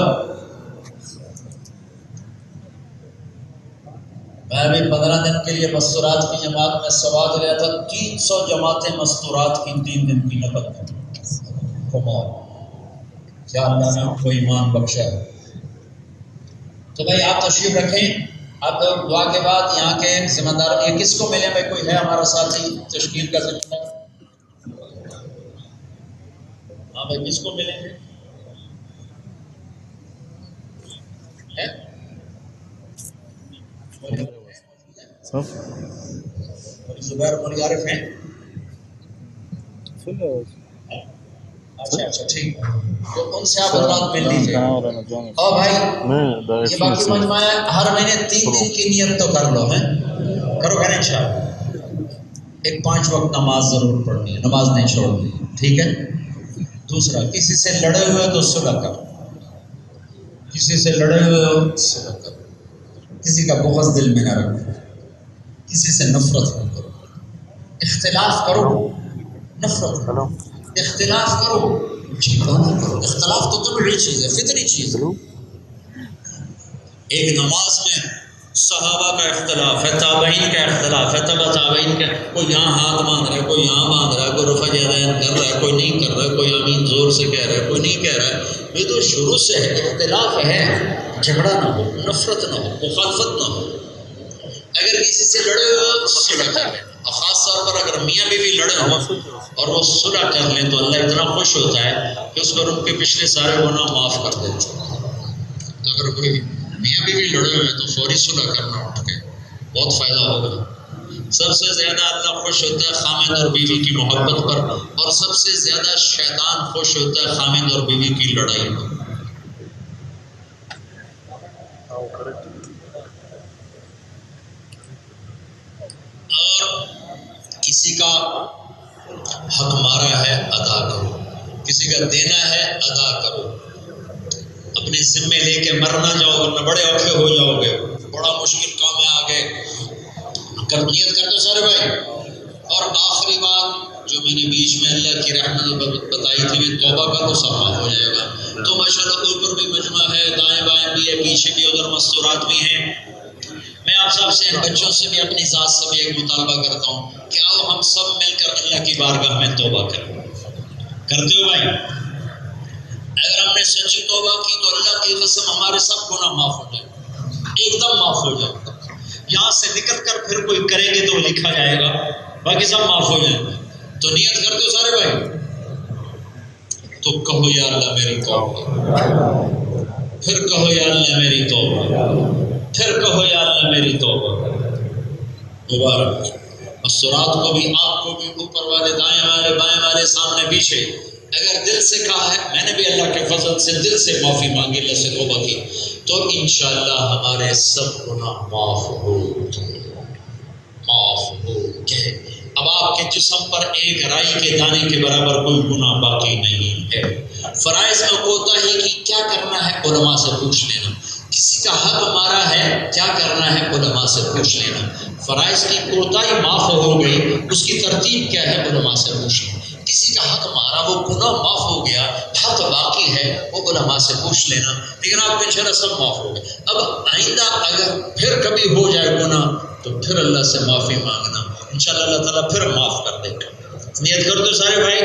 میں بھی 15 دن کے لیے مستورات کی جماعت میں سواد لیا تھا، 300 جماعتیں مستورات کی 3 دن کی نقد کماؤ، کیا اللہ نے آپ کو ایمان بخشا ہے۔ تو بھائی آپ تشریف رکھیں، آپ لوگ دعا کے بعد یہاں کے ذمہ دار، یہ کس کو ملے بھائی؟ کوئی ہے ہمارا ساتھی تشکیل کا ذمہ دار؟ ہاں بھائی، کس کو ملیں گے؟ زبیر مولی عارف ہیں؟ اچھا ٹھیک، تو ان سے آپ حضرات مل لیجیے. اور بھائی یہ باقی مجمع ہے، ہر مہینے 3 دن کی نیت تو کر لو، ہیں کرو گے نا انشاءاللہ. ایک 5 وقت نماز ضرور پڑھنی ہے، نماز نہیں چھوڑنی، ٹھیک ہے. دوسرا، کسی سے لڑے ہوئے تو صلح کرو، کسی سے لڑے ہوئے ہو صلح کرو، کسی کا بغض دل میں نہ رکھو، کسی سے نفرت نہ کرو. اختلاف کرو، نفرت کرو، اختلاف کرو، جھگڑا نہ کرو. اختلاف تو طبیعی چیز ہے، فطری چیز ہے. ایک نماز میں صحابہ کا اختلاف ہے، تابعین کا اختلاف ہے، تبع تابعین کا، کوئی یہاں ہاتھ باندھ رہا ہے، کوئی یہاں باندھ رہا ہے، کوئی رفع یدین کر رہا ہے، کوئی نہیں کر رہا ہے، کوئی آمین زور سے کہہ رہا ہے، کوئی نہیں کہہ رہا ہے. یہ تو شروع سے ہے، اختلاف ہے. جھگڑا نہ ہو، نفرت نہ ہو، مخالفت نہ ہو. اگر کسی سے لڑے ہوئے صلح کر لیں، اور خاص طور پر اگر میاں بیوی لڑے ہوں اور وہ صلح کر لیں تو اللہ اتنا خوش ہوتا ہے کہ اس پر ان کے پچھلے سارے گناہ معاف کر دیتے ہیں. تو اگر کوئی میاں بیوی لڑے ہوئے تو فوری صلح کرنا اٹھ کے، بہت فائدہ ہوگا. سب سے زیادہ اللہ خوش ہوتا ہے خامد اور بیوی کی محبت پر، اور سب سے زیادہ شیطان خوش ہوتا ہے خامد اور بیوی کی لڑائی پر. اور کسی کا حق مارا ہے ادا کرو، کسی کا دینا ہے ادا کرو. اپنے ذمے لے کے مرنا جاؤ ورنہ بڑے اوکھے ہو جاؤ گے. بڑا مشکل کام ہے آگے. نیت کر دو سارے بھائی. اور آخری بات جو میں نے بیچ میں اللہ کی رحمت بتائی تھی، میں توبہ کا تو سب معاف ہو جائے گا. تو ماشاءاللہ اوپر بھی مجمع ہے، دائیں بائیں بھی ہے، پیچھے بھی، ادھر مستورات بھی ہیں. میں آپ سب سے، بچوں سے بھی، اپنی ذات سے بھی ایک مطالبہ کرتا ہوں کہ آؤ ہم سب مل کر اللہ کی بارگاہ میں توبہ کریں. کرتے ہو بھائی؟ اگر ہم نے سچی توبہ کی تو اللہ کی قسم ہمارے سب گناہ معاف ہو جائے، ایک دم معاف ہو جائے. یہاں سے نکل کر پھر کوئی کرے گے تو لکھا جائے گا، باقی سب معاف ہو جائیں گے. تو نیت کر دو سارے بھائی. تو کہو یا اللہ میری توبہ، پھر کہو یا اللہ میری توبہ، پھر کہو یا اللہ میری توبہ. مبارک. مستورات کو بھی، آپ کو بھی، اوپر والے، دائیں والے، بائیں والے، سامنے پیچھے. اگر دل سے کہا ہے، میں نے بھی اللہ کے فضل سے دل سے معافی مانگی، اللہ سے توبہ کی، تو انشاءاللہ ہمارے سب گناہ معاف ہو گئے. اب آپ کے جسم پر ایک رائی کے دانے کے برابر کوئی گناہ باقی نہیں ہے. فرائض میں کوتاہی کی کیا کرنا ہے علماء سے پوچھ لینا. کسی کا حق مارا ہے کیا کرنا ہے علماء سے پوچھ لینا. فرائض کی کوتاہی معاف ہو گئی، اس کی ترتیب کیا ہے علماء سے پوچھ لینا. کسی کا حق مارا، وہ گناہ معاف ہو گیا، حق باقی ہے، وہ علماء سے پوچھ لینا. لیکن آپ کے انشاءاللہ سب معاف ہو گئے. اب آئندہ اگر پھر کبھی ہو جائے گناہ تو پھر اللہ سے معافی مانگنا، انشاءاللہ اللہ تعالیٰ پھر معاف کر دے گا. نیت کر دو سارے بھائی.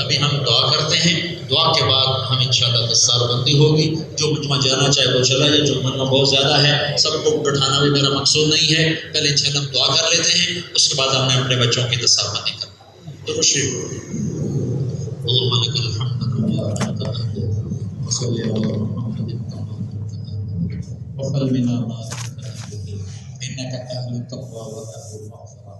ابھی ہم دعا کرتے ہیں، دعا کے بعد ہم انشاءاللہ دستار بندی ہوگی. جو مجمع جانا چاہے وہ چلا جائے. جو مجمع بہت زیادہ ہے، سب کو بٹھانا بھی میرا مقصود نہیں ہے. پہلے انشاءاللہ ہم دعا کر لیتے ہیں، اس کے بعد ہم نے اپنے بچوں کی دستار بندی کرنا. تو اللهم لك الحمد كما أنت وصلي على محمد وقل منا ما إنك أهل التقوى وأهل المغفرة.